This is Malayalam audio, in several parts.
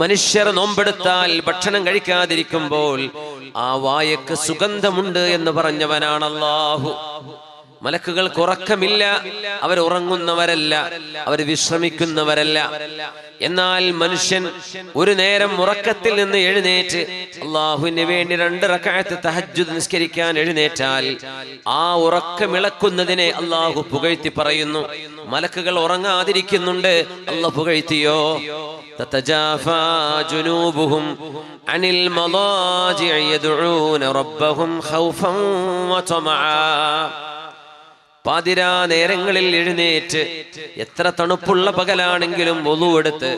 മനുഷ്യർ നോമ്പെടുത്താൽ ഭക്ഷണം കഴിക്കാതിരിക്കുമ്പോൾ ആ വായക്ക് സുഗന്ധമുണ്ട് എന്ന് പറഞ്ഞവനാണ് അല്ലാഹു. മലക്കുകൾക്ക് ഉറക്കമില്ല, അവർ ഉറങ്ങുന്നവരല്ല, അവർ വിശ്രമിക്കുന്നവരല്ല. എന്നാൽ മനുഷ്യൻ ഒരു നേരം ഉറക്കത്തിൽ നിന്ന് എഴുന്നേറ്റ് അല്ലാഹുവിന് വേണ്ടി 2 റക്അത്ത് തഹജ്ജുദ് നിസ്കരിക്കാൻ എഴുന്നേറ്റാൽ ആ ഉറക്കമിളക്കുന്നതിനെ അല്ലാഹു പുകഴ്ത്തി പറയുന്നു. മലക്കുകൾ ഉറങ്ങാതിരിക്കുന്നുണ്ട്, അല്ലാഹു പുകഴ്ത്തിയോ? തതജാഫാ ജുനൂബുഹും അനിൽ മളാജിഇ യദ്ഊന റബ്ബഹും ഖൗഫൻ വതമആ. പാതിരാ നേരങ്ങളിൽ എഴുന്നേറ്റ് എത്ര തണുപ്പുള്ള പകലാണെങ്കിലും വുളൂഎടുത്ത്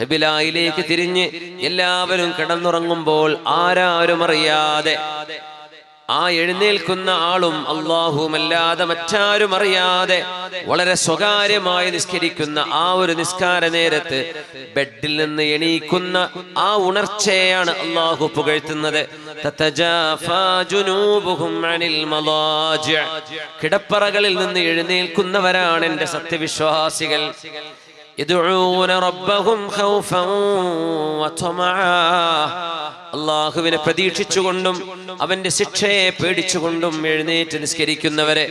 ഖിബിലയിലേക്ക് തിരിഞ്ഞ് എല്ലാവരും കിടന്നുറങ്ങുമ്പോൾ ആരാരും അറിയാതെ ആ എഴുന്നേൽക്കുന്ന ആളും അല്ലാഹുവല്ലാതെ മറ്റാരും അറിയാതെ വളരെ സ്വകാര്യമായി നിസ്കരിക്കുന്ന ആ ഒരു നിസ്കാര നേരത്ത് ബെഡിൽ നിന്ന് എണീക്കുന്ന ആ ഉണർച്ചയാണ് അല്ലാഹു പുകഴ്ത്തുന്നത്. തതജാഫാ ജുനൂബുഹും അനിൽ മളാജിഅ. കിടപ്പറകളിൽ നിന്ന് എഴുന്നേൽക്കുന്നവരാണ് എൻ്റെ സത്യവിശ്വാസികൾ. യദ്ഊന റബ്ബഹും ഖൗഫൻ വതമആ. അല്ലാഹുവിനെ പ്രതീക്ഷിച്ചുകൊണ്ടും അവന്റെ ശിക്ഷയെ പേടിച്ചുകൊണ്ടും എഴുന്നേറ്റ് നിസ്കരിക്കുന്നവരെ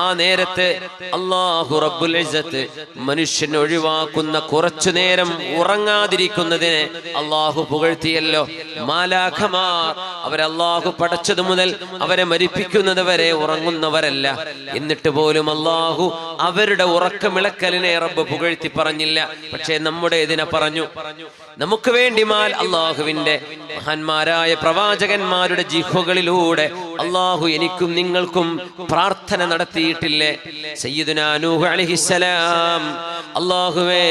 ആ നേരത്തെ അല്ലാഹു റബ്ബുൽ ഇസ്സത്ത് മനുഷ്യൻ ഒഴിവാക്കുന്ന കുറച്ചു നേരം ഉറങ്ങാതിരിക്കുന്നതിനെ അല്ലാഹു പുകഴ്ത്തിയല്ലോ. മാലാഖമാർ അവരെ അല്ലാഹു പടച്ചതു മുതൽ അവരെ മരിപ്പിക്കുന്നത് വരെ ഉറങ്ങുന്നവരല്ല. എന്നിട്ട് പോലും അല്ലാഹു അവരുടെ ഉറക്കമിളക്കലിനെ റബ്ബ് പുകഴ്ത്തി പറഞ്ഞില്ല. പക്ഷേ നമ്മുടെ ഇതിനെ പറഞ്ഞു. നമുക്ക് വേണ്ടി അല്ലാഹുവിന്റെ മഹാന്മാരായ പ്രവാചകന്മാരുടെ ജിഹ്വകളിലൂടെ അല്ലാഹു എനിക്കും നിങ്ങൾക്കും പ്രാർത്ഥന നടത്തിയിട്ടില്ലേ? സയ്യിദുനാ നൂഹ് അലൈഹിസ്സലാം, അല്ലാഹുവേ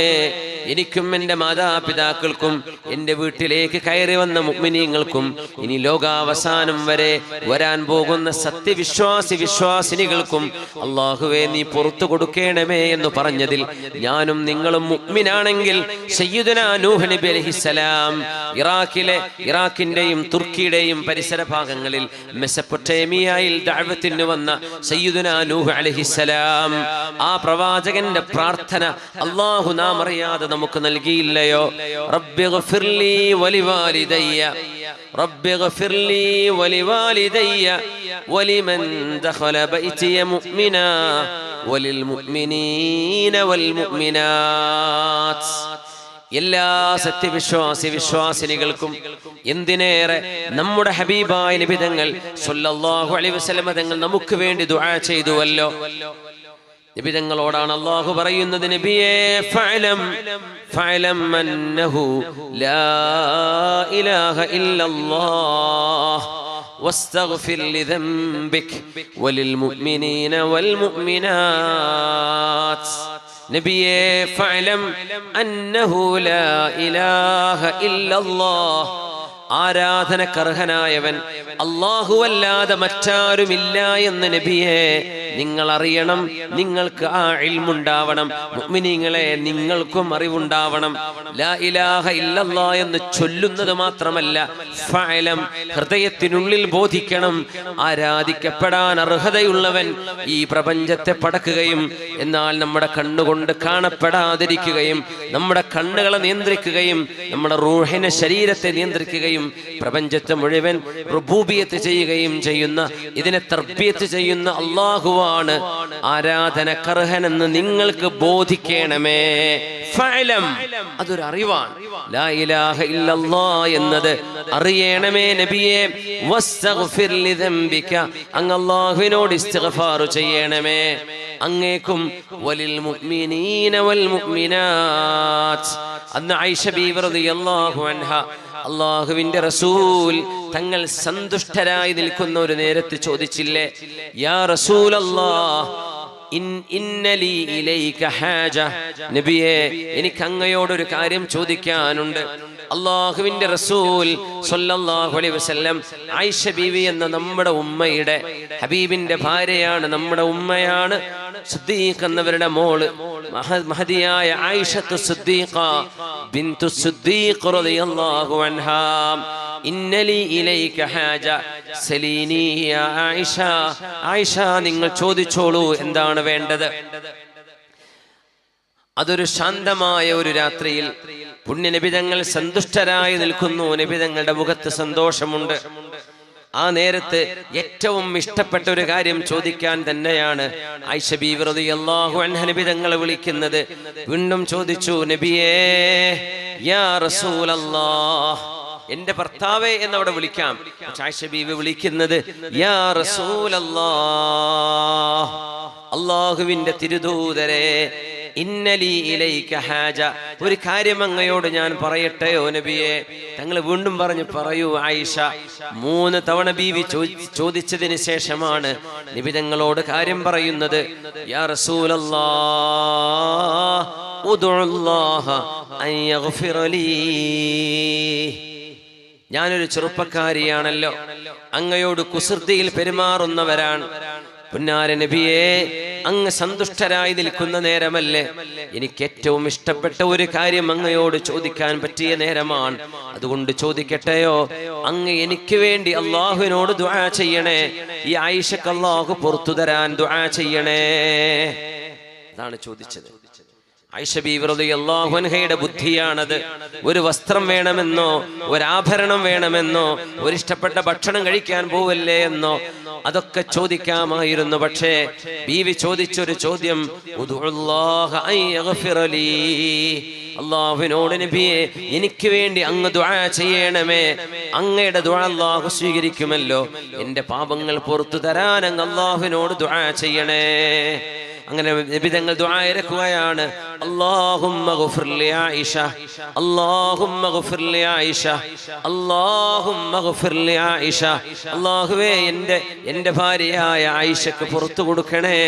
എനിക്കും എൻ്റെ മാതാപിതാക്കൾക്കും എൻ്റെ വീട്ടിലേക്ക് കയറി വന്ന മുഅ്മിനീങ്ങൾക്കും ഇനി ലോകാവസാനം വരെ വരാൻ പോകുന്ന വിശ്വാസിനികൾക്കും അല്ലാഹുവേ നീ പുറത്തു കൊടുക്കണമേ എന്ന് പറഞ്ഞതിൽ ഞാനും നിങ്ങളും മുഅ്മിനാണെങ്കിൽ സയ്യിദുനാ നൂഹ് നബി അലൈഹിസ്സലാം ഇറാഖിന്റെയും തുർക്കിയുടെയും പരിസര ഭാഗങ്ങളിൽ മെസപ്പൊട്ടേമിയയിൽ ദഅവത്തിന് വന്ന സയ്യിദുനാ നൂഹ് അലൈഹിസ്സലാം, ആ പ്രവാചകന്റെ പ്രാർത്ഥന അല്ലാഹു നാം അറിയാതെ നമുക്ക് നൽകിയില്ലയോ? റബ്ബിഗ്ഫിർലി വലിവാലിദയ്യ റബ്ബിഗ്ഫിർലി വലിവാലിദയ്യ വലിമൻ ദഖല ബൈതിയ മുഅ്മിനാ വലിൽ മുഅ്മിനീന വൽ മുഅ്മിനാത്ത്. എല്ലാ വിശ്വാസിനികൾക്കും എന്തിനേറെ നമ്മുടെ ഹബീബായ നബി തങ്ങൾ സല്ലല്ലാഹു അലൈഹി വസല്ലം തങ്ങൾ നമുക്ക് വേണ്ടി ദുആ ചെയ്തുവല്ലോ. നബി തങ്ങളോടാണ് അല്ലാഹു പറയുന്നത്, നബിയേ ഫഅലം അന്നഹു ലാ ഇലാഹ ഇല്ലല്ലാഹ് വസ്തഗ്ഫിർ ലിദംബിക വലിൽ മുഅ്മിനീന വൽ മുഅ്മിനാത്ത്. നബിയേ ഫഅലം അന്നഹു ലാ ഇലാഹ ഇല്ലല്ലാഹ്, ആരാധനക്കർഹനായവൻ അല്ലാഹുവല്ലാതെ മറ്റാരുമില്ല എന്ന് നബിയെ നിങ്ങൾ അറിയണം. നിങ്ങൾക്ക് ആ ഇൽമുണ്ടാവണം. മുഅ്മിനീങ്ങളെ നിങ്ങൾക്കും അറിവുണ്ടാവണം. ലാ ഇലാഹ ഇല്ലല്ലാഹ് എന്ന് ചൊല്ലുന്നത് മാത്രമല്ല, ഫഅലം ഹൃദയത്തിനുള്ളിൽ ബോധിക്കണം. ആരാധിക്കപ്പെടാൻ അർഹതയുള്ളവൻ ഈ പ്രപഞ്ചത്തെ പടക്കുകയും എന്നാൽ നമ്മുടെ കണ്ണുകൊണ്ട് കാണപ്പെടാതിരിക്കുകയും നമ്മുടെ കണ്ണുകളെ നിയന്ത്രിക്കുകയും നമ്മുടെ റൂഹിനെ ശരീരത്തെ നിയന്ത്രിക്കുകയും പ്രപഞ്ചത്തെ മുഴുവൻ റുബൂബിയത്ത് ചെയ്യുകയും ചെയ്യുന്ന, ഇതിനെ തർബിയത്ത് ചെയ്യുന്ന അല്ലാഹുവാണ് ആരാധനക്കർഹനെന്ന് നിങ്ങൾക്ക് ബോധിക്കണമേ. ഫഅലം, അതൊരു അറിവാണ്. ലാ ഇലാഹ ഇല്ലല്ലാഹ് എന്നത് അറിയണമേ നബിയെ. വസ്തഗ്ഫിർ ലിദംബിക, അങ്ങ് അല്ലാഹുവിനോട് ഇസ്തിഗ്ഫാർ ചെയ്യണമേ. അങ്ങേക്കും വലിൽ മുഅ്മിനീന വൽ മുഅ്മിനാത്ത്. അന്ന് ആയിഷ ബീവി റളിയല്ലാഹു അൻഹ അല്ലാഹുവിന്റെ റസൂൽ തങ്ങൾ സന്തുഷ്ടരായി നിൽക്കുന്ന ഒരു നേരത്ത് ചോദിച്ചില്ലേ, യാ റസൂലല്ലാഹ് ഇന്നലി ഇലൈക ഹാജ, നബിയേ എനിക്ക് അങ്ങയോടൊരു കാര്യം ചോദിക്കാനുണ്ട്. അല്ലാഹുവിന്റെ റസൂൽ സ്വല്ലല്ലാഹു അലൈഹി വസല്ലം ആയിഷ ബീവി എന്ന നമ്മുടെ ഉമ്മയുടെ, ഹബീബിന്റെ ഭാര്യയാണ്, നമ്മുടെ ഉമ്മയാണ്, സിദ്ദീഖ് എന്നവരുടെ മോള് മഹദിയായ ആയിഷത്തു സിദ്ദീഖ ബിന്തു സിദ്ദീഖ് റളിയല്ലാഹു അൻഹാ. ഇന്നലി ഇലൈക ഹാജ സലീനി യാ ആയിഷ, ആയിഷ നിങ്ങൾ ചോദിച്ചോളൂ എന്താണ് വേണ്ടത്. അതൊരു ശാന്തമായ ഒരു രാത്രിയിൽ പുണ്യ നബിതങ്ങൾ സന്തുഷ്ടരായി നിൽക്കുന്നു. നബിതങ്ങളുടെ മുഖത്ത് സന്തോഷമുണ്ട്. ആ നേരത്ത് ഏറ്റവും ഇഷ്ടപ്പെട്ട ഒരു കാര്യം ചോദിക്കാൻ തന്നെയാണ് ആയിഷ ബീവി റളിയല്ലാഹു അൻഹ നബിതങ്ങളെ വിളിക്കുന്നത്. വീണ്ടും ചോദിച്ചു, നബിയേ യാ റസൂലല്ലാഹ്, എന്റെ ഭർത്താവേ എന്നവിടെ വിളിക്കാം. ആയിഷ ബീവി വിളിക്കുന്നത് യാ റസൂലല്ലാഹ്, അല്ലാഹുവിന്റെ തിരുദൂതരെ, ഇന്നലി ഇലൈക ഹാജ, ഒരു കാര്യം അങ്ങയോട് ഞാൻ പറയട്ടെയോ നബിയെ? തങ്ങൾ വീണ്ടും പറഞ്ഞു, പറയൂ ആയിഷ. 3 തവണ ബീവി ചോദിച്ചതിന് ശേഷമാണ് നബി തങ്ങളോട് കാര്യം പറയുന്നത്. യാ റസൂലല്ലാഹ് ഉദ്ഉല്ലാഹ അൻ യഗ്ഫിറ ലീ, ഞാനൊരു ചെറുപ്പക്കാരിയാണല്ലോ, അങ്ങയോട് കുസൃതിയിൽ പെരുമാറുന്നവരാണ്. പുന്നാര നബിയെ, അങ്ങ് സന്തുഷ്ടരായി നിൽക്കുന്ന നേരമല്ലേ? എനിക്ക് ഏറ്റവും ഇഷ്ടപ്പെട്ട ഒരു കാര്യം അങ്ങയോട് ചോദിക്കാൻ പറ്റിയ നേരമാണ്. അതുകൊണ്ട് ചോദിക്കട്ടെയോ? അങ്ങ് എനിക്ക് വേണ്ടി അള്ളാഹുവിനോട് ദുആ ചെയ്യണേ. ഈ ആയിഷക്ക് അള്ളാഹു പുറത്തു തരാൻ ദുആ ചെയ്യണേ. അതാണ് ചോദിച്ചത്. ആയിഷ ബീവി റളിയല്ലാഹു അൻഹയുടെ ബുദ്ധിയാണത്. ഒരു വസ്ത്രം വേണമെന്നോ, ഒരാഭരണം വേണമെന്നോ, ഒരിഷ്ടപ്പെട്ട ഭക്ഷണം കഴിക്കാൻ പോവല്ലേ എന്നോ അതൊക്കെ ചോദിക്കാമായിരുന്നു. പക്ഷേ ബീവി ചോദിച്ചൊരു ചോദ്യം, ഉദ്ഉല്ലാഹ അൻ യഗ്ഫിറ ലീ, അല്ലാഹുവിനോട് നബിയെ എനിക്ക് വേണ്ടി അങ്ങ് ദുആ ചെയ്യണമേ. അങ്ങയുടെ ദുആ അല്ലാഹു സ്വീകരിക്കുമല്ലോ. എൻ്റെ പാപങ്ങൾ പുറത്തു തരാൻ അങ്ങ് അല്ലാഹുവിനോട് ദുആ ചെയ്യണേ. അങ്ങനെ നബി തങ്ങൾ ദുആ ഇറക്കുകയാണ്. അല്ലാഹുമ്മ ഗഫിർ ലി ആയിഷ, അല്ലാഹുമ്മ ഗഫിർ ലി ആയിഷ, അല്ലാഹുമ്മ ഗഫിർ ലി ആയിഷ, അല്ലാഹുവേ എൻ്റെ ഭാര്യയായ ആയിഷക്ക് പുറത്തു കൊടുക്കണേ,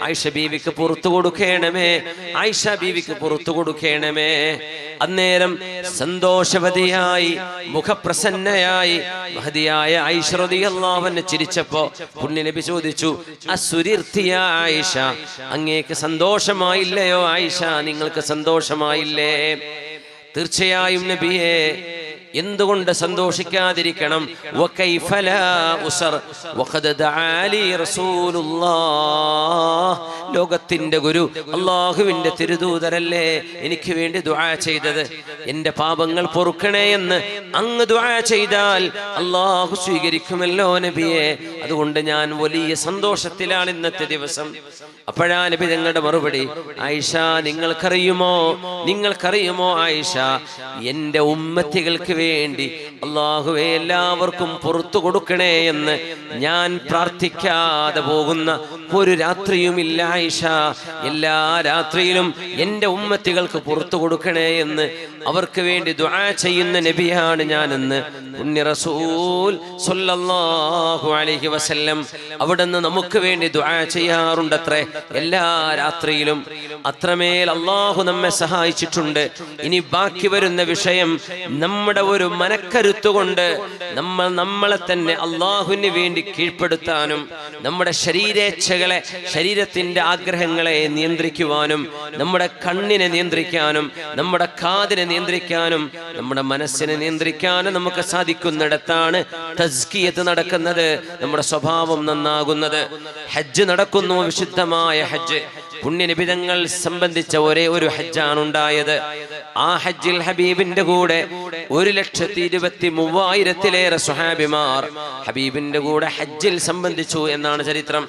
ആയിഷ ബീവിക്ക് പുറത്തു കൊടുക്കണമേ, ആയിഷ ബീവിക്ക് പുറത്തു കൊടുക്കണമേ. അന്നേരം സന്തോഷവതിയായി മുഖപ്രസന്നയായി മഹദിയായ ആയിഷ റളിയല്ലാഹു അൻഹ ചിരിച്ചപ്പോ പുണ്യ നബി ചോദിച്ചു, അസുരിർത്തിയ ആയിഷ, അങ്ങേക്ക് സന്തോഷമായില്ലയോ ആയിഷ? നിങ്ങൾക്ക് സന്തോഷമായില്ലേ? തീർച്ചയായും നബിയെ, എന്തുകൊണ്ട് സന്തോഷിക്കാതിരിക്കണം? വകൈഫ ലാ ഉസർ വഖദ ദഅാലി റസൂലുള്ളാഹ്, ലോകത്തിന്റെ ഗുരു അല്ലാഹുവിന്റെ തിരുദൂതരല്ലേ എനിക്ക് വേണ്ടി ദുആ ചെയ്തത്. എൻ്റെ പാപങ്ങൾ പൊറുക്കണേ എന്ന് അങ്ങ് ദുആ ചെയ്താൽ അല്ലാഹു സ്വീകരിക്കുമല്ലോ നബിയെ. അതുകൊണ്ട് ഞാൻ വലിയ സന്തോഷത്തിലാണ് ഇന്നത്തെ ദിവസം. അപ്പോഴാ നബി തങ്ങളുടെ മറുപടി, ആയിഷ നിങ്ങൾക്കറിയുമോ ആയിഷ, എൻ്റെ ഉമ്മത്തികൾക്ക് വേണ്ടി അല്ലാഹുവേ എല്ലാവർക്കും പുറത്തു കൊടുക്കണേ എന്ന് ഞാൻ പ്രാർത്ഥിക്കാതെ പോകുന്ന ഒരു രാത്രിയുമില്ല ആയിഷ. എല്ലാ രാത്രിയിലും എൻ്റെ ഉമ്മത്തികൾക്ക് പുറത്തു കൊടുക്കണേ എന്ന് അവർക്ക് വേണ്ടി ദുആ ചെയ്യുന്ന നബിയാണ് ഞാനെന്ന് പുണ്യ റസൂൽ സ്വല്ലല്ലാഹു അലൈഹി വസല്ലം അവിടുന്ന് നമുക്ക് വേണ്ടി ദുആ ചെയ്യാറുണ്ടത്രേ എല്ലാ രാത്രിയിലും. അത്രമേൽ അല്ലാഹു നമ്മെ സഹായിച്ചിട്ടുണ്ട്. ഇനി ബാക്കി വരുന്ന വിഷയം, നമ്മുടെ ഒരു മനക്കരുത്തുകൊണ്ട് നമ്മളെ തന്നെ അല്ലാഹുവിന് വേണ്ടി കീഴ്പ്പെടുത്താനും നമ്മുടെ ശരീരേച്ഛകളെ, ശരീരത്തിന്റെ ആഗ്രഹങ്ങളെ നിയന്ത്രിക്കുവാനും, നമ്മുടെ കണ്ണിനെ നിയന്ത്രിക്കാനും, നമ്മുടെ കാതിനെ നിയന്ത്രിക്കാനും, നമ്മുടെ മനസ്സിനെ നിയന്ത്രിക്കാനും നമുക്ക് സാധിക്കുന്നിടത്താണ് തസ്കിയത്ത് നടക്കുന്നത്, നമ്മുടെ സ്വഭാവം നന്നാകുന്നത്. ഹജ്ജ് നടക്കുന്നു, വിശുദ്ധമായ ഹജ്ജ്. പുണ്യനിബിതങ്ങൾ സംബന്ധിച്ച ഒരേ ഒരു ഹജ്ജാണ് ഉണ്ടായത്. ആ ഹജ്ജിൽ ഹബീബിന്റെ കൂടെ 1,23,000-ലേറെ സ്വഹാബിമാർ ഹബീബിന്റെ കൂടെ ഹജ്ജിൽ സംബന്ധിച്ചു എന്നാണ് ചരിത്രം.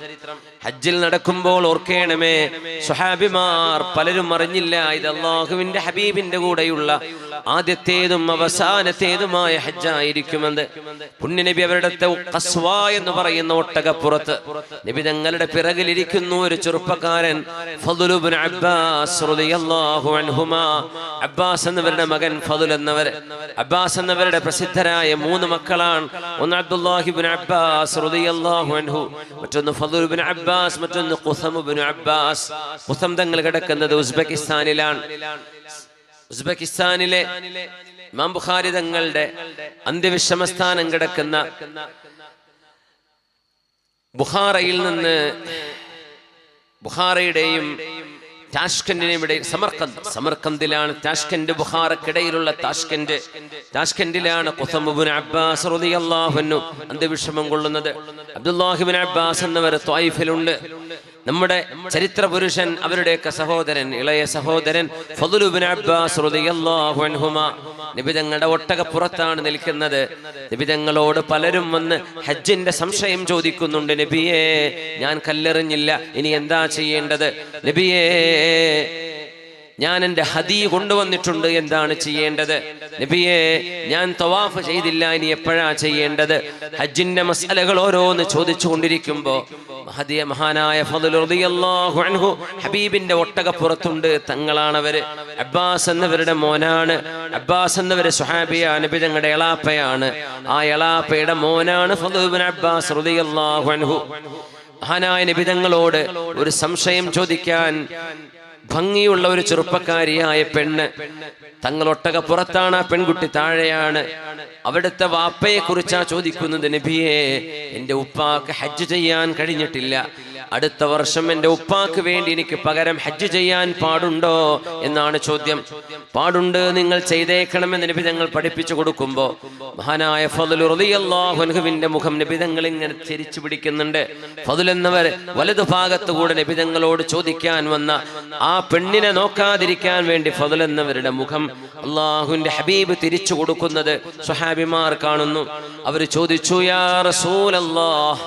ഹജ്ജിൽ നടക്കുമ്പോൾ ഓർക്കേണമേ, സ്വഹാബിമാർ പലരും അറിഞ്ഞില്ല ഇത് അല്ലാഹുവിന്റെ ഹബീബിന്റെ കൂടെയുള്ള ആദ്യത്തേതും അവസാനത്തേതുമായ ഹജ്ജായിരിക്കുമെന്ന്. പുണ്യനബി അവരുടെ ഖസ്വ എന്ന് പറയുന്ന ഒട്ടകപ്പുറത്ത് നബി തങ്ങളുടെ പിറകിലിരിക്കുന്നു ഒരു ചെറുപ്പക്കാരൻ, ഫദ്ൽ ഇബ്നു അബ്ബാസ് റളിയല്ലാഹു അൻഹുമാ. അബ്ബാസ് എന്നവരുടെ മകൻ ഫദ്ൽ എന്നവർ. അബ്ബാസ് എന്നവരുടെ പ്രസിദ്ധരായ 3 മക്കളാണ്. ഒന്ന് അബ്ദുല്ലാഹി ഇബ്നു അബ്ബാസ് റളിയല്ലാഹു അൻഹു, മറ്റൊന്ന് ഫദ്ൽ ഇബ്നു അബ്ബാസ്, മറ്റൊന്ന് ഖുസം ഇബ്നു അബ്ബാസ്. ഖുസം തങ്ങൾ കിടക്കുന്നത് ഉസ്ബെക്കിസ്ഥാനിലാണ്. ഉസ്ബെക്കിസ്ഥാനിലെ ഇമാം ബുഖാരി തങ്ങളുടെ അന്ത്യവിശ്രമസ്ഥാനം കിടക്കുന്ന ബുഖാറയിൽ നിന്ന്, ബുഖാറയുടെയും താഷ്കന്റിനിടെ സമർക്കന്ദിലാണ് താഷ്കന്റ് ബുഖാറക്കിടയിലുള്ള താഷ്കന്റിലാണ് ഖുസം ഇബ്നു അബ്ബാസ് റളിയല്ലാഹു അൻഹു അന്ത്യവിഷമം കൊള്ളുന്നത്. അബ്ദുല്ലാഹി ഇബ്നു അബ്ബാസ് എന്നവർ ത്വായിഫിലുണ്ട്. നമ്മുടെ ചരിത്ര പുരുഷൻ, അവരുടെയൊക്കെ സഹോദരൻ, ഇളയ സഹോദരൻ ഫദ്ലു ഇബ്നു അബ്ബാസ് റളിയല്ലാഹു അൻഹുമാ നബി തങ്ങളുടെ ഒട്ടകപ്പുറത്താണ് നിൽക്കുന്നത്. നബി തങ്ങളോട് പലരും വന്ന് ഹജ്ജിന്റെ സംശയം ചോദിക്കുന്നുണ്ട്. നബിയേ, ഞാൻ കല്ലെറിഞ്ഞില്ല, ഇനി എന്താ ചെയ്യേണ്ടത്? നബിയേ, ഞാൻ എൻ്റെ ഹദീ കൊണ്ടുവന്നിട്ടുണ്ട്, എന്താണ് ചെയ്യേണ്ടത്? നബിയേ, ഞാൻ തവാഫ് ചെയ്തില്ല, ഇനി എപ്പോഴാ ചെയ്യേണ്ടത്? ഹജ്ജിന്റെ മസലകൾ ഓരോന്ന് ചോദിച്ചു കൊണ്ടിരിക്കുമ്പോ മഹാനായ ഫദ്ൽ റളിയല്ലാഹു അൻഹു ഹബീബിന്റെ ഒട്ടകപ്പുറത്തുണ്ട്. തങ്ങളാണവര്. അബ്ബാസ് എന്നവരുടെ മോനാണ്. അബ്ബാസ് എന്നവര് സ്വഹാബിയ, നബി തങ്ങളുടെ എളാപ്പയാണ്. ആ എളാപ്പയുടെ മോനാണ് ഫദ്ൽ ഇബ്നു അബ്ബാസ് റളിയല്ലാഹു അൻഹു. മഹാനായ നബി തങ്ങളോട് ഒരു സംശയം ചോദിക്കാൻ ഭംഗിയുള്ള ഒരു ചെറുപ്പക്കാരിയായ പെണ്ണ്, തങ്ങളൊട്ടകപ്പുറത്താണ്, ആ പെൺകുട്ടി താഴെയാണ്. അവിടുത്തെ വാപ്പയെ കുറിച്ചാ ചോദിക്കുന്നത്. നബിയെ, എൻ്റെ ഉപ്പാക്ക് ഹജ്ജ് ചെയ്യാൻ കഴിഞ്ഞിട്ടില്ല, അടുത്ത വർഷം എൻ്റെ ഉപ്പാക്ക് വേണ്ടി എനിക്ക് പകരം ഹജ്ജ് ചെയ്യാൻ പാടുണ്ടോ എന്നാണ് ചോദ്യം. പാടുണ്ട്, നിങ്ങൾ ചെയ്തേക്കണമെന്ന് നബി തങ്ങൾ പഠിപ്പിച്ചു കൊടുക്കുമ്പോൾ മഹാനായ ഫദ്ൽ റളിയല്ലാഹു അൻഹുവിന്റെ മുഖം നബി തങ്ങൾ ഇങ്ങനെ തിരിച്ചു പിടിക്കുന്നുണ്ട്. ഫദ്ൽ എന്നവർ വലതു ഭാഗത്തുകൂടെ നബി തങ്ങളോട് ചോദിക്കാൻ വന്ന ആ പെണ്ണിനെ നോക്കാതിരിക്കാൻ വേണ്ടി ഫദ്ൽ എന്നവരുടെ മുഖം അല്ലാഹുവിന്റെ ഹബീബ് തിരിച്ചു കൊടുക്കുന്നത് സ്വഹാബിമാർ കാണുന്നു. അവർ ചോദിച്ചു, യാ റസൂലല്ലാഹ്,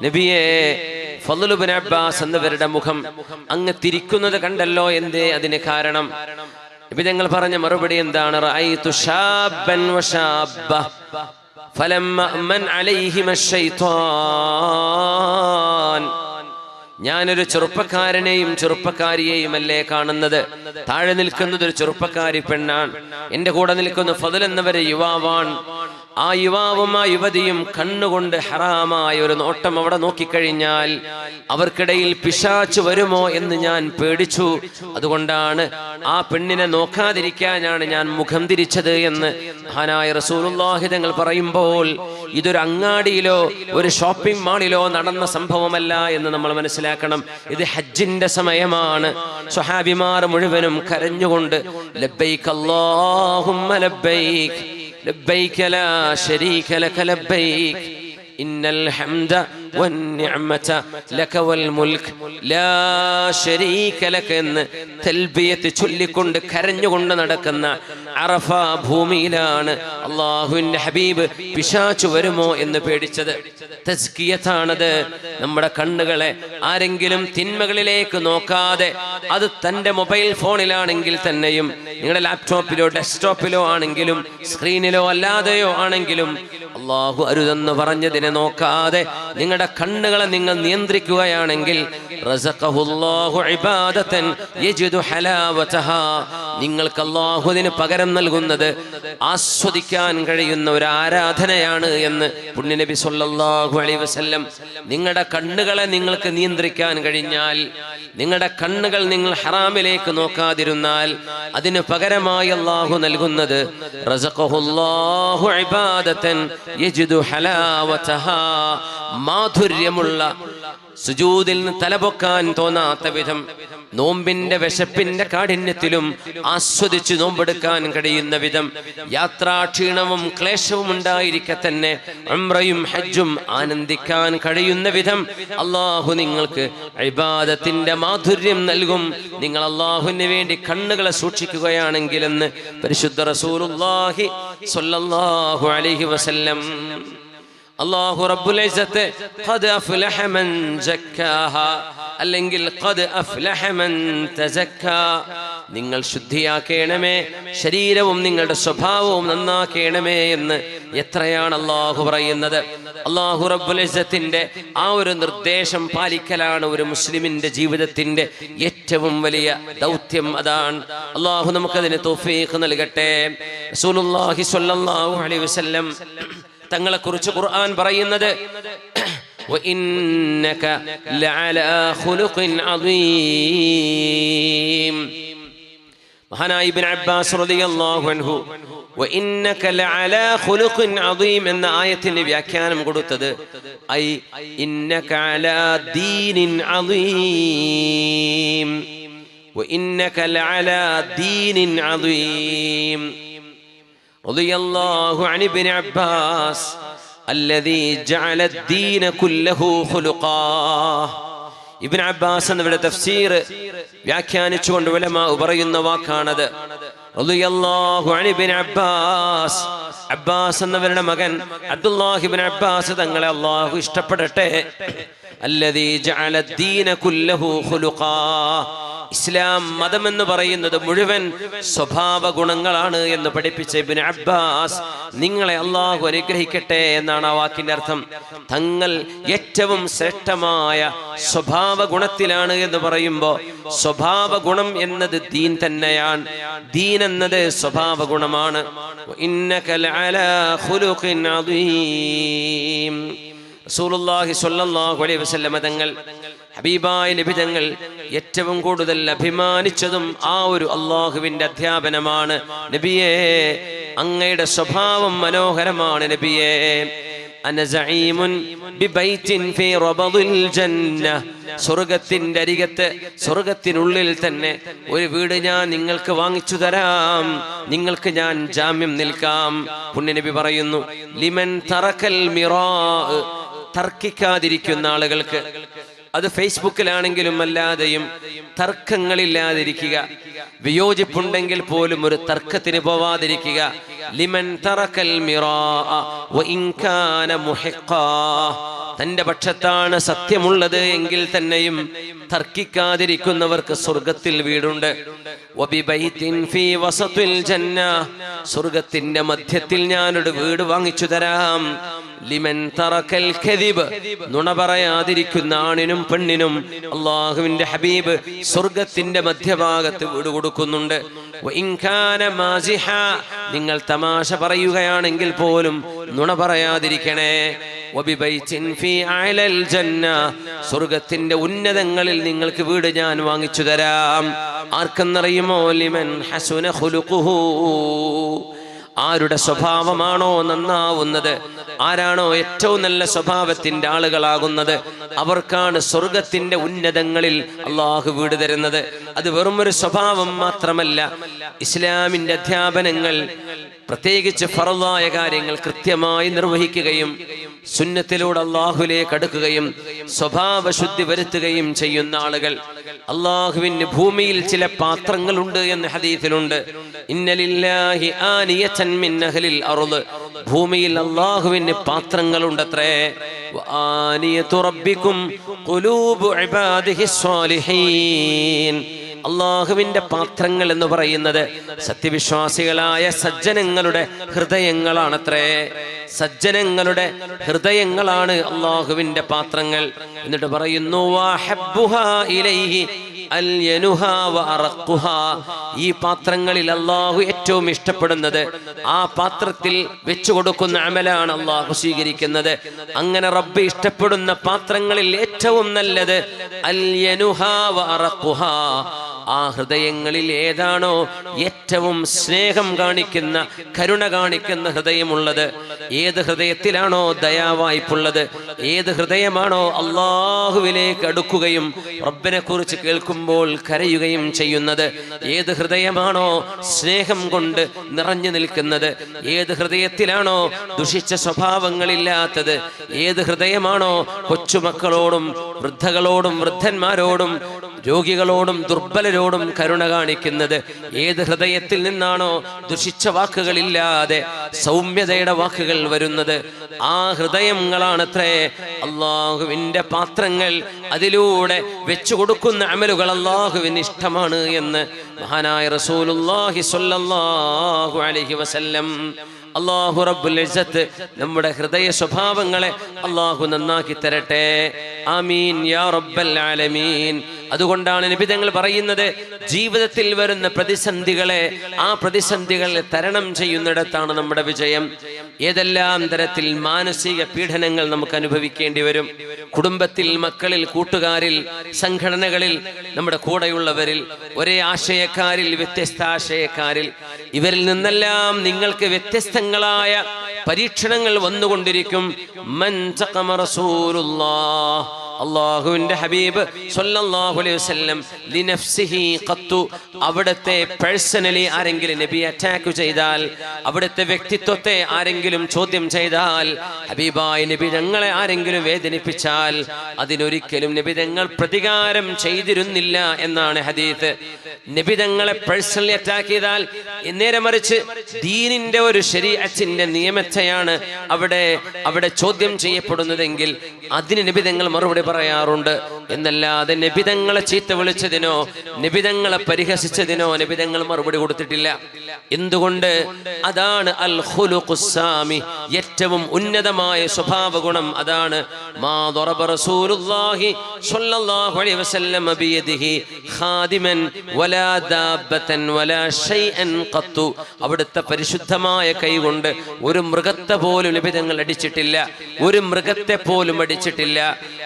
നബിയേ, ഫദ്ൽ ഇബ്നു അബ്ബാസ് എന്നവരുടെ മുഖം അങ്ങ് തിരിക്കുന്നത് കണ്ടല്ലോ, എന്തേ അതിന് കാരണം? നബി തങ്ങൾ പറഞ്ഞ മറുപടി എന്താണ്? റഅയ്തു ശാബ്ബൻ വശാബ്ബ ഫലമ്മ അമൻ അലൈഹിമ ശൈത്വാൻ. ഞാനൊരു ചെറുപ്പക്കാരനെയും ചെറുപ്പക്കാരിയെയും അല്ലേ കാണുന്നത്. താഴെ നിൽക്കുന്നത് ഒരു ചെറുപ്പക്കാരി പെണ്ണാണ്. എന്റെ കൂടെ നിൽക്കുന്ന ഫദ്ൽ എന്നവരെ യുവാവാണ്. ആ യുവാവും ആ യുവതിയും കണ്ണുകൊണ്ട് ഹറാമായ ഒരു നോട്ടം അവിടെ നോക്കിക്കഴിഞ്ഞാൽ അവർക്കിടയിൽ പിശാച് വരുമോ എന്ന് ഞാൻ പേടിച്ചു. അതുകൊണ്ടാണ് ആ പെണ്ണിനെ നോക്കാതിരിക്കാനാണ് ഞാൻ മുഖം തിരിച്ചത് എന്ന് മഹാനായ റസൂലുള്ളാഹി തങ്ങൾ പറയുമ്പോൾ ഇതൊരു അങ്ങാടിയിലോ ഒരു ഷോപ്പിംഗ് മാളിലോ നടന്ന സംഭവമല്ല എന്ന് നമ്മൾ മനസ്സിലാക്കണം. ഇത് ഹജ്ജിന്റെ സമയമാണ്. സ്വഹാബിമാർ മുഴുവനും കരഞ്ഞുകൊണ്ട് ലബ്ബൈക അല്ലാഹുമ്മ ലബ്ബൈക ലബ്ബൈക ലാ ശരീക ലക ലബ്ബൈക ഇന്നൽ ഹംദ വന്നിഅമത ലക വൽ മുൽക് ലാ ശരീക ലക എന്ന് തൽബിയത്ത് ചൊല്ലിക്കൊണ്ട് കരഞ്ഞുകൊണ്ട് നടക്കുന്ന അറഫ ഭൂമിയിലാണ് അല്ലാഹുവിന്റെ ഹബീബ് പിശാച് വരുമോ എന്ന് പേടിച്ചത്. തസ്കിയത്താണത്. നമ്മുടെ കണ്ണുകളെ ആരെങ്കിലും തിന്മകളിലേക്ക് നോക്കാതെ, അത് തൻ്റെ മൊബൈൽ ഫോണിലാണെങ്കിൽ തന്നെയും, നിങ്ങളുടെ ലാപ്ടോപ്പിലോ ഡെസ്ക്ടോപ്പിലോ ആണെങ്കിലും, സ്ക്രീനിലോ അല്ലാതെയോ ആണെങ്കിലും, അല്ലാഹു അരുതെന്ന് പറഞ്ഞതിനെ നോക്കാതെ നിങ്ങളുടെ കണ്ണുകളെ നിങ്ങൾ നിയന്ത്രിക്കുകയാണെങ്കിൽ റസഖഹുല്ലാഹു ഇബാദതൻ യജിദു ഹലാവതഹാ, നിങ്ങൾക്ക് അല്ലാഹു അതിന് പകരം നൽകുന്നത് ആസ്വദിക്കാൻ കഴിയുന്ന ഒരു ആരാധനയാണ് എന്ന് പുണ്യനബി സ്വല്ലല്ലാഹു അലൈഹി വസല്ലം. നിങ്ങളുടെ കണ്ണുകളെ നിങ്ങൾക്ക് നിയന്ത്രിക്കാൻ കഴിഞ്ഞാൽ, നിങ്ങളുടെ കണ്ണുകൾ നിങ്ങൾ ഹറാമിലേക്ക് നോക്കാതിരുന്നാൽ, അതിന് പകരമായി അല്ലാഹു നൽകുന്നത് റസഖഹുല്ലാഹു ഇബാദതൻ യജിദു ഹലാവതഹാ, മാധുര്യമുള്ള സുജൂദിൽ നിന്ന് തലപൊക്കാൻ തോന്നാത്ത വിധം, നോമ്പിന്റെ വിശപ്പിന്റെ കാഠിന്യത്തിലും ആസ്വദിച്ച് നോമ്പെടുക്കാൻ കഴിയുന്ന വിധം, യാത്രാക്ഷീണവും ക്ലേശവും ഉണ്ടായിരിക്കെ തന്നെ ഉംറയും ഹജ്ജും ആനന്ദിക്കാൻ കഴിയുന്ന വിധം അല്ലാഹു നിങ്ങൾക്ക് ഇബാദത്തിന്റെ മാധുര്യം നൽകും. നിങ്ങൾ അല്ലാഹുവിന് വേണ്ടി കണ്ണുകളെ സൂക്ഷിക്കുകയാണെങ്കിൽ എന്ന് പരിശുദ്ധ റസൂലുള്ളാഹി സ്വല്ലല്ലാഹു അലൈഹി വസല്ലം. അല്ലാഹു റബ്ബുൽ ഇസ്സത്ത് ഖദ് അഫ്ലഹ മൻ സക്കാഹ, അല്ലെങ്കിൽ ഖദ് അഫ്ലഹ മൻ തസക്കാ, നിങ്ങൾ ശുദ്ധിയാക്കണമേ, ശരീരവും നിങ്ങളുടെ സ്വഭാവവും നന്നാക്കണമേ എന്ന് എത്രയാണ് അല്ലാഹു പറയുന്നത്. അല്ലാഹു റബ്ബുൽ ഇസ്സത്തിന്റെ ആ ഒരു നിർദ്ദേശം പാലിക്കലാണ് ഒരു മുസ്ലിമിന്റെ ജീവിതത്തിന്റെ ഏറ്റവും വലിയ ദൗത്യം. അതാണ്. അല്ലാഹു നമുക്കതിന് തൗഫീഖ് നൽകട്ടെ. റസൂലുള്ളാഹി സ്വല്ലല്ലാഹു അലൈഹി വസല്ലം തങ്ങളെ കുറിച്ച് ഖുർആൻ പറയുന്നത് വഇന്നക ലഅലാ ഖുലുഖിൻ അദീം. മഹാനായ ഇബ്നു അബ്ബാസ് റളിയല്ലാഹു അൻഹു വഇന്നക ലഅലാ ഖുലുഖിൻ അദീം എന്ന ആയത്തിന് വ്യാഖ്യാനം കൊടുത്തത് ഐ ഇന്നക അലാ ദീനിൻ അദീം, وإنك لعلى دين عظيم رضي الله عن ابن عباس الذي جعل الدين كله خلقا. ഇബ്ൻ അബ്ബാസ് എന്നവരുടെ തഫ്സീർ വ്യാഖ്യാനിച്ചുകൊണ്ട് ഉലമാ പറയുന്ന വാക്കാണത്. റളിയല്ലാഹു അൻഹു ഇബ്ൻ അബ്ബാസ്, അബ്ബാസ് എന്നവരുടെ മകൻ അബ്ദുല്ലാഹി ഇബ്ൻ അബ്ബാസ് തങ്ങളെ അല്ലാഹു ഇഷ്ടപ്പെടട്ടെ. അല്ലദീ ജഅല അദ്ദീന കുല്ലഹു ഖുലുഖാ, ഇസ്ലാം മതം എന്ന് പറയുന്നത് മുഴുവൻ സ്വഭാവ ഗുണങ്ങളാണ് എന്ന് പഠിപ്പിച്ച ഇബ്ൻ അബ്ബാസ് നിങ്ങളെ അല്ലാഹു അനുഗ്രഹിക്കട്ടെ എന്നാണ് ആ വാക്കിന്റെ അർത്ഥം. തങ്ങൾ ഏറ്റവും ശ്രേഷ്ഠമായ സ്വഭാവ ഗുണത്തിലാണ് എന്ന് പറയുമ്പോൾ സ്വഭാവ ഗുണം എന്നത് ദീൻ തന്നെയാണ്. ദീൻ എന്നത് സ്വഭാവ ഗുണമാണ്. ഇന്നക ലഅലാ ഖുലുഖിൻ അദീം. റസൂലുള്ളാഹി സ്വല്ലല്ലാഹു അലൈഹി വസല്ലം തങ്ങൾ, ഹബീബായ നബി തങ്ങൾ ഏറ്റവും കൂടുതൽ അഭിമാനിച്ചതും ആ ഒരു അല്ലാഹുവിന്റെ അധ്യാപനമാണ്. നബിയേ, അങ്ങയുടെ സ്വഭാവം മനോഹരമാണ്. നബിയേ, അന സഈമുൻ ബിബൈത്തിൻ ഫീ റബദിൽ ജന്ന, സ്വർഗ്ഗത്തിന്റെ അരികത്ത്, സ്വർഗ്ഗത്തിനുള്ളിൽ തന്നെ ഒരു വീട് ഞാൻ നിങ്ങൾക്ക് വാങ്ങിച്ചു തരാം, നിങ്ങൾക്ക് ഞാൻ ജാമ്യം നിൽക്കാം. പുണ്യനബി പറയുന്നു, ലിമൻ തറക്കൽ മിറാ, തർക്കിക്കാതിരിക്കുന്ന ആളുകൾക്ക്, അത് ഫേസ്ബുക്കിലാണെങ്കിലും അല്ലാതെയും തർക്കങ്ങളില്ലാതിരിക്കുക, വിയോജിപ്പുണ്ടെങ്കിൽ പോലും ഒരു തർക്കത്തിന് പോവാതിരിക്കുക. ലിമൻ തറക്കൽ മിറാ വഇൻ കാന മുഹിഖാ, തന്റെ പക്ഷത്താണ് സത്യമുള്ളത് എങ്കിൽ തന്നെയും തർക്കിക്കാതിരിക്കുന്നവർക്ക് സ്വർഗത്തിൽ വീടുണ്ട്. വബിബൈത്തിൻ ഫീ വസത്തിൽ ജന്ന, സ്വർഗത്തിന്റെ മധ്യത്തിൽ ഞാനൊരു വീട് വാങ്ങിച്ചു തരാം. ലിമൻ തറക്കൽ കദിബ്, നുണ പറയാതിരിക്കുന്ന ആണിനും പെണ്ണിനും അല്ലാഹുവിന്റെ ഹബീബ് സ്വർഗത്തിന്റെ മധ്യഭാഗത്ത് വീട് കൊടുക്കുന്നുണ്ട്. വഇൻ കാന മാസിഹ, നിങ്ങൾ തമാശ പറയുകയാണെങ്കിൽ പോലും നുണ പറയാതിരിക്കണേ. വബിബൈത്തിൻ ഫീ അഅലൽ ജന്ന, സ്വർഗത്തിന്റെ ഉന്നതങ്ങളിൽ നിങ്ങൾക്ക് വീട് ഞാൻ വാങ്ങിച്ചു തരാം. ആർക്കെന്നറിയുമോ? ലിമൻ ഹസുന ഖുലുഖുഹു, ആരുടെ സ്വഭാവമാണോ നന്നാവുന്നത്, ആരാണോ ഏറ്റവും നല്ല സ്വഭാവത്തിന്റെ ആളുകളാകുന്നത്, അവർക്കാണ് സ്വർഗത്തിന്റെ ഉന്നതങ്ങളിൽ അള്ളാഹു വീട് തരുന്നത്. അത് വെറും ഒരു സ്വഭാവം മാത്രമല്ല, ഇസ്ലാമിന്റെ അധ്യാപനങ്ങൾ, പ്രത്യേകിച്ച് ഫർളായ കാര്യങ്ങൾ കൃത്യമായി നിർവഹിക്കുകയും സുന്നത്തിലൂടെ അള്ളാഹുലേക്ക് അടുക്കുകയും സ്വഭാവ ശുദ്ധി വരുത്തുകയും ചെയ്യുന്ന ആളുകൾ. അള്ളാഹുവിന് ഭൂമിയിൽ ചില പാത്രങ്ങളുണ്ട് എന്ന് ഹദീസിലുണ്ട്. ഇന്നലില്ലാഹി ആനിയതൻ മിൻ അഹ്ലിൽ അർള്, ഭൂമിയിൽ അള്ളാഹുവിന് പാത്രങ്ങളുണ്ടത്രേ. വആനിയതു റബ്ബിക്കും ഖുലൂബു ഇബാദിഹി സ്വാലിഹീൻ, അള്ളാഹുവിന്റെ പാത്രങ്ങൾ എന്ന് പറയുന്നത് സത്യവിശ്വാസികളായ സജ്ജനങ്ങളുടെ ഹൃദയങ്ങളാണത്രേ. സജ്ജനങ്ങളുടെ ഹൃദയങ്ങളാണ് അള്ളാഹുവിന്റെ പാത്രങ്ങൾ. എന്നിട്ട് പറയുന്നു, വഹബ്ബുഹാ ഇലൈഹി അൽയനുഹാ വഅറഖുഹാ, ഈ പാത്രങ്ങളിൽ അള്ളാഹു ഏറ്റവും ഇഷ്ടപ്പെടുന്നത്, ആ പാത്രത്തിൽ വെച്ചു കൊടുക്കുന്ന അമലാണ് അള്ളാഹു സ്വീകരിക്കുന്നത്. അങ്ങനെ റബ്ബ് ഇഷ്ടപ്പെടുന്ന പാത്രങ്ങളിൽ ഏറ്റവും നല്ലത് അൽയനുഹാ വഅറഖുഹാ, ആ ഹൃദയങ്ങളിൽ ഏതാണോ ഏറ്റവും സ്നേഹം കാണിക്കുന്ന, കരുണ കാണിക്കുന്ന ഹൃദയമുള്ളത്, ഏത് ഹൃദയത്തിലാണോ ദയാവായ്പുള്ളത്, ഏത് ഹൃദയമാണോ അള്ളാഹുവിലേക്ക് അടുക്കുകയും റബ്ബിനെ കുറിച്ച് കേൾക്കുമ്പോൾ കരയുകയും ചെയ്യുന്നത്, ഏത് ഹൃദയമാണോ സ്നേഹം കൊണ്ട് നിറഞ്ഞു നിൽക്കുന്നത്, ഏത് ഹൃദയത്തിലാണോ ദുഷിച്ച സ്വഭാവങ്ങളില്ലാത്തത്, ഏത് ഹൃദയമാണോ കൊച്ചുമക്കളോടും വൃദ്ധകളോടും വൃദ്ധന്മാരോടും രോഗികളോടും ദുർബലരോടും കരുണ കാണിക്കുന്നത്, ഏത് ഹൃദയത്തിൽ നിന്നാണോ ദുഷിച്ച വാക്കുകളില്ലാതെ സൗമ്യതയുടെ വാക്കുകൾ വരുന്നത്, ആ ഹൃദയങ്ങളാണത്രേ അള്ളാഹുവിന്റെ പാത്രങ്ങൾ. അതിലൂടെ വെച്ചു കൊടുക്കുന്ന അമലുകൾ അള്ളാഹുവിന് ഇഷ്ടമാണ് എന്ന് മഹാനായ റസൂലുള്ളാഹി സ്വല്ലല്ലാഹു അലൈഹി വസല്ലം. അല്ലാഹു റബ്ബുൽ ഇസ്സത്ത് നമ്മുടെ ഹൃദയ സ്വഭാവങ്ങളെ അല്ലാഹു നന്നാക്കി തരട്ടെ. ആമീൻ യാ റബ്ബൽ ആലമീൻ. അതുകൊണ്ടാണ് നബി തങ്ങൾ പറയുന്നത്, ജീവിതത്തിൽ വരുന്ന പ്രതിസന്ധികളെ, ആ പ്രതിസന്ധികളെ തരണം ചെയ്യുന്നിടത്താണ് നമ്മുടെ വിജയം. ഏതെല്ലാം തരത്തിൽ മാനസിക പീഡനങ്ങൾ നമുക്ക് അനുഭവിക്കേണ്ടി വരും, കുടുംബത്തിൽ, മക്കളിൽ, കൂട്ടുകാരിൽ, സംഘടനകളിൽ, നമ്മുടെ കൂടെയുള്ളവരിൽ, ഒരേ ആശയക്കാരിൽ, വ്യത്യസ്ത ആശയക്കാരിൽ, ഇവരിൽ നിന്നെല്ലാം നിങ്ങൾക്ക് വ്യത്യസ്തങ്ങളായ പരീക്ഷണങ്ങൾ വന്നുകൊണ്ടിരിക്കും. മൻ തഖമ റസൂലുള്ളാഹ്, അല്ലാഹുവിന്റെ ഹബീബ് സ്വല്ലല്ലാഹു അലൈഹി വസല്ലം ലിനഫ്സിഹി ഖത്തു, അവിടുത്തെ പേഴ്സണലി ആരെങ്കിലും നബി അറ്റാക്ക് ചെയ്താൽ, അവിടുത്തെ വ്യക്തിത്വത്തെ ആരെങ്കിലും ചോദ്യം ചെയ്താൽ, ഹബീബായ നബി തങ്ങളെ ആരെങ്കിലും വേദനിപ്പിച്ചാൽ അതിനൊരിക്കലും നബി തങ്ങൾ പ്രതികാരം ചെയ്തിരുന്നില്ല എന്നാണ് ഹദീസ്. നബി തങ്ങളെ പേഴ്സണലി അറ്റാക്ക് ചെയ്താൽ നേരെ മറിച്ച് ദീനിന്റെ ഒരു ശരീഅത്തിന്റെ നിയമത്തെയാണ് അവിടെ ചോദ്യം ചെയ്യപ്പെടുന്നതെങ്കിൽ അതിന് നബി തങ്ങൾ മറുപടി പറയാറുണ്ട്. എന്നല്ലാതെ നബി തങ്ങളെ ചീത്ത വിളിച്ചതിനോ നബി തങ്ങളെ പരിഹസിച്ചതിനോ നബി തങ്ങൾ മറുപടി കൊടുത്തിട്ടില്ല. എന്തുകൊണ്ട്? അതാണ് അൽ ഖുലുഖുസ്സാമി, ഏറ്റവും ഉന്നതമായ സ്വഭാവ ഗുണം അതാണ്. മാ ദറബ റസൂലുള്ളാഹി സ്വല്ലല്ലാഹു അലൈഹി വസല്ലം ബിയദിഹി ഖാദിമൻ വലാ ദാബതൻ വലാ ഷൈഅൻ ഖത്തു, അവിടുത്തെ പരിശുദ്ധമായ കൈകൊണ്ട് ഒരു മൃഗത്തെ പോലും നബി തങ്ങൾ അടിച്ചിട്ടില്ല, ഒരു മൃഗത്തെ പോലും അടിച്ചിട്ടില്ല,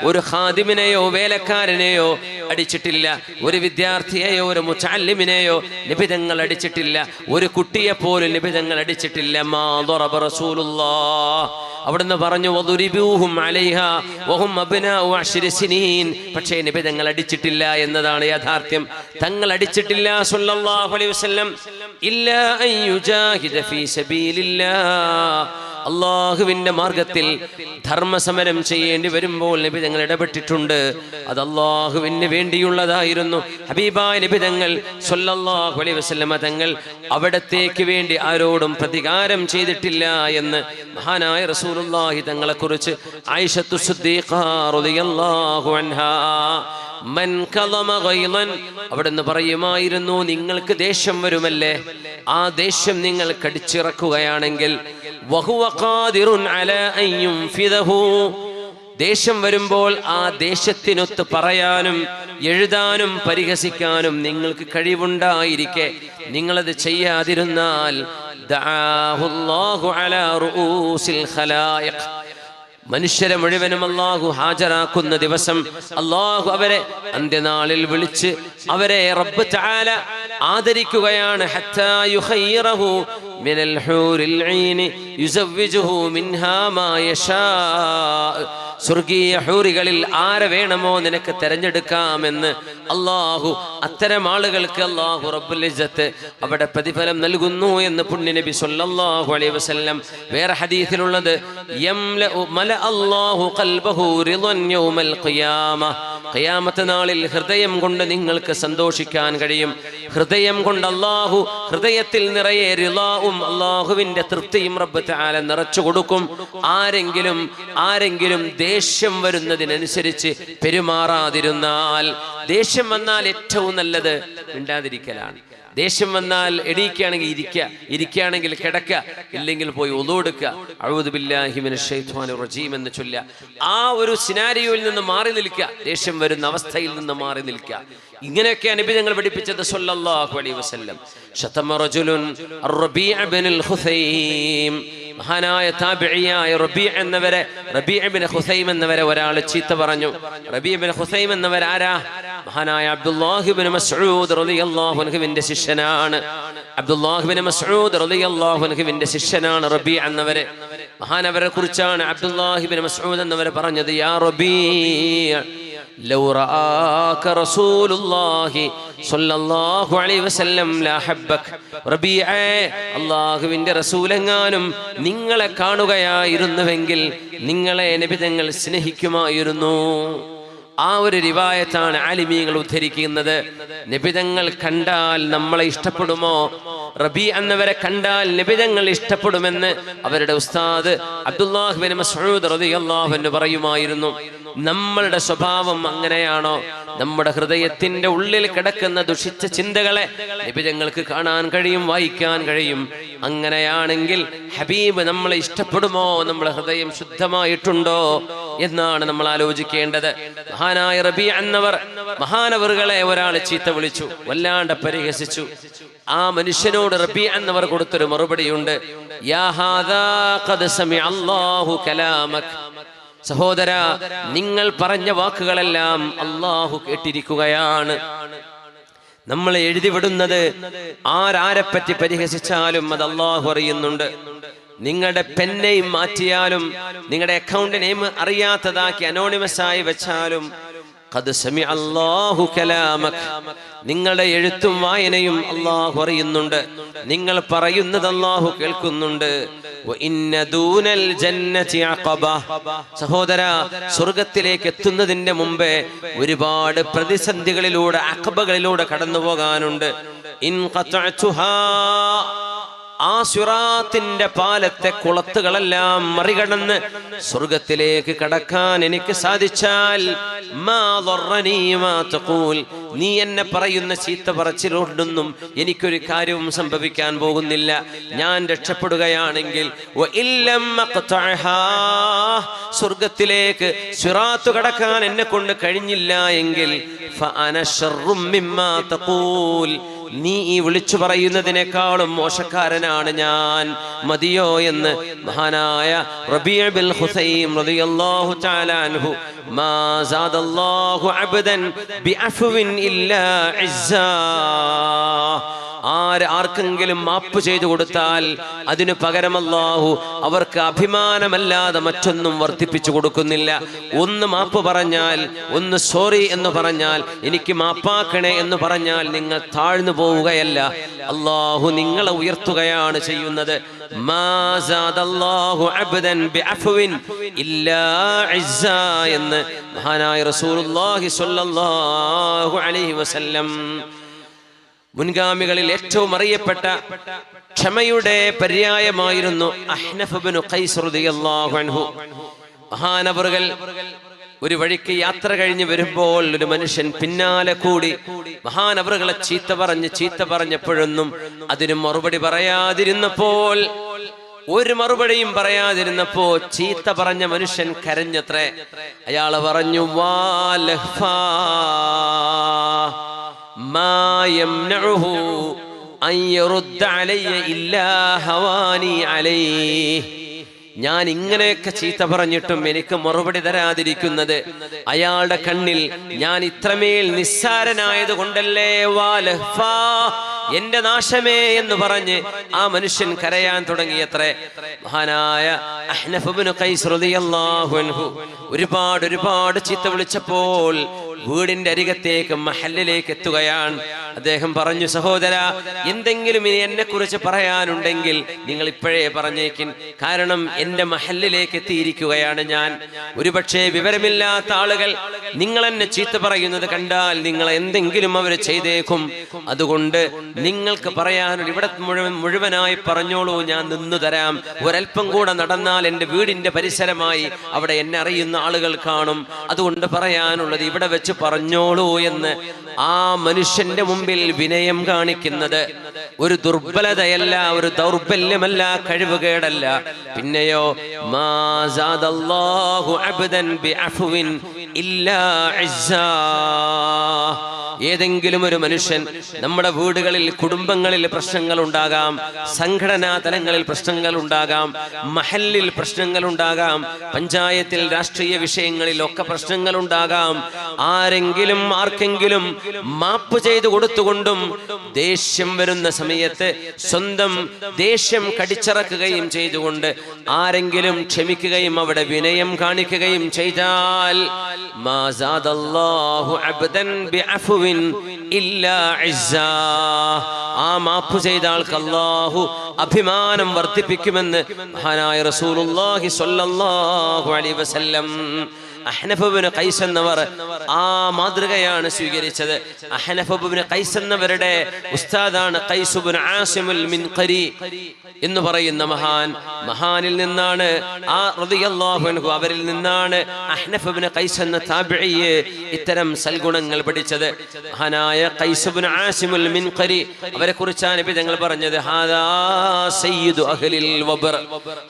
ഒരു ഖാദിമിനെയോ വേലക്കാരനെയോ അടിച്ചിട്ടില്ല, ഒരു വിദ്യാർത്ഥിയെയോ ഒരു മുതഅല്ലിമിനെയോ നബി തങ്ങൾ അടിച്ചിട്ടില്ല, ഒരു കുട്ടിയെ പോലും നബി തങ്ങൾ അടിച്ചിട്ടില്ല. മാ ദറബ റസൂലുള്ളാഹ്, അവിടുന്ന് പറഞ്ഞു വദുരിബൂഹും അലൈഹാ വഹും അബ്നാഉ 10 സിനീൻ, പക്ഷേ നബി തങ്ങൾ അടിച്ചിട്ടില്ല എന്നതാണ് യാഥാർത്ഥ്യം. തങ്ങൾ അടിച്ചിട്ടില്ല സ്വല്ലല്ലാഹു അലൈഹി വസല്ലം ഇല്ലാ അൻ യുജാഹിദ ഫീ സബീലില്ലാഹ്, അള്ളാഹുവിന്റെ മാർഗത്തിൽ ധർമ്മസമരം ചെയ്യേണ്ടി വരുമ്പോൾ നബി തങ്ങൾ ഇടപെട്ടിട്ടുണ്ട്. അത് അള്ളാഹുവിന് വേണ്ടിയുള്ളതായിരുന്നു. ഹബീബായ നബി തങ്ങൾ സ്വല്ലല്ലാഹു അലൈഹി വസല്ലമ തങ്ങൾ അവിടത്തേക്ക് വേണ്ടി ആരോടും പ്രതികാരം ചെയ്തിട്ടില്ല എന്ന് മഹാനായ റസൂലുള്ളാഹി തങ്ങളെ കുറിച്ച് ആയിഷത്തു സിദ്ദീഖ റളിയല്ലാഹു അൻഹാ മൻ കളമ ഗൈളൻ, അവിടുന്ന് പറയുമായിരുന്നു, നിങ്ങൾക്ക് ദേഷ്യം വരുമല്ലേ, ആ ദേഷ്യം നിങ്ങൾ കടിച്ചിറക്കുകയാണെങ്കിൽ വഹുവ ഖാദിറുൻ അലാ അൻ യുൻഫിദഹു, ദേഷ്യം വരുമ്പോൾ ആ ദേഷ്യത്തിനൊത്ത് പറയാനും എഴുതാനും പരിഹസിക്കാനും നിങ്ങൾക്ക് കഴിവുണ്ടായിരിക്കെ നിങ്ങളത് ചെയ്യാതിരുന്നാൽ ദഅാഹുല്ലാഹു അലാ റൂസിൽ ഖലായിഖ്, മനുഷ്യരെ മുഴുവനും അല്ലാഹു ഹാജരാക്കുന്ന ദിവസം അല്ലാഹു അവരെ അന്ത്യനാളിൽ വിളിച്ച് അവരെ റബ്ബ് തആല ആദരിക്കുകയാണ്. ഹത്താ യുഖയ്യിറഹു മിനൽ ഹൂറിൽ ഐനി യുസവ്വിജുഹു മിൻഹാ മാ യശാ, സ്വർഗീയ ഹൂറികളിൽ ആരെ വേണമോ നിനക്ക് തെരഞ്ഞെടുക്കാമെന്ന് അല്ലാഹു അത്തരം ആളുകൾക്ക് അല്ലാഹു റബ്ബുൽ ഇസ്സത്ത് അവിടെ പ്രതിഫലം നൽകുന്നു എന്ന് പുണ്യ നബി സ്വല്ലല്ലാഹു അലൈഹി വസല്ലം. വേറെ ഹദീസിലുള്ളത് യംലഉ മല അല്ലാഹു ഖൽബഹു റിളൻ യൗമൽ ഖിയാമ, ഖിയാമത്ത് നാളിൽ ഹൃദയം കൊണ്ട് നിങ്ങൾക്ക് സന്തോഷിക്കാൻ കഴിയും. ഹൃദയം കൊണ്ട് അല്ലാഹു ഹൃദയത്തിൽ നിറയെ റിളാവും അല്ലാഹുവിന്റെ തൃപ്തിയും റബ്ബ് തആല നിറച്ചു കൊടുക്കും. ആരെങ്കിലും ദേഷ്യം വരുന്നതിനനുസരിച്ച് പെരുമാറാതിരുന്നാൽ, ദേഷ്യം വന്നാൽ ഏറ്റവും നല്ലത് മിണ്ടാതിരിക്കലാണ്. ദേഷ്യം വന്നാൽ എണീക്കുകയാണെങ്കിൽ ഇരിക്കുകയാണെങ്കിൽ കിടക്കുക, ഇല്ലെങ്കിൽ പോയി ഉളൂ എടുക്കുക, അഊദു ബില്ലാഹി മിനശ് ശൈത്വാനിർ റജീം എന്ന് ചൊല്ലുക. ആ ഒരു സിനാരിയോയിൽ നിന്ന് മാറി നിൽക്കുക, ദേഷ്യം വരുന്ന അവസ്ഥയിൽ നിന്ന് മാറി നിൽക്കുക. ഇങ്ങനെയൊക്കെയാണ് നബി തങ്ങൾ പഠിപ്പിച്ചത് സ്വല്ലല്ലാഹു അലൈഹി വസല്ലം. ശതമ റജുലുൻ റബീഅ ഇബ്നുൽ ഖുസൈം, മഹാനായ താബിഈയായ റബീഅ ഇബ്നു ഖുസൈം എന്നവരെ ഒരാൾ ചീത്ത പറഞ്ഞു. റബീഅ ഇബ്നു ഖുസൈം എന്നവർ ആരാ? മഹാനായ അബ്ദുല്ലാഹി ഇബ്നു മസ്ഊദ് റളിയല്ലാഹു അൻഹുവിന്റെ ശിഷ്യനാണ്. അബ്ദുല്ലാഹി ഇബ്നു മസ്ഊദ് റളിയല്ലാഹു അൻഹുവിന്റെ ശിഷ്യനാണ് റബീഅ എന്നവരെ. മഹാനവരെ കുറിച്ചാണ് അബ്ദുല്ലാഹി ഇബ്നു മസ്ഊദ് എന്നവർ പറഞ്ഞത്, യാ റബീഅ ലൗ റആക റസൂലുള്ളാഹി സ്വല്ലല്ലാഹു അലൈഹി വസല്ലം ലാ ഹബ്ബക്, റബീഅ അല്ലാഹുവിന്റെ റസൂലെങ്ങാനും നിങ്ങളെ കാണുകയായിരുന്നുവെങ്കിൽ നിങ്ങളെ നബി തങ്ങൾ സ്നേഹിക്കുമായിരുന്നു. ആ ഒരു റിവായത്താണ് ആലിമീങ്ങൾ ഉദ്ധരിക്കുന്നത്. നബി തങ്ങൾ കണ്ടാൽ നമ്മളെ ഇഷ്ടപ്പെടുമോ? റബീഅ എന്നവരെ കണ്ടാൽ നബി തങ്ങൾ ഇഷ്ടപ്പെടുമെന്ന് അവരുടെ ഉസ്താദ് അബ്ദുല്ലാഹി ഇബ്നു മസ്ഊദ് റളിയല്ലാഹു അൻഹു പറയുമായിരുന്നു. നമ്മളുടെ സ്വഭാവം അങ്ങനെയാണോ? നമ്മുടെ ഹൃദയത്തിന്റെ ഉള്ളിൽ കിടക്കുന്ന ദുഷിച്ച ചിന്തകളെ നബി തങ്ങൾക്ക് കാണാൻ കഴിയും, വായിക്കാൻ കഴിയും. അങ്ങനെയാണെങ്കിൽ ഹബീബ് നമ്മളെ ഇഷ്ടപ്പെടുമോ? നമ്മുടെ ഹൃദയം ശുദ്ധമായിട്ടുണ്ടോ എന്നാണ് നമ്മൾ ആലോചിക്കേണ്ടത്. മഹാനായ റബീഅ എന്നവർ മഹാനവറുകളെ ഒരാൾ ചീത്ത വിളിച്ചു, വല്ലാണ്ട് പരിഹസിച്ചു. ആ മനുഷ്യനോട് റബീഅ എന്നവർ കൊടുത്തൊരു മറുപടിയുണ്ട്, യാ ഹാദാ ഖദ് സമിഅ അല്ലാഹു കലാമക്, സഹോദര, നിങ്ങൾ പറഞ്ഞ വാക്കുകളെല്ലാം അല്ലാഹു കേട്ടിരിക്കുകയാണ്. നമ്മളെ എഴുതി വിടുന്നത് ആരെപ്പറ്റി പരിഹസിച്ചാലും അത് അല്ലാഹു അറിയുന്നുണ്ട്. നിങ്ങളുടെ പെന്നെയും മാറ്റിയാലും നിങ്ങളുടെ അക്കൗണ്ട് നെയിം അറിയാത്തതാക്കി അനോണിമസ് ആയി വെച്ചാലും ഖദ് സമി അല്ലാഹു കലാമക്, നിങ്ങളുടെ എഴുത്തും വായനയും അല്ലാഹു അറിയുന്നുണ്ട്, നിങ്ങൾ പറയുന്നത് അല്ലാഹു കേൾക്കുന്നുണ്ട്. വഇന്ന ദൂനൽ ജന്നതി അഖബ, സഹോദര, സ്വർഗ്ഗത്തിലേക്ക് എത്തുന്നതിന്റെ മുമ്പേ ഒരുപാട് പ്രതിസന്ധികളിലൂടെ അഖബകളിലൂടെ കടന്നു പോകാനുണ്ട്. ഇൻ ഖതഅതുഹാ, ആ സിറാത്തിന്റെ പാലത്തെ കുളത്തുകളെല്ലാം മറികടന്ന് സ്വർഗത്തിലേക്ക് കടക്കാൻ എനിക്ക് സാധിച്ചാൽ മാ ദറനി മാ തഖൂൽ, നീ എന്നെ പറയുന്ന ചീത്ത പറച്ചിലൊന്നും എനിക്കൊരു കാര്യവും സംഭവിക്കാൻ പോകുന്നില്ല. ഞാൻ രക്ഷപ്പെടുകയാണെങ്കിൽ വഇല്ലം അഖ്തഅഹാ, സ്വർഗത്തിലേക്ക് സിറാത്ത് കടക്കാൻ എന്നെ കൊണ്ട് കഴിഞ്ഞില്ല എങ്കിൽ ഫഅന ശർറും മിമ്മാ തഖൂൽ, നീ ഈ വിളിച്ചു പറയുന്നതിനേക്കാളും മോശക്കാരനാണ് ഞാൻ, മതിയോ എന്ന് മഹാനായ റബീഅ ബിൻ ഖുസൈം റളിയല്ലാഹു തആല അൻഹു മാ സാദല്ലാഹു അബ്ദൻ ബിഅഫ്വിൻ ഇല്ലാ ഇസ്സാ, ആർക്കെങ്കിലും മാപ്പ് ചെയ്തു കൊടുത്താൽ അതിനു പകരം അല്ലാഹു അവർക്ക് അഭിമാനമല്ലാതെ മറ്റൊന്നും വർദ്ധിപ്പിച്ചു കൊടുക്കുന്നില്ല. ഒന്ന് മാപ്പ് പറഞ്ഞാൽ, ഒന്ന് സോറി എന്ന് പറഞ്ഞാൽ, എനിക്ക് മാപ്പാക്കണേ എന്ന് പറഞ്ഞാൽ നിങ്ങൾ താഴ്ന്നു പോവുകയല്ല, അല്ലാഹു നിങ്ങളെ ഉയർത്തുകയാണ് ചെയ്യുന്നത്. മാ സാദല്ലാഹു അബ്ദൻ ബിഅഫ്വിൻ ഇല്ലാ ഇസ്സാ എന്ന് മഹാനായ റസൂലുള്ളാഹി സ്വല്ലല്ലാഹു അലൈഹി വസല്ലം. മുൻഗാമികളിൽ ഏറ്റവും അറിയപ്പെട്ട ക്ഷമയുടെ പര്യായമായിരുന്നു അഹ്നഫ് ഇബ്നു ഖൈസ് റളിയല്ലാഹു അൻഹു. മഹാനവറുകൾ ഒരു വഴിക്ക് യാത്ര കഴിഞ്ഞ് വരുമ്പോൾ ഒരു മനുഷ്യൻ പിന്നാലെ കൂടി മഹാനവറുകളെ ചീത്ത പറഞ്ഞപ്പോഴൊന്നും അതിന് മറുപടി പറയാതിരുന്നപ്പോൾ, ഒരു മറുപടിയും പറയാതിരുന്നപ്പോ ചീത്ത പറഞ്ഞ മനുഷ്യൻ കരഞ്ഞത്രേ. അയാള് പറഞ്ഞു, വാ ലഹ്ഫാ മാ യംനഉഹു അൻ യറുദ്ദ അലയ്യ ഇല്ലാ ഹവാനി അലൈഹി, ഞാൻ ഇങ്ങനെയൊക്കെ ചീത്ത പറഞ്ഞിട്ടും എനിക്ക് മറുപടി തരാതിരിക്കുന്നത് അയാളുടെ കണ്ണിൽ ഞാൻ ഇത്രമേൽ നിസ്സാരനായത് കൊണ്ടല്ലേ. വാ ലഹ്ഫാ, എന്റെ നാശമേ എന്ന് പറഞ്ഞ് ആ മനുഷ്യൻ കരയാൻ തുടങ്ങിയത്രേ. മഹാനായ അഹ്നഫ് ഇബ്നു ഖൈസ് റളിയല്ലാഹു അൻഹു ഒരുപാട് ചീത്ത വിളിച്ചപ്പോൾ വീടിന്റെ അരികത്തേക്ക് മഹല്ലിലേക്ക് എത്തുകയാണ്. അദ്ദേഹം പറഞ്ഞു, സഹോദര, എന്തെങ്കിലും ഇനി എന്നെ കുറിച്ച് പറയാനുണ്ടെങ്കിൽ നിങ്ങൾ ഇപ്പോഴേ പറഞ്ഞേക്കിൻ, കാരണം എന്റെ മഹല്ലിലേക്ക് എത്തിയിരിക്കുകയാണ് ഞാൻ. ഒരുപക്ഷെ വിവരമില്ലാത്ത ആളുകൾ നിങ്ങൾ എന്നെ ചീത്ത പറയുന്നത് കണ്ടാൽ നിങ്ങൾ എന്തെങ്കിലും അവർ ചെയ്തേക്കും. അതുകൊണ്ട് നിങ്ങൾക്ക് പറയാനുള്ള ഇവിടെ മുഴുവനായി പറഞ്ഞോളൂ, ഞാൻ നിന്നു തരാം. ഒരൽപ്പം കൂടെ നടന്നാൽ എൻ്റെ വീടിന്റെ പരിസരമായി അവിടെ എന്നെ അറിയുന്ന ആളുകൾ കാണും. അതുകൊണ്ട് പറയാനുള്ളത് ഇവിടെ വെച്ച് പറഞ്ഞോളൂ എന്ന് ആ മനുഷ്യന്റെ മുമ്പിൽ വിനയം കാണിക്കുന്നത് ഒരു ദുർബലതയല്ല, ഒരു ദൗർബല്യമല്ല, കഴിവുകേടല്ല. പിന്നെയോ മാ സാദല്ലാഹു അബ്ദൻ ബിഅഫ്വിൻ ഇല്ലാ ഇസ്സാ, ഏതെങ്കിലും ഒരു മനുഷ്യൻ, നമ്മുടെ വീടുകളിൽ കുടുംബങ്ങളിൽ പ്രശ്നങ്ങൾ ഉണ്ടാകാം, സംഘടനാ തലങ്ങളിൽ പ്രശ്നങ്ങൾ ഉണ്ടാകാം, മഹല്ലിൽ പ്രശ്നങ്ങൾ ഉണ്ടാകാം, പഞ്ചായത്തിൽ രാഷ്ട്രീയ വിഷയങ്ങളിൽ ഒക്കെ പ്രശ്നങ്ങൾ ഉണ്ടാകാം. ആർക്കെങ്കിലും മാപ്പ് ചെയ്തു കൊടുത്തുകൊണ്ടും ദേഷ്യം വരുന്ന സമയത്ത് സ്വന്തം ദേഷ്യം കടിച്ചിറക്കുകയും ചെയ്തുകൊണ്ട് ആരെങ്കിലും ക്ഷമിക്കുകയും അവിടെ വിനയം കാണിക്കുകയും ചെയ്താൽ മാ സാദല്ലാഹു അബ്ദൻ ബിഅഫ്വിൻ ഇല്ലാ ഇസ്സാ, ആ മാപ്പ് ചെയ്ത ആൾക്ക് അല്ലാഹു അഭിമാനം വർദ്ധിപ്പിക്കുമെന്ന് മഹാനായ റസൂലുള്ളാഹി സ്വല്ലല്ലാഹു അലൈഹി വസല്ലം. അഹ്നഫ് ഇബ്നു ഖൈസ് എന്നവർ ആ മാതൃകയാണ് സ്വീകരിച്ചത്. അഹ്നഫ് ഇബ്നു ഖൈസ് എന്നവരുടെ ഉസ്താദാണ് ഖൈസ് ഇബ്നു ആസിമുൽ മിൻഖരി എന്ന് പറയുന്ന മഹാനിൽ നിന്നാണ് ആ റളിയല്ലാഹു അൻഹു, അവരിൽ നിന്നാണ് അഹ്നഫ് ഇബ്നു ഖൈസ് എന്ന താബിഈ ഇത്തരം സൽഗുണങ്ങൾ പഠിച്ചത്. മഹാനായ ഖൈസ് ഇബ്നു ആസിമുൽ മിൻഖരി, അവരെ കുറിച്ചാണ് നബി തങ്ങൾ പറഞ്ഞത്, ഹാദാ സയ്യിദു അഹ്ലിൽ വബ്ർ,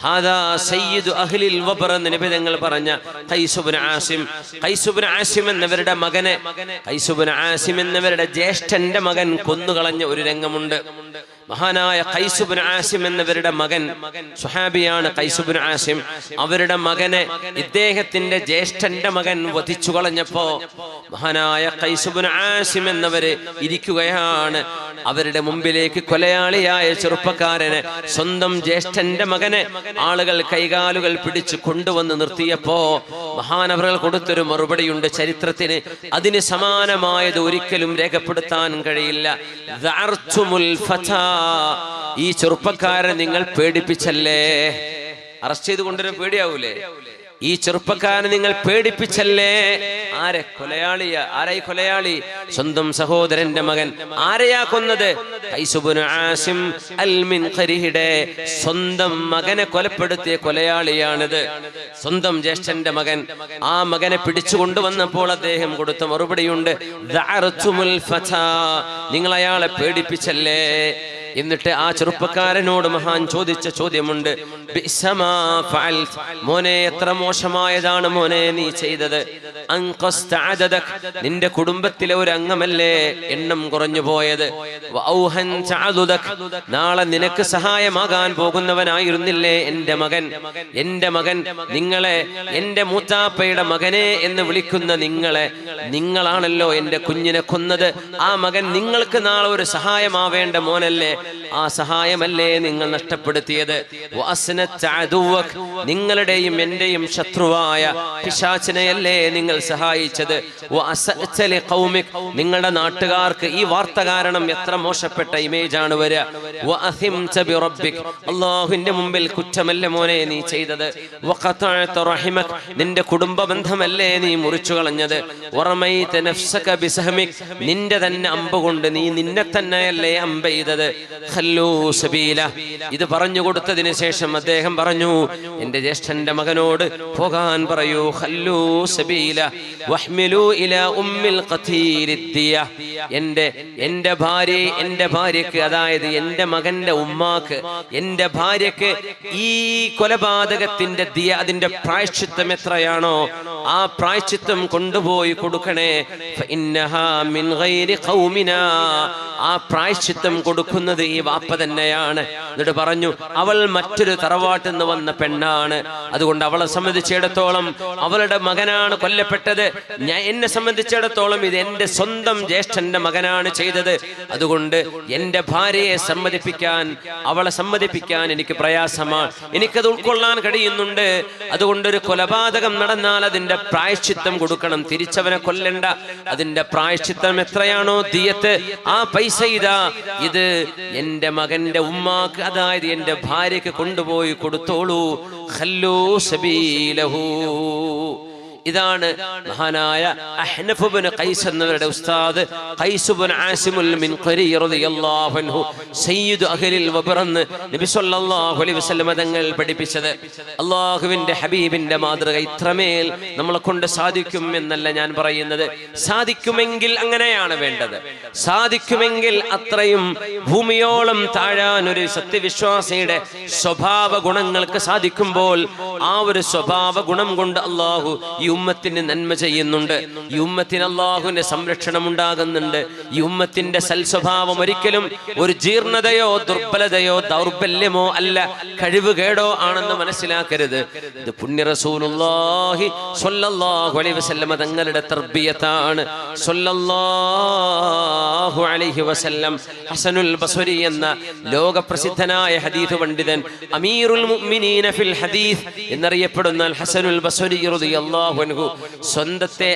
ഹാദാ സയ്യിദു അഹ്ലിൽ വബ്ർ എന്ന് നബി തങ്ങൾ പറഞ്ഞ ഖൈസ് ഇബ്നു ആസിം എന്നവരുടെ മകനെ, ഖൈസ് ഇബ്നു ആസിം എന്നവരുടെ ജ്യേഷ്ഠന്റെ മകൻ കൊന്നുകളഞ്ഞ ഒരു രംഗമുണ്ട്. മഹാനായ ഖൈസ് ഇബ്നു ആസിം എന്നവരുടെ മകൻ സ്വഹാബിയാണ് ഖൈസ് ഇബ്നു ആസിം. അവരുടെ മകനെ ഇദ്ദേഹത്തിന്റെ ജ്യേഷ്ഠന്റെ മകൻ വധിച്ചു കളഞ്ഞപ്പോ മഹാനായ ഖൈസ് ഇബ്നു ആസിം എന്നവര് ഇരിക്കുകയാണ്. അവരുടെ മുമ്പിലേക്ക് കൊലയാളിയായ ചെറുപ്പക്കാരനെ, സ്വന്തം ജ്യേഷ്ഠന്റെ മകനെ ആളുകൾ കൈകാലുകൾ പിടിച്ച് കൊണ്ടുവന്ന് നിർത്തിയപ്പോ മഹാനവറുകൾ കൊടുത്തൊരു മറുപടിയുണ്ട് ചരിത്രത്തിന്. അതിന് സമാനമായത് ഒരിക്കലും രേഖപ്പെടുത്താൻ കഴിയില്ല. ഈ ചെറുപ്പക്കാരനെ നിങ്ങൾ പേടിപ്പിച്ചല്ലേ? അറസ്റ്റ് ചെയ്ത് കൊണ്ടുവരാൻ പേടിയാവൂലേ? ഈ ചെറുപ്പക്കാരനെ നിങ്ങൾ പേടിപ്പിച്ചല്ലേ? ആരെ? കൊലയാളിയ. ആരായി കൊലയാളി? സ്വന്തം സഹോദരന്റെ മകൻ. ആരെയാ കൊന്നത്? ഖൈസ് ഇബ്നു ആസിം അൽ മിൻഖരിയുടെ സ്വന്തം മകനെ കൊലപ്പെടുത്തിയ കൊലയാളിയാണിത്. സ്വന്തം ജ്യേഷ്ഠന്റെ മകൻ. ആ മകനെ പിടിച്ചു കൊണ്ടുവന്നപ്പോൾ അദ്ദേഹം കൊടുത്ത മറുപടിയുണ്ട്, നിങ്ങൾ അയാളെ പേടിപ്പിച്ചല്ലേ? എന്നിട്ട് ആ ചെറുപ്പക്കാരനോട് മഹാൻ ചോദിച്ച ചോദ്യമുണ്ട്, മോനെ, എത്ര മോശമായതാണ് മോനെ നീ ചെയ്തത്. നിന്റെ കുടുംബത്തിലെ ഒരു അംഗമല്ലേ എണ്ണം കുറഞ്ഞു പോയത്. നാളെ നിനക്ക് സഹായമാകാൻ പോകുന്നവനായിരുന്നില്ലേ എന്റെ മകൻ നിങ്ങളെ എന്റെ മൂത്താപ്പയുടെ മകനെ എന്ന് വിളിക്കുന്ന നിങ്ങളാണല്ലോ എന്റെ കുഞ്ഞിനെ കൊന്നത്. ആ മകൻ നിങ്ങൾക്ക് നാളെ ഒരു സഹായമാവേണ്ട മോനല്ലേ? ആ സഹായമല്ലേ നിങ്ങൾ നഷ്ടപ്പെടുത്തിയത്? നിങ്ങളുടെയും എന്റെയും ശത്രുവായ പിശാചിനെയല്ലേ നിങ്ങൾ സഹായിച്ചത്? നിങ്ങളുടെ നാട്ടുകാർക്ക് ഈ വാർത്ത കാരണം എത്ര മോശപ്പെട്ട ഇമേജാണ് വരിക. അല്ലാഹുവിന്റെ മുമ്പിൽ കുറ്റമല്ലേ മോനെ നീ ചെയ്തത്? നിന്റെ കുടുംബ ബന്ധമല്ലേ നീ മുറിച്ചു കളഞ്ഞത്? നിന്റെ തന്നെ അമ്പ് കൊണ്ട് നീ നിന്നെ തന്നെയല്ലേ അമ്പ് ചെയ്തത്? ഇത് പറഞ്ഞു കൊടുത്തതിന് ശേഷം അദ്ദേഹം പറഞ്ഞു, എന്റെ ജ്യേഷ്ഠന്റെ മകനോട് പോകാൻ പറയൂ. എന്റെ ഭാര്യക്ക്, അതായത് എന്റെ മകന്റെ ഉമ്മാക്ക്, എന്റെ ഭാര്യക്ക് ഈ കൊലപാതകത്തിന്റെ ദിയ, അതിന്റെ പ്രായശ്ചിത്തം എത്രയാണോ ആ പ്രായശ്ചിത്തം കൊണ്ടുപോയി കൊടുക്കണേ. ആ പ്രായശ്ചിത്തം കൊടുക്കുന്നത് ഈ വാപ്പ തന്നെയാണ്. എന്നിട്ട് പറഞ്ഞു, അവൾ മറ്റൊരു തറവാട്ടിൽ നിന്ന് വന്ന പെണ്ണാണ്. അതുകൊണ്ട് അവളെ സംബന്ധിച്ചിടത്തോളം അവളുടെ മകനാണ് കൊല്ലപ്പെട്ടത്. എന്നെ സംബന്ധിച്ചിടത്തോളം ഇത് എന്റെ സ്വന്തം ജ്യേഷ്ഠന്റെ മകനാണ് ചെയ്തത്. അതുകൊണ്ട് എന്റെ ഭാര്യയെ അവളെ സമ്മതിപ്പിക്കാൻ എനിക്ക് പ്രയാസമാണ്. എനിക്കത് ഉൾക്കൊള്ളാൻ കഴിയുന്നുണ്ട്. അതുകൊണ്ട് ഒരു കൊലപാതകം നടന്നാൽ അതിന്റെ പ്രായശ്ചിത്തം കൊടുക്കണം. തിരിച്ചവനെ കൊല്ലണ്ട. അതിന്റെ പ്രായശ്ചിത്തം എത്രയാണോ ദിയത്ത്, ആ പൈസ ഇത് എന്റെ മകന്റെ ഉമ്മാക്ക്, അതായത് എന്റെ ഭാര്യക്ക് കൊണ്ടുപോയി കൊടുത്തോളൂ. ഖല്ലൂ സബീലഹു. ഇതാണ് മഹാനായ അഹ്നഫ് ഇബ്നു ഖൈസ് എന്നവരുടെ ഉസ്താദ് ഖൈസ് ഇബ്നു ആസിമുൽ മിൻഖരി റളിയല്ലാഹു അൻഹു സയ്യിദ് അഹ്ലിൽ വബറന്ന് നബി സല്ലല്ലാഹു അലൈഹി വസല്ലം തങ്ങൾ പഠിപ്പിച്ചത്. അല്ലാഹുവിന്റെ ഹബീബിന്റെ മാതൃക ഇത്രമേൽ നമ്മളെ കൊണ്ട് സാധിക്കും എന്നല്ല ഞാൻ പറയുന്നത്. സാധിക്കുമെങ്കിൽ അങ്ങനെയാണ് വേണ്ടത്. സാധിക്കുമെങ്കിൽ അത്രയും ഭൂമിയോളം താഴാൻ ഒരു സത്യവിശ്വാസിയുടെ സ്വഭാവ ഗുണങ്ങൾക്ക് സാധിക്കുമ്പോൾ ആ ഒരു സ്വഭാവ ഗുണം കൊണ്ട് അല്ലാഹു ഈ ഉമ്മത്തിന് നന്മ ചെയ്യുന്നുണ്ട്. ഈ ഉമ്മത്തിന് അല്ലാഹുവിന്റെ സംരക്ഷണം ഉണ്ടാകുന്നുണ്ട്. ഈ ഉമ്മത്തിന്റെ സൽസ്വഭാവം ഒരിക്കലും ഒരു ജീർണതയോ ദുർബലതയോ ദൗർബല്യമോ അല്ല, കഴിവുകേടോ ആണെന്ന് മനസ്സിലാക്കരുത്. ഇത് പുണ്യ റസൂലുള്ളാഹി സ്വല്ലല്ലാഹു അലൈഹി വസല്ലം തങ്ങളുടെ തർബിയത്താണ്. സ്വല്ലല്ലാഹു അലൈഹി വസല്ലം ഹസനുൽ ബസ്രി എന്ന ലോകപ്രസിദ്ധനായ ഹദീസ് പണ്ഡിതൻ, അമീറുൽ മുഅ്മിനീന ഫിൽ ഹദീസ് എന്നറിയപ്പെടുന്ന ഹസനുൽ ബസ്രി റളിയല്ലാഹു അൻഹു സ്വന്തത്തെ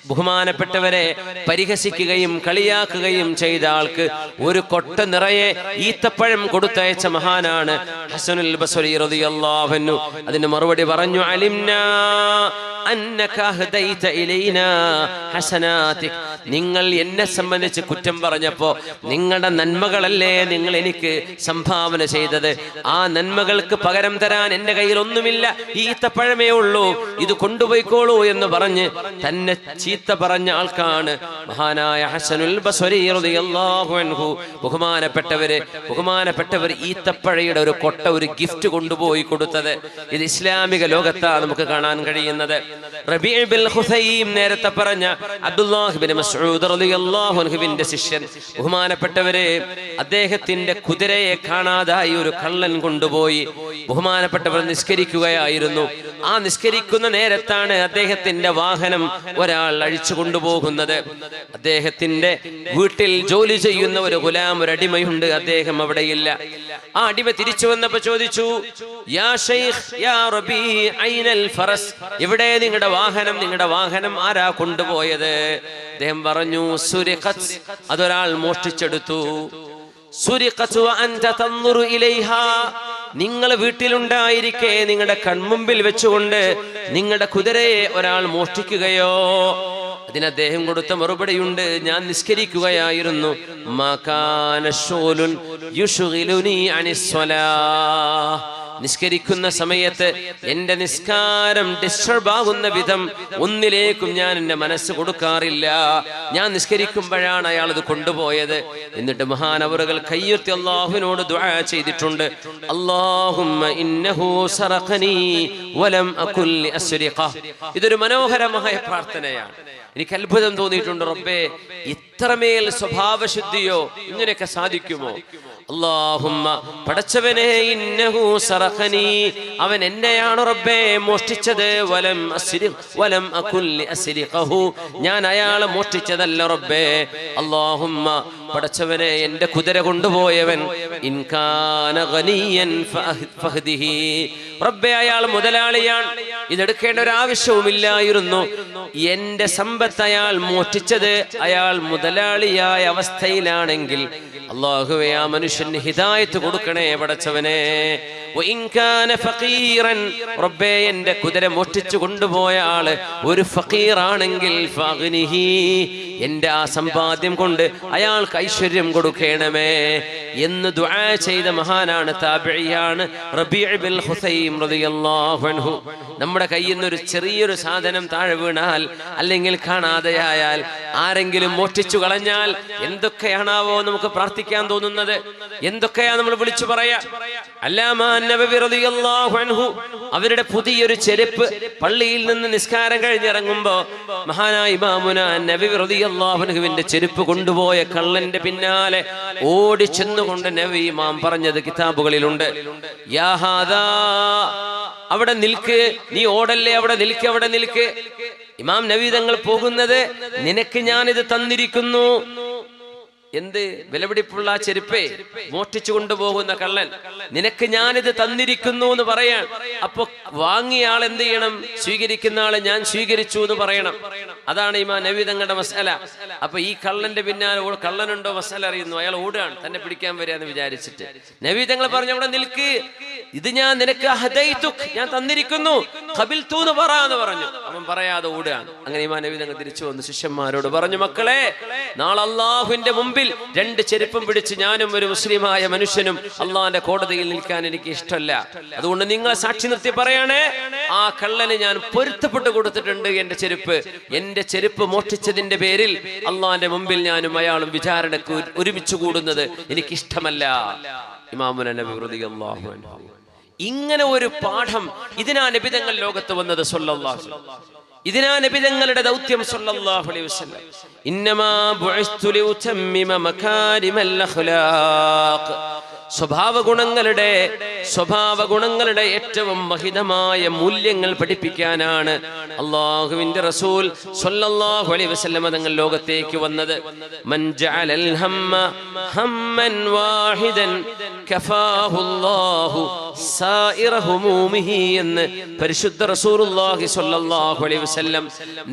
ബഹുമാനപ്പെട്ടവരെ പരിഹസിക്കുകയും കളിയാക്കുകയും ചെയ്ത ആൾക്ക് ഒരു കൊട്ട നിറയെ ഈത്തപ്പഴം കൊടുത്തയച്ച മഹാനാണ് ഹസനുൽ ബസ്രി റളിയല്ലാഹു അൻഹു. അതിന് മറുപടി പറഞ്ഞു, അലിംനാ അന്നക ഹദൈത ഇലൈനാ ഹസനാതിക്. നിങ്ങൾ എന്നെ സംബന്ധിച്ച് കുറ്റം പറഞ്ഞപ്പോ നിങ്ങളുടെ നന്മകളല്ലേ നിങ്ങൾ എനിക്ക് സംഭാവന ചെയ്തത്. ആ നന്മകൾക്ക് പകരം തരാൻ എന്റെ കയ്യിൽ ഒന്നുമില്ല, ഈ ഈത്തപ്പഴമേ ഉള്ളൂ, ഇത് കൊണ്ടുപോയിക്കോളൂ എന്ന് പറഞ്ഞ് തന്നെ ചീത്ത പറഞ്ഞ ആൾക്കാണ് മഹാനായ ഹസനുൽ ബസ്രി റളിയല്ലാഹു അൻഹു. ബഹുമാനപ്പെട്ടവർ ഈത്തപ്പഴയുടെ ഒരു കൊട്ട, ഒരു ഗിഫ്റ്റ് കൊണ്ടുപോയി കൊടുത്തത്. ഇത് ഇസ്ലാമിക ലോകത്താണ് നമുക്ക് കാണാൻ കഴിയുന്നത്. റബീഉ ബിൻ ഖുസൈം നേരത്തെ പറഞ്ഞ അബ്ദുല്ലാഹ് ഇബ്നു മസ്ഊദ് റളിയല്ലാഹു അൻഹുവിന്റെ ശിഷ്യൻ. ബഹുമാനപ്പെട്ടവരെ, അദ്ദേഹത്തിന്റെ കുതിരയെ കാണാതായി ഒരു കള്ളൻ കൊണ്ടുപോയി. ബഹുമാനപ്പെട്ടവർ നിസ്കരിക്കുകയായിരുന്നു. ആ നിസ്കരിക്കുന്ന നേരത്താണ് അദ്ദേഹത്തിന്റെ വാഹനം ഒരാൾ അഴിച്ചു കൊണ്ടുപോകുന്നത്. അദ്ദേഹത്തിന്റെ വീട്ടിൽ ജോലി ചെയ്യുന്ന ഒരു ഗുലാം, ഒരു അടിമയുണ്ട്. അദ്ദേഹം അവിടെയില്ല. ആ അടിമ തിരിച്ചു വന്നപ്പോ ചോദിച്ചു, യാ ശൈഖ് യാ റബീ ഐനൽ ഫറസ്, എവിടെ നിങ്ങളുടെ വാഹനം ആരാ കൊണ്ടുപോയത്? അദ്ദേഹം പറഞ്ഞു, സുരിഖത്, അതൊരാൾ മോഷ്ടിച്ചെടുത്തു. സുരിഖത് വ അൻത തൻദുറു ഇലൈഹാ, നിങ്ങൾ വീട്ടിലുണ്ടായിരിക്കെ നിങ്ങളുടെ കൺമുമ്പിൽ വെച്ചുകൊണ്ട് നിങ്ങളുടെ കുതിരയെ ഒരാൾ മോഷ്ടിക്കുകയോ? അതിന് അദ്ദേഹം കൊടുത്ത മറുപടിയുണ്ട്, ഞാൻ നിസ്കരിക്കുകയായിരുന്നു. നിസ്കരിക്കുന്ന സമയത്ത് എന്റെ നിസ്കാരം ഡിസ്റ്റർബ് ആകുന്ന വിധം ഒന്നിലേക്കും ഞാൻ എന്റെ മനസ്സ് കൊടുക്കാറില്ല. ഞാൻ നിസ്കരിക്കുമ്പോഴാണ് അയാൾ ഇത് കൊണ്ടുപോയത്. എന്നിട്ട് മഹാനവറുകൾ കയ്യുർത്തി അല്ലാഹുവിനോട് ദുആ ചെയ്തിട്ടുണ്ട്, അല്ലാഹുമ്മ ഇന്നഹു സറഖനി വലം അകുൽ ലിഅസ്രിഖ. ഇതൊരു മനോഹരമായ പ്രാർത്ഥനയാണ്. എനിക്ക് അത്ഭുതം തോന്നിയിട്ടുണ്ട്, റബ്ബേ, ഇത്രമേൽ സ്വഭാവശുദ്ധിയോ ഇങ്ങനെയൊക്കെ സാധിക്കുമോ? അല്ലാഹുമ്മ, പടച്ചവനെ, ഇന്നഹു സറഖനി, അവൻ എന്നെയാണ് റബ്ബേ മോഷ്ടിച്ചത്. വലം അകുൽ ലിഅസ്രിഖഹു, ഞാൻ അയാളെ മോഷ്ടിച്ചതല്ല റബ്ബേ. അല്ലാഹുമ്മ, പടച്ചവനെ, എന്റെ കുതിര കൊണ്ടുപോയവൻ ഇൻ കാന ഗനിയൻ ഫഹ്ദിഹി, റബ്ബേ, അയാൾ മുതലാളിയാണ്, ഇതെടുക്കേണ്ട ഒരു ആവശ്യവുമില്ലായിരുന്നു. എന്റെ സമ്പത്ത് അയാൾ മോഷ്ടിച്ചത് അയാൾ മുതലാളിയായ അവസ്ഥയിലാണെങ്കിൽ അല്ലാഹുവേ, ആ മനുഷ്യന് ഹിദായത്ത് കൊടുക്കണേ പടച്ചവനെ. റബ്ബേ, എന്റെ കുതിര മോഷ്ടിച്ചു കൊണ്ടുപോയ ആള് ഒരു ഫഖീറാണെങ്കിൽ ഫഗ്നിഹി, എന്റെ ആ സമ്പാദ്യം കൊണ്ട് അയാൾക്ക് ഐശ്വര്യം കൊടുക്കണമേ എന്ന് ദുആ ചെയ്ത മഹാനാണ്, താബിഇയാണ് റബീഉ ബിൻ ഖുസൈം റളിയല്ലാഹു അൻഹു. നമ്മുടെ കയ്യിൽ നിന്ന് ഒരു ചെറിയൊരു സാധനം താഴെ വീണാൽ അല്ലെങ്കിൽ കാണാതെയായാൽ, ആരെങ്കിലും മോഷ്ടിച്ചു കളഞ്ഞാൽ എന്തൊക്കെയാണാവോ നമുക്ക് പ്രാർത്ഥിക്കാൻ തോന്നുന്നത്, എന്തൊക്കെയാ നമ്മൾ വിളിച്ചു പറയാ. അല്ലാമാ നബവി റളിയല്ലാഹു അൻഹു അവരുടെ പുതിയൊരു ചെരുപ്പ് പള്ളിയിൽ നിന്ന് നിസ്കാരം കഴിഞ്ഞിറങ്ങുമ്പോ മഹാനായ ഇമാമുന നബവി റളിയല്ലാഹു അൻഹുവിന്റെ ചെരുപ്പ് കൊണ്ടുപോയ കള്ളന്റെ പിന്നാലെ ഓടി ചെന്നുകൊണ്ട് നബി ഇമാം പറഞ്ഞത് കിതാബുകളിലുണ്ട്, യാ ഹാദാ, അവിടെ നിൽക്ക്, നീ ഓടല്ലേ, അവിടെ നിൽക്ക്. ഇമാം നബി തങ്ങൾ പോകുന്നത്, നിനക്ക് ഞാനിത് തന്നിരിക്കുന്നു. എന്ത് വിലപിടിപ്പുള്ള ആ ചെരുപ്പേ മോഷ്ടിച്ചു കൊണ്ടുപോകുന്ന കള്ളൻ, നിനക്ക് ഞാനിത് തന്നിരിക്കുന്നു എന്ന് പറയാൻ. അപ്പൊ വാങ്ങിയ ആൾ എന്ത് ചെയ്യണം? സ്വീകരിക്കുന്ന ആള് ഞാൻ സ്വീകരിച്ചു എന്ന് പറയണം. അതാണ് ഇമാം നബി തങ്ങളുടെ മസാല. അപ്പൊ ഈ കള്ളന്റെ പിന്നാലെ കള്ളനുണ്ടോ മസാല അറിയുന്നു, അയാൾ ഓടുകയാണ് തന്നെ പിടിക്കാൻ വരികയെന്ന് വിചാരിച്ചിട്ട്. നബി തങ്ങൾ പറഞ്ഞു, അവിടെ നിൽക്ക്, ഇത് ഞാൻ നിനക്ക് ഞാൻ തന്നിരിക്കുന്നു, ഖബിൽതു എന്ന് പറഞ്ഞു. അവൻ പറയാതെ ഓടുകയാണ്. അങ്ങനെ ഇമാം നബി തങ്ങൾ തിരിച്ചു വന്ന് ശിഷ്യന്മാരോട് പറഞ്ഞു, മക്കളെ, നാളെ അള്ളാഹുവിന്റെ മുമ്പിൽ രണ്ട് ചെരുപ്പും പിടിച്ച് ഞാനും ഒരു മുസ്ലിമായ മനുഷ്യനും അള്ളാഹിന്റെ കോടതിയിൽ നിൽക്കാൻ എനിക്ക് ഇഷ്ടമല്ല. അതുകൊണ്ട് നിങ്ങളെ സാക്ഷി നിർത്തി പറയണേ, ആ കള്ളന് ഞാൻ പൊരുത്തപ്പെട്ട് കൊടുത്തിട്ടുണ്ട് എന്റെ ചെരുപ്പ് മോഷ്ടിച്ചതിന്റെ പേരിൽ അള്ളാഹിന്റെ മുമ്പിൽ ഞാനും അയാളും വിചാരണക്ക് ഒരുമിച്ച് കൂടുന്നത് എനിക്കിഷ്ടമല്ല. ഇമാമുന നബി റളിയല്ലാഹു അൻഹു. ഇങ്ങനെ ഒരു പാഠം ഇതിനാ നബി തങ്ങൾ ലോകത്ത് വന്നത് സല്ലല്ലാഹു അലൈഹി വസല്ലം. ഇതിനാ നബി തങ്ങളുടെ ദൗത്യം സല്ലല്ലാഹു അലൈഹി വസല്ലം. ഇന്നമാ ബുഇസ്തു ലിഉതമ്മിമ മകാരിമൽ അഖ്ലാഖ്, സ്വഭാവ ഗുണങ്ങളുടെ ഏറ്റവും മഹിതമായ മൂല്യങ്ങൾ പഠിപ്പിക്കാനാണ് അല്ലാഹുവിന്റെ റസൂൽ സ്വല്ലല്ലാഹു അലൈഹി വസല്ലം തങ്ങൾ ലോകത്തേക്ക് വന്നത്. മൻ ജഅലൽ ഹമ്മ ഹമ്മൻ വാഹിദൻ കഫാഹുല്ലാഹു സായിറ ഹുമൂമിഹി എന്ന് പരിശുദ്ധ റസൂലുള്ളാഹി സ്വല്ലല്ലാഹു അലൈഹി വസല്ലം.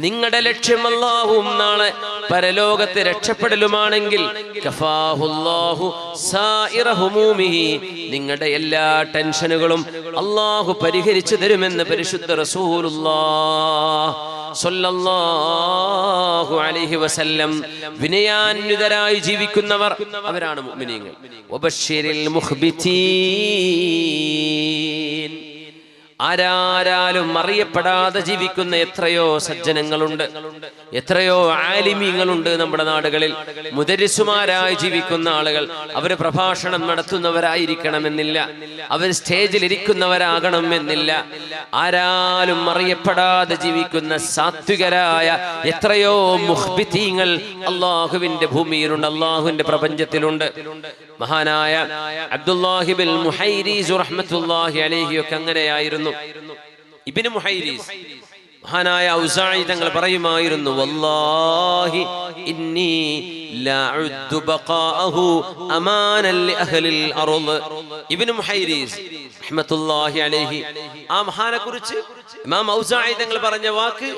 നിങ്ങളുടെ ലക്ഷ്യം അല്ലാഹുവും നാളെ പരലോകത്തെ രക്ഷപ്പെടലുമാണെങ്കിൽ കഫാഹുല്ലാഹു സായിറ ഹുമൂമിഹി, നിങ്ങളുടെ എല്ലാ ടെൻഷനുകളും അല്ലാഹു പരിഹരിച്ചു തരുമെന്ന് പരിശുദ്ധ റസൂലുള്ളാഹി സ്വല്ലല്ലാഹു അലൈഹി വസല്ലം. വിനയാന്വിതരായി ജീവിക്കുന്നവർ അവരാണ് മുഅ്മിനീങ്ങൾ. വബശ്ശിരിൽ മുഖ്ബിതീൻ, ആരാലും അറിയപ്പെടാതെ ജീവിക്കുന്ന എത്രയോ സജ്ജനങ്ങളുണ്ട്, എത്രയോ ആലിമീങ്ങളുണ്ട് നമ്മുടെ നാടുകളിൽ. മുദരിസുമാരായി ജീവിക്കുന്ന ആളുകൾ അവർ പ്രഭാഷണം നടത്തുന്നവരായിരിക്കണമെന്നില്ല, അവർ സ്റ്റേജിൽ ഇരിക്കുന്നവരാകണം എന്നില്ല. ആരാലും അറിയപ്പെടാതെ ജീവിക്കുന്ന സാത്വികരായ എത്രയോ മുഖ്ബിതീങ്ങൾ അള്ളാഹുവിന്റെ ഭൂമിയിലുണ്ട്, അള്ളാഹുവിന്റെ പ്രപഞ്ചത്തിലുണ്ട്. മഹാനായ അബ്ദുല്ലാഹി ബിൻ മുഹൈരീസ് റഹ്മത്തുള്ളാഹി അലൈഹി ഒക്കെ അങ്ങനെയായിരുന്നു. ഇബ്നു മുഹൈരീസ് മഹാനായ ഔസാഇ തങ്ങൾ പറയുമായിരുന്നു, വല്ലാഹി ഇന്നി ലഅഉദ്ദു ബഖാഅഹു അമാനൻ ലിഅഹ്ലിൽ അർള്. ഇബ്നു മുഹൈരീസ് റഹ്മത്തുള്ളാഹി അലൈഹി, ആ മഹാനെ കുറിച്ച് ഇമാം ഔസാഇ തങ്ങൾ പറഞ്ഞ വാക്ക്,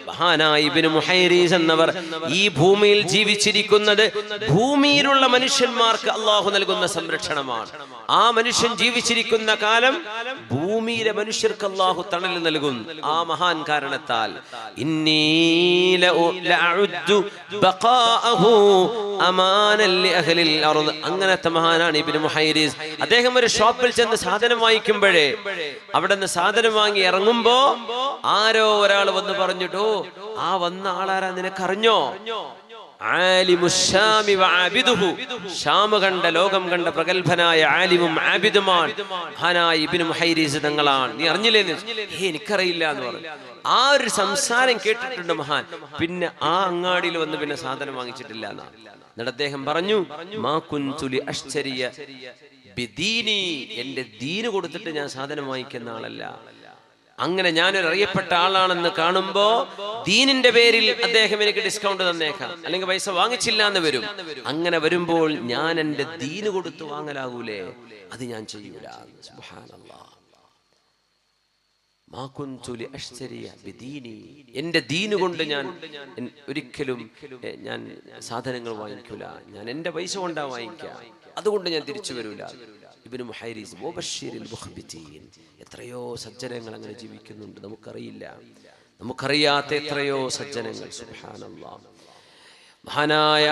മഹാനായ ഇബ്നു മുഹൈരീസ് എന്നവർ ഈ ഭൂമിയിൽ ജീവിച്ചിരിക്കുന്നത് ഭൂമിയിലുള്ള മനുഷ്യന്മാർക്ക് അള്ളാഹു നൽകുന്ന സംരക്ഷണമാണ്. ആ മനുഷ്യൻ ജീവിച്ചിരിക്കുന്ന കാലം ഭൂമിയിലെ മനുഷ്യർക്ക് അള്ളാഹു തണൽ നൽകും. ആ മഹാൻ കാരണത്താൽ ഇന്നി ലഅഉദ്ദു ബഖാഅഹു അമാനൻ ലിഅഹ്ലിൽ അർള്. അങ്ങനത്തെ മഹാനാണ് ഇബ്നു മുഹൈരീസ്. അദ്ദേഹം ഒരു ഷോപ്പിൽ ചെന്ന് സാധനം വാങ്ങിക്കുമ്പോഴേ അവിടെ നിന്ന് സാധനം വാങ്ങി ഇറങ്ങുമ്പോ ആരോ ഒരാൾ വന്ന് പറഞ്ഞിട്ടോ, ആ വന്ന ആളാരാ നിനക്കറിഞ്ഞോ? ഷാമ് കണ്ട, ലോകം കണ്ട പ്രഗത്ഭനായ ആലിമും ആബിദുമാണ് മഹാനായ ഇബ്നു മുഹൈരീസ് തങ്ങളാണ്. നീ അറിഞ്ഞില്ലേന്ന്? എനിക്കറിയില്ല എന്ന് പറഞ്ഞു. ആ ഒരു സംസാരം കേട്ടിട്ടുണ്ട് മഹാൻ. പിന്നെ ആ അങ്ങാടിയിൽ വന്ന് പിന്നെ സാധനം വാങ്ങിച്ചിട്ടില്ല എന്നാണ്. എന്നിട്ട് അദ്ദേഹം പറഞ്ഞു, മാ കുൻതു ലിഅശ്തരിയ ബിദീനി, എന്റെ ദീന് കൊടുത്തിട്ട് ഞാൻ സാധനം വാങ്ങിക്കുന്ന ആളല്ല. അങ്ങനെ ഞാനൊരു അറിയപ്പെട്ട ആളാണെന്ന് കാണുമ്പോ ദീനിന്റെ പേരിൽ അദ്ദേഹം എനിക്ക് ഡിസ്കൗണ്ട് തന്നേക്കാം, അല്ലെങ്കിൽ പൈസ വാങ്ങിച്ചില്ല എന്ന് വരും. അങ്ങനെ വരുമ്പോൾ ഞാൻ എന്റെ ദീന് കൊടുത്ത് വാങ്ങലാകൂലേ? അത് ഞാൻ ചെയ്യൂല. സുബ്ഹാനല്ലാഹ്. മാ കുൻതു ലിഅശ്തരിയ ബിദീനി, എന്റെ ദീന് കൊണ്ട് ഞാൻ ഒരിക്കലും ഞാൻ സാധനങ്ങൾ വാങ്ങിക്കൂല. ഞാൻ എന്റെ പൈസ കൊണ്ടാ വാങ്ങിക്കുക, അതുകൊണ്ട് ഞാൻ തിരിച്ചു വരൂല. ഇബ്നു മുഹൈരീസ് മുബശ്ശിറുൽ മുഖ്ബിതീൻ. എത്രയോ സജ്ജനങ്ങൾ അങ്ങനെ ജീവിക്കുന്നുണ്ട്, നമുക്കറിയില്ല. നമുക്കറിയാത്ത എത്രയോ സജ്ജനങ്ങൾ. സുബ്ഹാനല്ലാഹ്. മഹാനായ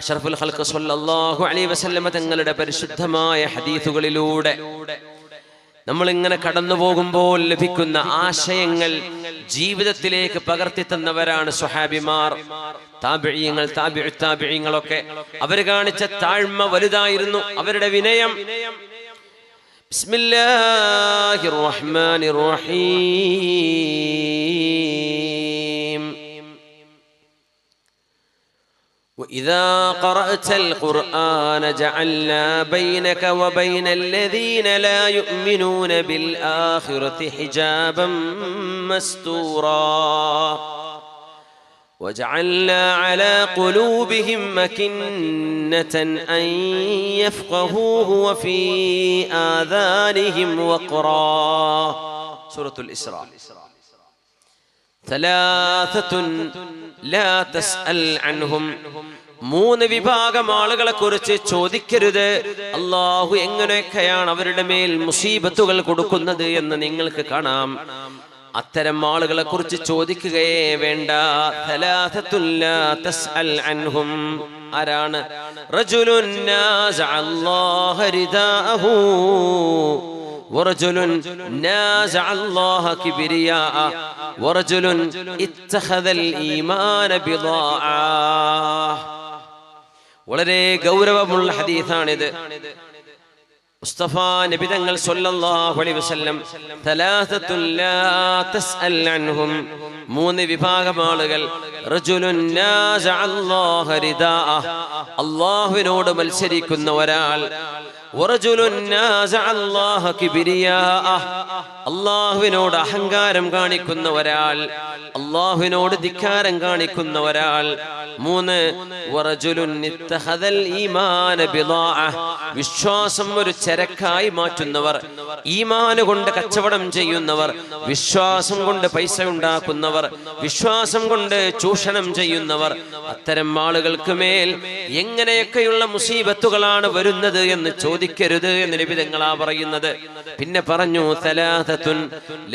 അഷ്റഫുൽ ഖൽഖ് സ്വല്ലല്ലാഹു അലൈഹി വസല്ലം തങ്ങളുടെ പരിശുദ്ധമായ ഹദീസുകളിലൂടെ നമ്മൾ ഇങ്ങനെ കടന്നു പോകുമ്പോൾ ലഭിക്കുന്ന ആശയങ്ങൾ ജീവിതത്തിലേക്ക് പകർത്തി തന്നവരാണ് സ്വഹാബിമാർ, താബിഈങ്ങൾ, താബിഈങ്ങളൊക്കെ. അവർ കാണിച്ച താഴ്മ വലുതായിരുന്നു, അവരുടെ വിനയം. ബിസ്മില്ലാഹിർ റഹ്മാനിർ റഹീം. وإذا قرأت القرآن جعلنا بينك وبين الذين لا يؤمنون بالآخرة حجابا مستورا وجعلنا على قلوبهم أكنة أن يفقهوه وفي آذانهم وقرا. سورة الإسراء. ثلاثة لا تسأل عنهم. മൂന്ന് വിഭാഗം ആളുകളെ കുറിച്ച് ചോദിക്കരുത്. അള്ളാഹു എങ്ങനെയൊക്കെയാണ് അവരുടെ മേൽ മുസീബത്തുകൾ കൊടുക്കുന്നത് എന്ന് നിങ്ങൾക്ക് കാണാം. അത്തരം ആളുകളെ കുറിച്ച് ചോദിക്കുകയേ വേണ്ട. ثلاثة لا تسأل عنهم. ആരാണ്? റജുലുൻ നാസഅ അല്ലാഹ റിദാഅഹു ورجل نازع الله كبرياء ورجل اتخذ الإيمان بضاعة. വളരെ ഗൗരവമുള്ള ഹദീസാണിത്. മുസ്തഫ നബി തങ്ങൾ സ്വല്ലല്ലാഹു അലൈഹി വസല്ലം തലാസത്തുൻ ലാ തസ്അൽ അൻഹും, മൂന്ന് വിഭാഗം ആളുകൾ. റജുലുൻ നാസഅ അല്ലാഹ റിദാഅ, അല്ലാഹുവിനോട് മത്സരിക്കുന്ന ഒരാൾ. വറജുലുൻ നാസഅ അല്ലാഹ കിബ്രിയാഅ, അല്ലാഹുവിനോട് അഹങ്കാരം കാണിക്കുന്ന ഒരാൾ, അല്ലാഹുവിനോട് ധിക്കാരം കാണിക്കുന്ന ഒരാൾ. മൂന്ന്, വറജുലുൻ ഇത്തഖദൽ ഈമാന ബിദാഅ, വിശ്വാസം ഒരു ചരക്കായി മാറ്റുന്നവർ, ഈമാന് കൊണ്ട് കച്ചവടം ചെയ്യുന്നവർ, വിശ്വാസം കൊണ്ട് പൈസ ഉണ്ടാക്കുന്നവർ, വിശ്വാസം കൊണ്ട് ചൂഷണം ചെയ്യുന്നവർ. അത്തരം ആളുകൾക്ക് മേൽ എങ്ങനെയൊക്കെയുള്ള മുസീബത്തുകളാണ് വരുന്നത് എന്ന് ചോദിക്കരുത് എന്ന് നബി തങ്ങളാ പറയുന്നത്. പിന്നെ പറഞ്ഞു, തലാസത്തുൻ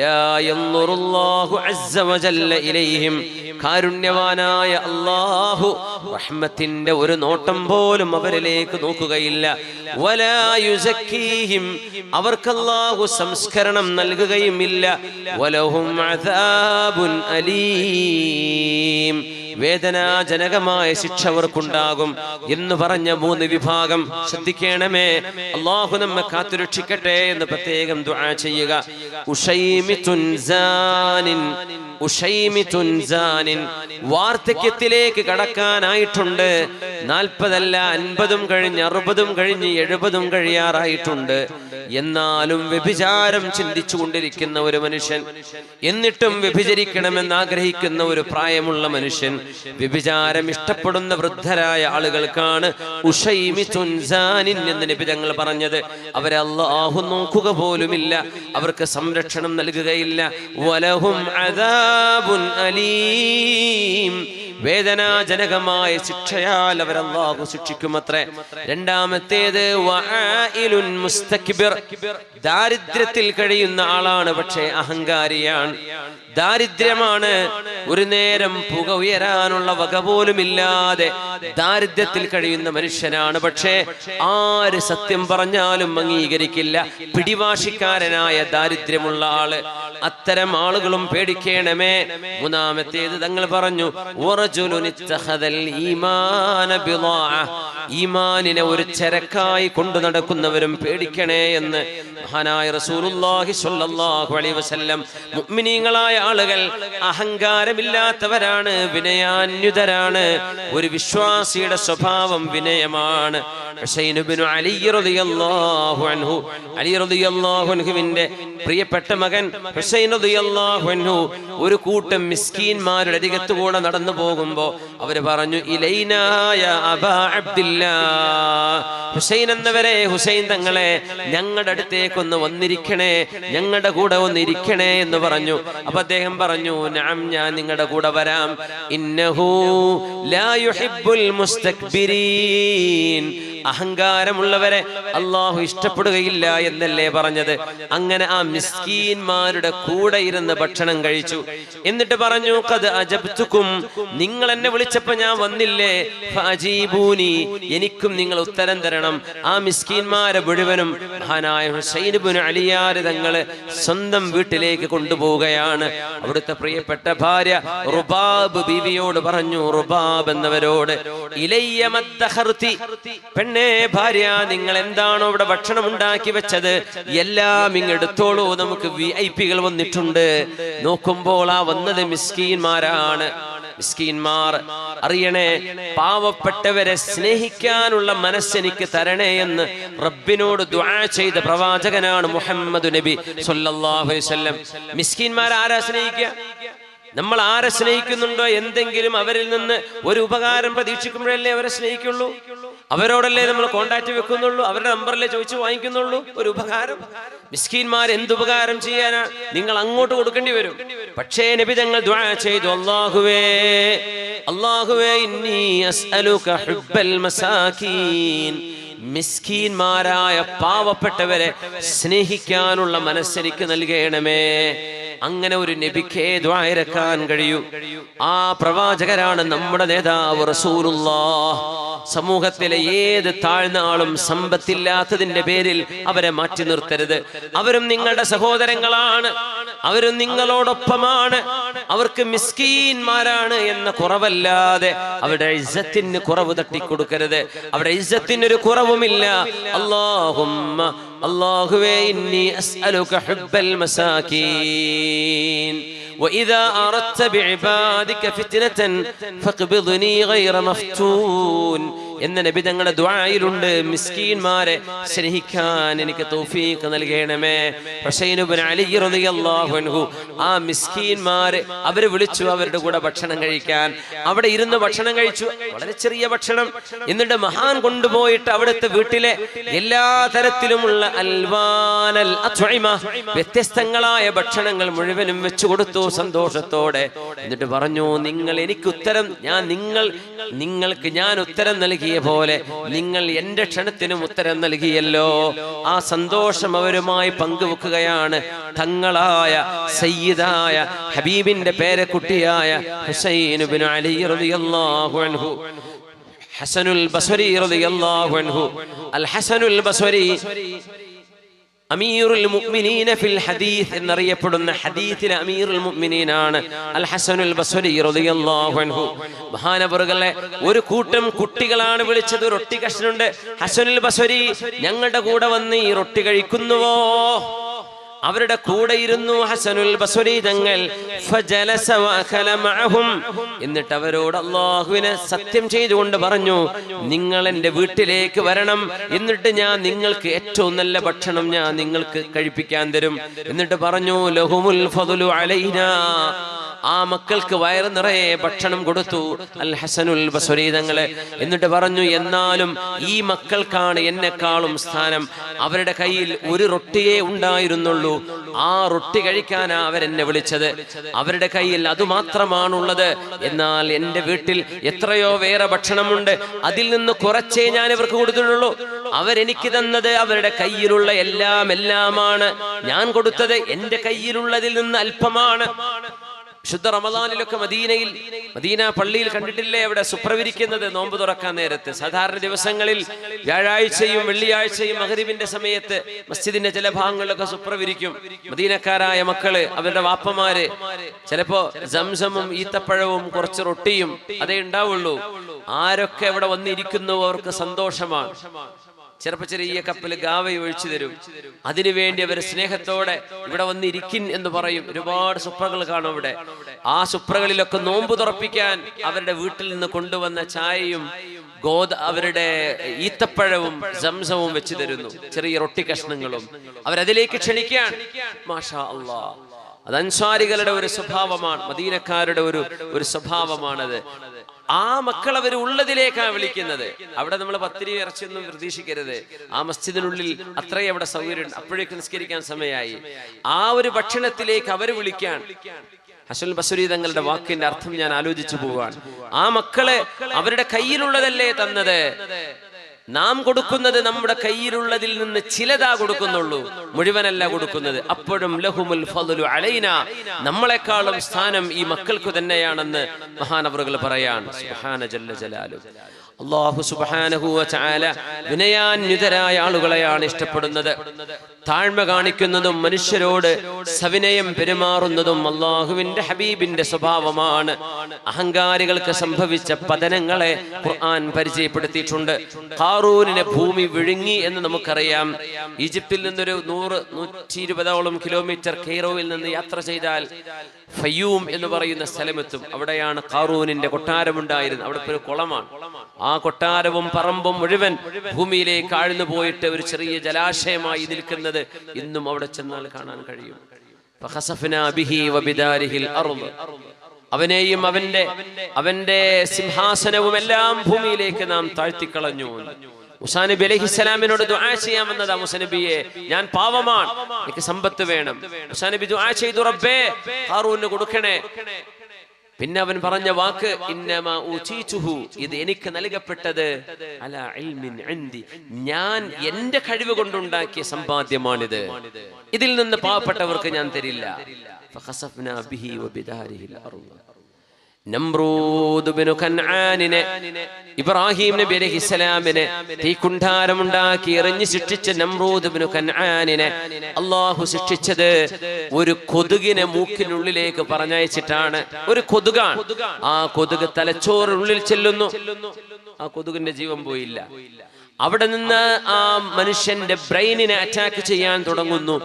ലാ യൻദുറുല്ലാഹു അസ്സ വജല്ല ഇലൈഹിം, കാരുണ്യവാനായ അല്ലാഹു അല്ലാഹു റഹ്മത്തിന്റെ ഒരു നോട്ടം പോലും അവരിലേക്ക് നോക്കുകയില്ല. വലാ യുസക്കീഹിം, അവർക്ക് അല്ലാഹു സംസ്കരണം നൽകുകയുമില്ല. വലഹും അദാബുൻ അലീം, വേദനാജനകമായ ശിക്ഷ അവർക്കുണ്ടാകും എന്ന് പറഞ്ഞ 3 വിഭാഗം ശ്രദ്ധിക്കണമേ. അല്ലാഹു നമ്മെ കാത്തുരക്ഷിക്കട്ടെ എന്ന് പ്രത്യേകം ദുആ ചെയ്യുക. ഉഷൈമിതുൻ, വാർദ്ധക്യത്തിലേക്ക് കടക്കാനായിട്ടുണ്ട്. 40 അല്ല 50 കഴിഞ്ഞ് 60 കഴിഞ്ഞ് 70 കഴിയാറായിട്ടുണ്ട്. എന്നാലും വ്യഭിചാരം ചിന്തിച്ചു കൊണ്ടിരിക്കുന്ന ഒരു മനുഷ്യൻ, എന്നിട്ടും വ്യഭിചരിക്കണമെന്ന് ആഗ്രഹിക്കുന്ന ഒരു പ്രായമുള്ള മനുഷ്യൻ, വ്യഭിചാരം ഇഷ്ടപ്പെടുന്ന വൃദ്ധരായ ആളുകൾക്കാണ് ഉഷൈമിതുൻ സാനിൻ എന്ന് നബി തങ്ങൾ പറഞ്ഞത്. അവരെ അല്ലാഹു നോക്കുക പോലുമില്ല, അവർക്ക് സംരക്ഷണം നൽകുകയില്ല. വലഹും അദാബുൻ അലീം, വേദനാജനകമായ ശിക്ഷയാൽ അവർ അല്ലാഹു ശിക്ഷിക്കുമത്രേ. രണ്ടാമത്തേത് വആയിലുൻ മുസ്തക്ബിർ, ദാരിദ്ര്യത്തിൽ കഴിയുന്ന ആളാണ്, പക്ഷേ അഹങ്കാരിയാണ്. ദാരിദ്ര്യമാണ്, ഒരു നേരം പുക ഉയരാനുള്ള വക പോലുമില്ലാതെ ദാരിദ്ര്യത്തിൽ കഴിയുന്ന മനുഷ്യനാണ്. പക്ഷേ ആര് സത്യം പറഞ്ഞാലും അംഗീകരിക്കില്ല, പിടിവാശിക്കാരനായ ദാരിദ്ര്യമുള്ള ആള്. അത്തരം ആളുകളും പേടിക്കണമേ. മൂന്നാമത്തേത് തങ്ങൾ പറഞ്ഞു ഈമാനിനെ ഒരു ചരക്കായി കൊണ്ടു നടക്കുന്നവരും പേടിക്കണേ എന്ന് മഹാനായ റസൂലുള്ളാഹി സ്വല്ലല്ലാഹു അലൈഹി വസല്ലം. മുഅ്മിനീങ്ങളായ ആളുകൾ അഹങ്കാരമില്ലാത്തവരാണ്, വിനയാന്യുതരാണ്. ഒരു വിശ്വാസിയുടെ സ്വഭാവം വിനയമാണ്. ഹുസൈൻ ഇബ്നു അലി റളിയല്ലാഹു അൻഹു, അലി റളിയല്ലാഹു അൻഹുവിന്റെ പ്രിയപ്പെട്ട മകൻ ഹുസൈൻ റളിയല്ലാഹു അൻഹു ഒരു കൂട്ടം മിസ്കീന്മാരുടെ അരികത്തുകൂടെ നടന്നു പോകുമ്പോൾ അവര് പറഞ്ഞു, ഇലൈനാ യാ അബാ അബ്ദില്ലാഹ്, ഹുസൈൻ എന്നവരെ, ഹുസൈൻ തങ്ങളെ ഞങ്ങളുടെ അടുത്തേക്കൊന്ന് വന്നിരിക്കണേ, ഞങ്ങളുടെ കൂടെ ഒന്നിരിക്കണേ എന്ന് പറഞ്ഞു. അപ്പൊ അദ്ദേഹം പറഞ്ഞു, നഅം, ഞാൻ നിങ്ങളുടെ കൂടെ വരാം. ഇന്നഹു ലാ യുഹിബ്ബുൽ മുസ്തക്ബിരീൻ, അഹങ്കാരമുള്ളവരെ അല്ലാഹു ഇഷ്ടപ്പെടുകയില്ല എന്നല്ലേ പറഞ്ഞത്. അങ്ങനെ ആ മിസ്കീന്മാരുടെ കൂടെ ഇരുന്ന് ഭക്ഷണം കഴിച്ചു. എന്നിട്ട് പറഞ്ഞു, ഖദ് അജബ്തുക്കും, നിങ്ങൾ എന്നെ വിളിച്ചപ്പോ ഞാൻ വന്നില്ലേ, ഫഅജീബൂനി, എനിക്കും നിങ്ങൾ ഉത്തരം തരണം. ആ മിസ്കീന്മാരെ മുഴുവനും മഹാനായ ഹുസൈൻ ഇബ്നു അലിയാർ തങ്ങള് സ്വന്തം വീട്ടിലേക്ക് കൊണ്ടുപോവുകയാണ്. അവിടുത്തെ പ്രിയപ്പെട്ട ഭാര്യ റുബാബ് ബീവിയോട് പറഞ്ഞു, റുബാബ് എന്നവരോട്, ഇലയ്യ മദ്ദഖർതി, പെണ്ണേ ഭാര്യ, നിങ്ങൾ എന്താണോ ഇവിടെ ഭക്ഷണം ഉണ്ടാക്കി വെച്ചത് എല്ലാം ഇങ്ങെടുത്തോളൂ, നമുക്ക് വിഐപികൾ വന്നിട്ടുണ്ട്. നോക്കുമ്പോൾ ആ വന്നത് മിസ്കീന്മാരാണ്. മിസ്കീന്മാർ, അറിയണേ, പാവപ്പെട്ടവരെ സ്നേഹിക്കാനുള്ള മനസ്സെനിക്ക് തരണേ എന്ന് റബ്ബിനോട് ദുആ ചെയ്ത പ്രവാചകനാണ് മുഹമ്മദ് നബി സ്വല്ലല്ലാഹു അലൈഹി വസല്ലം. മിസ്കീന്മാർ ആരാ സ്നേഹിക്കുക? നമ്മൾ ആരെ സ്നേഹിക്കുന്നുണ്ടോ, എന്തെങ്കിലും അവരിൽ നിന്ന് ഒരു ഉപകാരം പ്രതീക്ഷിക്കുമ്പോഴല്ലേ അവരെ സ്നേഹിക്കുള്ളൂ. അവരോടല്ലേ നമ്മൾ കോണ്ടാക്ട് വെക്കുന്നുള്ളൂ, അവരുടെ നമ്പറിലെ ചോദിച്ചു വാങ്ങിക്കുന്നുള്ളൂ ഒരു ഉപകാരം. മിസ്കീന്മാർ എന്തുപകാരം ചെയ്യാനാ? നിങ്ങൾ അങ്ങോട്ട് കൊടുക്കേണ്ടി വരും. പക്ഷേ നബി തങ്ങൾ ദുആ ചെയ്തു, അല്ലാഹുവേ ഇന്നി അസ്അലുക ഹുബ്ബൽ മസാകീൻ, മിസ്കീന്മാരായ പാവപ്പെട്ടവരെ സ്നേഹിക്കാനുള്ള മനസ്സെനിക്ക് നൽകണമേ. അങ്ങനെ ഒരു നബിക്കേ ദുആ ഇറക്കാൻ കഴിയൂ. ആ പ്രവാചകരാണ് നമ്മുടെ നേതാവ് റസൂലുള്ളാഹ്. സമൂഹത്തിലെ ഏത് താഴ്ന്ന ആളും സമ്പത്തില്ലാത്തതിന്റെ പേരിൽ അവരെ മാറ്റി നിർത്തരുത്. അവരും നിങ്ങളുടെ സഹോദരങ്ങളാണ്, അവരും നിങ്ങളോടൊപ്പമാണ്. അവർക്ക് മിസ്കീന്മാരാണ് എന്ന കുറവല്ലാതെ അവരുടെ ഇസ്സത്തിന് കുറവ് തട്ടിക്കൊടുക്കരുത്. അവരുടെ ഇസ്സത്തിനൊരു കുറവുമില്ല. അല്ലാഹുവേ ഇന്നി അസ്അലുക ഹുബ്ബൽ മസാകീൻ وإذا أردت بعبادك فتنة فاقبضني غير مفتون എന്ന നബി തങ്ങളുടെ ദുആയിലുണ്ട്. മിസ്കീന്മാരെ സ്നേഹിക്കാൻ എനിക്ക് തൗഫീഖ് നൽകണമേ. ഹുസൈൻ ഇബ്നു അലി റളിയല്ലാഹു അൻഹു ആ മിസ്കീന്മാരെ അവരെ വിളിച്ചു അവരുടെ കൂടെ ഭക്ഷണം കഴിക്കാൻ. അവിടെ ഇരുന്ന് ഭക്ഷണം കഴിച്ചു, വളരെ ചെറിയ ഭക്ഷണം. എന്നിട്ട് മഹാൻ കൊണ്ടുപോയിട്ട് അവിടുത്തെ വീട്ടിലെ എല്ലാ തരത്തിലുമുള്ള അൽവാനൽ അത്ഇമ, വ്യത്യസ്തങ്ങളായ ഭക്ഷണങ്ങൾ മുഴുവനും വെച്ചു കൊടുത്തു സന്തോഷത്തോടെ. എന്നിട്ട് പറഞ്ഞു, നിങ്ങൾ എനിക്ക് ഉത്തരം, നിങ്ങൾക്ക് ഞാൻ ഉത്തരം നൽകി നൽകിയ പോലെ നിങ്ങൾ എന്റെ ക്ഷണത്തിനും ഉത്തരം നൽകിയല്ലോ. ആ സന്തോഷം അവരുമായി പങ്കുവെക്കുകയാണ് തങ്ങളായ സയ്യിദായ ഹബീബിന്റെ പേരക്കുട്ടിയായ ഹുസൈൻ ഇബ്നു അലി റളിയല്ലാഹു അൻഹു. ഹസനുൽ ബസ്രി റളിയല്ലാഹു അൻഹു. അൽ ഹസനുൽ ബസ്രി അമീറുൽ മുഅ്മിനീന ഫിൽ ഹദീസ് എന്നറിയപ്പെടുന്ന ഹദീസിലെ അമീറുൽ മുഅ്മിനീനാണ് അൽ ഹസനുൽ ബസ്രി റളിയല്ലാഹു അൻഹു. മഹാനവറുകളെ ഒരു കൂട്ടം കുട്ടികളാണ് വിളിച്ചത്. റൊട്ടി കഷ്ണുണ്ട്, ഹസനുൽ ബസ്രി ഞങ്ങളുടെ കൂടെ വന്ന് ഈ റൊട്ടി കഴിക്കുന്നുവോ? അവരുടെ കൂടെ ഇരുന്നു ഹസനുൽ ബസ്രി തങ്ങൾ. ഫജലസ വഅഖല മഅഹും. എന്നിട്ട് അവരോട് അല്ലാഹുവിനെ സത്യം ചെയ്തുകൊണ്ട് പറഞ്ഞു, നിങ്ങൾ എൻ്റെ വീട്ടിലേക്ക് വരണം, എന്നിട്ട് ഞാൻ നിങ്ങൾക്ക് ഏറ്റവും നല്ല ഭക്ഷണം ഞാൻ നിങ്ങൾക്ക് കഴിപ്പിക്കാൻ തരും. എന്നിട്ട് പറഞ്ഞു ലഹുമുൽ ഫദ്ലു അലൈനാ. ആ മക്കൾക്ക് വയറ് നിറയെ ഭക്ഷണം കൊടുത്തു അൽ ഹസനുൽ ബസ്രി തങ്ങളെ. എന്നിട്ട് പറഞ്ഞു എന്നാലും ഈ മക്കൾക്കാണ് എന്നെക്കാളും സ്ഥാനം. അവരുടെ കയ്യിൽ ഒരു റൊട്ടിയേ ഉണ്ടായിരുന്നുള്ളൂ. ആ റൊട്ടി കഴിക്കാനാ അവരെന്നെ വിളിച്ചത്. അവരുടെ കയ്യിൽ അതുമാത്രമാണുള്ളത്. എന്നാൽ എൻ്റെ വീട്ടിൽ എത്രയോ വേറെ ഭക്ഷണമുണ്ട്. അതിൽ നിന്ന് കുറച്ചേ ഞാൻ ഇവർക്ക് കൊടുത്തിട്ടുള്ളൂ. അവരെനിക്ക് തന്നത് അവരുടെ കയ്യിലുള്ള എല്ലാമാണ്. ഞാൻ കൊടുത്തത് എൻ്റെ കയ്യിലുള്ളതിൽ നിന്ന് അല്പമാണ്. ശുദ്ധ റമദാനിലൊക്കെ മദീന പള്ളിയിൽ കണ്ടിട്ടില്ലേ അവിടെ സുപ്രവിരിക്കുന്നത് നോമ്പ് തുറക്കാൻ നേരത്ത്? സാധാരണ ദിവസങ്ങളിൽ വ്യാഴാഴ്ചയും വെള്ളിയാഴ്ചയും മഗ്രിബിന്റെ സമയത്ത് മസ്ജിദിന്റെ ചില ഭാഗങ്ങളിലൊക്കെ സുപ്രവിരിക്കും. മദീനക്കാരായ മക്കള്, അവരുടെ വാപ്പമാര് ചിലപ്പോ സംസമും ഈത്തപ്പഴവും കുറച്ച് റൊട്ടിയും അതേ ഉണ്ടാവുള്ളൂ. ആരൊക്കെ അവിടെ വന്നിരിക്കുന്നു അവർക്ക് സന്തോഷമാണ്. ചിലപ്പോ ചെറിയ കപ്പിൽ ഗാവ ഒഴിച്ചു തരും. അതിനുവേണ്ടി അവർ സ്നേഹത്തോടെ ഇവിടെ വന്നിരിക്കിൻ എന്ന് പറയും. ഒരുപാട് സുപ്രകൾ കാണും അവിടെ. ആ സുപ്രകളിലൊക്കെ നോമ്പ് തുറപ്പിക്കാൻ അവരുടെ വീട്ടിൽ നിന്ന് കൊണ്ടുവന്ന ചായയും അവരുടെ ഈത്തപ്പഴവും സംസവും വെച്ചു തരുന്നു, ചെറിയ റൊട്ടി കഷ്ണങ്ങളും. അവരതിലേക്ക് ക്ഷണിക്കാൻ. മാഷാ അല്ലാഹ്, അത് അൻസാരികളുടെ ഒരു സ്വഭാവമാണ്, മദീനക്കാരുടെ ഒരു സ്വഭാവമാണത്. ആ മക്കൾ അവർ ഉള്ളതിലേക്കാണ് വിളിക്കുന്നത്. അവിടെ നമ്മൾ പത്തിരി ഇറച്ചിയൊന്നും പ്രതീക്ഷിക്കരുത്. ആ മസ്ജിദിനുള്ളിൽ അത്രയും അവിടെ സൗകര്യം. അപ്പോഴേക്ക് നിസ്കരിക്കാൻ സമയമായി. ആ ഒരു ഭക്ഷണത്തിലേക്ക് അവർ വിളിക്കാൻ. ഹസനുൽ ബസ്രി തങ്ങളുടെ വാക്കിന്റെ അർത്ഥം ഞാൻ ആലോചിച്ചു പോവാൻ. ആ മക്കളെ അവരുടെ കയ്യിലുള്ളതല്ലേ തന്നത്. നാം കൊടുക്കുന്നത് നമ്മുടെ കയ്യിലുള്ളതിൽ നിന്ന് ചിലതാ കൊടുക്കുന്നുള്ളൂ, മുഴുവനല്ല കൊടുക്കുന്നത്. അപ്പോഴും ലഹുമുൽ ഫദ്ലു അലൈനാ, നമ്മളെക്കാളും സ്ഥാനം ഈ മക്കൾക്ക് തന്നെയാണെന്ന് മഹാനവറുകൾ പറയാൻ. സുബ്ഹാന ജല്ല ജലാലു. അല്ലാഹു സുബ്ഹാനഹു വ തആല വിനയാന്വിതരായ ആളുകളെയാണ് ഇഷ്ടപ്പെടുന്നത്. താഴ്മ കാണിക്കുന്നതും മനുഷ്യരോട് സവിനയം പെരുമാറുന്നതും അല്ലാഹുവിന്റെ ഹബീബിന്റെ സ്വഭാവമാണ്. അഹങ്കാരികൾക്ക് സംഭവിച്ച പതനങ്ങളെ ഖുർആൻ പരിചയപ്പെടുത്തിയിട്ടുണ്ട്. ഖാറൂനിനെ ഭൂമി വിഴുങ്ങി എന്ന് നമുക്കറിയാം. ഈജിപ്തിൽ നിന്നൊരു 100-120 കിലോമീറ്റർ കെയ്റോയിൽ നിന്ന് യാത്ര ചെയ്താൽ ഫയ്യൂം എന്ന് പറയുന്ന സ്ഥലമെത്തും. അവിടെയാണ് ഖാറൂനിന്റെ കൊട്ടാരമുണ്ടായിരുന്നത്. അവിടെ ഒരു കുളമാണ്. ആ കൊട്ടാരവും പറമ്പും മുഴുവൻ ഭൂമിയിലേക്ക് ആഴ്ന്നു പോയിട്ട് ഒരു ചെറിയ ജലാശയമായി നിൽക്കുന്നത് ഇന്നും അവിടെ ചെന്നാൽ കാണാൻ കഴിയും. അവനെയും അവന്റെ സിംഹാസനവും എല്ലാം ഭൂമിയിലേക്ക് നാം താഴ്ത്തിക്കളഞ്ഞു. മൂസാ നബി അലൈഹിസ്സലാമിനോട് ദുആ ചെയ്യാമെന്നതാ. മൂസാ നബിയെ, ഞാൻ പാവമാണ്, എനിക്ക് സമ്പത്ത് വേണം. മൂസാ നബി ദുആ ചെയ്തു, റബ്ബേ ഖാറൂന് കൊടുക്കണേ. പിന്നെ അവൻ പറഞ്ഞ വാക്ക് ഇന്നമാ ഊതീതുഹു, ഇത് എനിക്ക് നൽകപ്പെട്ടത് അലാ ഇൽമിൻ ഇൻദി, ഞാൻ എന്റെ കഴിവ് കൊണ്ടുണ്ടാക്കിയ സമ്പാദ്യമാണിത്. ഇതിൽ നിന്ന് പാവപ്പെട്ടവർക്ക് ഞാൻ തരില്ല. ഫഖസഫ്നാ ബിഹി വബിദാരിഹിൽ അർള്. നമ്രൂദ് ബിനു കൻആനിനെ, ഇബ്രാഹിം നബി അലൈഹിസ്സലാമിനെ തീക്കുണ്ടാരമുണ്ടാക്കി എറിഞ്ഞ് സൃഷ്ടിച്ച നമ്രൂദ് ബിനു കൻആനിനെ അല്ലാഹു സൃഷ്ടിച്ചത് ഒരു കൊതുകിനെ മൂക്കിനുള്ളിലേക്ക് പറഞ്ഞയച്ചിട്ടാണ്. ഒരു കൊതുകാണ്. ആ കൊതുക് തലച്ചോറിനുള്ളിൽ ചെല്ലുന്നു. ആ കൊതുകിന്റെ ജീവൻ പോയില്ല. അവിടെ നിന്ന് ആ മനുഷ്യന്റെ ബ്രെയിനിനെ അറ്റാക്ക് ചെയ്യാൻ തുടങ്ങുന്നു.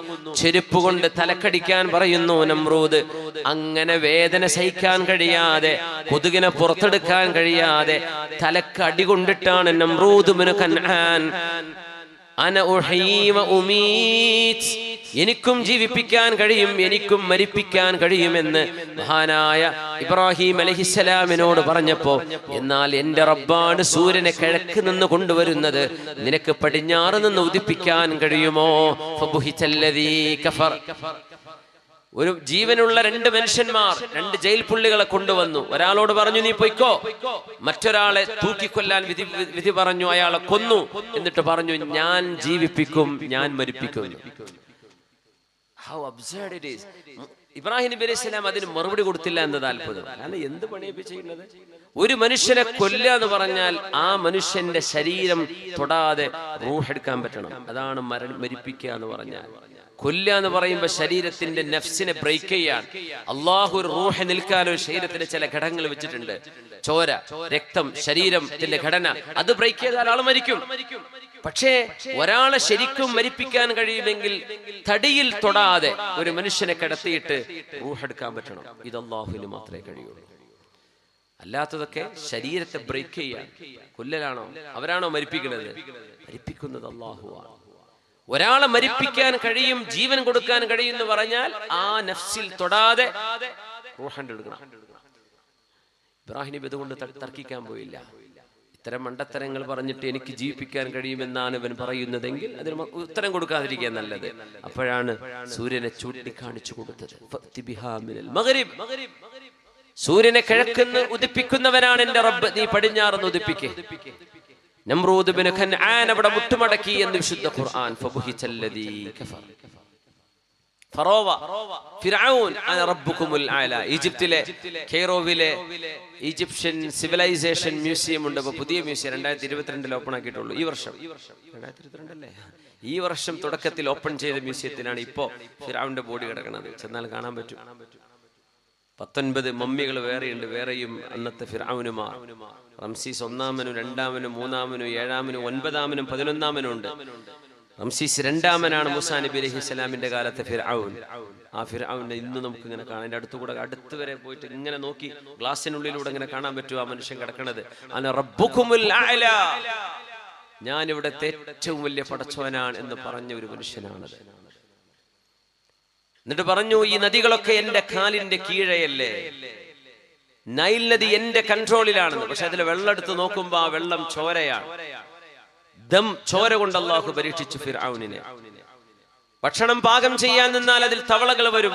ചെരുപ്പ് കൊണ്ട് തലക്കടിക്കാൻ പറയുന്നു നമ്രൂദ്. അങ്ങനെ വേദന സഹിക്കാൻ കഴിയാതെ, കൊതുകിനെ പുറത്തെടുക്കാൻ കഴിയാതെ തലക്ക് അടി കൊണ്ടിട്ടാണ് നമ്രൂദ് ഇബ്നു കൻആൻ അന ഉഹീ വ ഉമീത്, എനിക്കും ജീവിപ്പിക്കാൻ കഴിയും, എനിക്കും മരിപ്പിക്കാൻ കഴിയുമെന്ന് മഹാനായ ഇബ്രാഹിം അലൈഹിസ്സലാമിനോട് പറഞ്ഞപ്പോ, എന്നാൽ എന്റെ റബ്ബാണ് സൂര്യനെ കിഴക്ക് നിന്ന് കൊണ്ടുവരുന്നത്, നിനക്ക് പടിഞ്ഞാറ് നിന്ന് ഉദിപ്പിക്കാൻ കഴിയുമോ? ഫബുഹിതല്ലദീ കഫർ. ഒരു ജീവനുള്ള രണ്ട് മനുഷ്യന്മാർ രണ്ട് ജയിൽ പുള്ളികളെ കൊണ്ടുവന്നു. ഒരാളോട് പറഞ്ഞു നീ പൊയ്ക്കോ, മറ്റൊരാളെ തൂക്കിക്കൊല്ലാൻ വിധി പറഞ്ഞു, അയാളെ കൊന്നു. എന്നിട്ട് പറഞ്ഞു ഞാൻ ജീവിപ്പിക്കും, ഞാൻ മരിപ്പിക്കുന്നു. How absurd it is. Ibrahim നബി അലൈഹി സ്വലാം അതിന് മറുപടി കൊടുത്തില്ല എന്നത് അത്ഭുതം. കാരണം എന്ത് പണിയാ ചെയ്യുന്നത്? ഒരു മനുഷ്യനെ കൊല്ലുക എന്ന് പറഞ്ഞാൽ ആ മനുഷ്യന്റെ ശരീരം തൊടാതെ റൂഹ് എടുക്കാൻ പറ്റണം. അതാണ് മരിപ്പിക്കുക എന്ന് പറഞ്ഞാൽ. കൊല്ലുക എന്ന് പറയുമ്പോൾ ശരീരത്തിന്റെ നഫ്സിനെ ബ്രേക്ക് ചെയ്യാൻ അള്ളാഹു ഒരു റൂഹ് നിൽക്കാൻ ഒരു ശരീരത്തിന് ചില ഘടകങ്ങൾ വെച്ചിട്ടുണ്ട്. ചോര, രക്തം, ശരീരത്തിന്റെ ഘടന, അത് ബ്രേക്ക് ചെയ്താൽ ആൾ മരിക്കും. പക്ഷേ ഒരാളെ ശരിക്കും മരിപ്പിക്കാൻ കഴിയുമെങ്കിൽ തടിയിൽ തൊടാതെ ഒരു മനുഷ്യനെ കിടത്തിയിട്ട് റൂഹ് എടുക്കാൻ പറ്റണം. ഇത് അല്ലാഹുവിന് മാത്രമേ കഴിയുള്ളൂ. അല്ലാത്തതൊക്കെ ശരീരത്തെ ബ്രേക്ക് ചെയ്യാൻ. കൊല്ലലാണോ? അവരാണോ മരിപ്പിക്കുന്നത്? മരിപ്പിക്കുന്നത് അല്ലാഹുവാണ്. ഒരാളെ മരിപ്പിക്കാൻ കഴിയും, ജീവൻ കൊടുക്കാൻ കഴിയും എന്ന് പറഞ്ഞാൽ ആ നഫ്സിൽ തൊടാതെ റൂഹ് എടുക്കണം. ഇബ്രാഹിം നബി അതുകൊണ്ട് തർക്കിക്കാൻ പോയില്ല. ഇത്തരം മണ്ടത്തരങ്ങൾ പറഞ്ഞിട്ട് എനിക്ക് ജീവിപ്പിക്കാൻ കഴിയുമെന്നാണ് ഇവൻ പറയുന്നതെങ്കിൽ അതിന് ഉത്തരം കൊടുക്കാതിരിക്കുക നല്ലത്. അപ്പോഴാണ് സൂര്യനെ ചൂണ്ടിക്കാണിച്ചു കൊടുത്തത്. സൂര്യനെ കിഴക്കുന്ന് ഉദിപ്പിക്കുന്നവനാണ് എന്റെ റബ്ബ്, നീ പടിഞ്ഞാറെന്ന് ഉദിപ്പിക്കേ. നമ്രൂദ് ബിൻ കൻആൻ അവിടെ മുട്ടുമടക്കി എന്ന് വിശുദ്ധ ഖുർആൻ. ഫബുഹിതല്ലദീ കഫർ. ഫറോവ, ഫിർഔൻ, അന റബ്ബുകുമുൽ അഅല. ഈജിപ്തിലെ കെയ്റോവിലെ ഈജിപ്ഷ്യൻ സിവിലൈസേഷൻ മ്യൂസിയം ഉണ്ട്. ഇപ്പോൾ പുതിയ മ്യൂസിയം 2022 ഓപ്പൺ ആക്കിയിട്ടുള്ളൂ. ഈ വർഷം 2022 അല്ലേ? ഈ വർഷം തുടക്കത്തിൽ ഓപ്പൺ ചെയ്ത മ്യൂസിയത്തിലാണ് ഇപ്പോൾ ഫിർഔന്റെ ബോഡി കിടക്കുന്നത്. ചെന്നാൽ കാണാൻ പറ്റും. 19 മമ്മികൾ വേറെയുണ്ട്. വേറെയും അന്നത്തെ ഫിർഔനുമാർ, റംസീസ് 1-നും 2-നും 3-നും 7-നും 9-നും 11-നും ഉണ്ട്. റംസീസ് 2-മനാണ് മൂസാ നബി അലൈഹിസ്സലാമിന്റെ കാലത്തെ ഫിർഔൻ. ആ ഫിർഔനെ ഇന്ന് നമുക്ക് ഇങ്ങനെ കാണാൻ, എൻ്റെ അടുത്ത് വരെ പോയിട്ട് ഇങ്ങനെ നോക്കി ഗ്ലാസിനുള്ളിലൂടെ ഇങ്ങനെ കാണാൻ പറ്റും ആ മനുഷ്യൻ കിടക്കണത്. അന റബ്ബുകുമുൽ അഅല, ഞാൻ ഇവിടുത്തെ ഏറ്റവും വലിയ പടച്ചവനാണ് എന്ന് പറഞ്ഞ ഒരു മനുഷ്യനാണത്. എന്നിട്ട് പറഞ്ഞു ഈ നദികളൊക്കെ എന്റെ കാലിന്റെ കീഴെയല്ലേ, നൈൽ നദി എന്റെ കൺട്രോളിലാണെന്ന്. പക്ഷെ അതിൽ വെള്ളം എടുത്ത് നോക്കുമ്പോ ആ വെള്ളം ചോരയാണ്. ചോര കൊണ്ട് അല്ലാഹു പരീക്ഷിച്ചു ഫിർഔനിനെ. ഭക്ഷണം പാകം ചെയ്യാൻ നിന്നാൽ അതിൽ തവളകൾ വരും.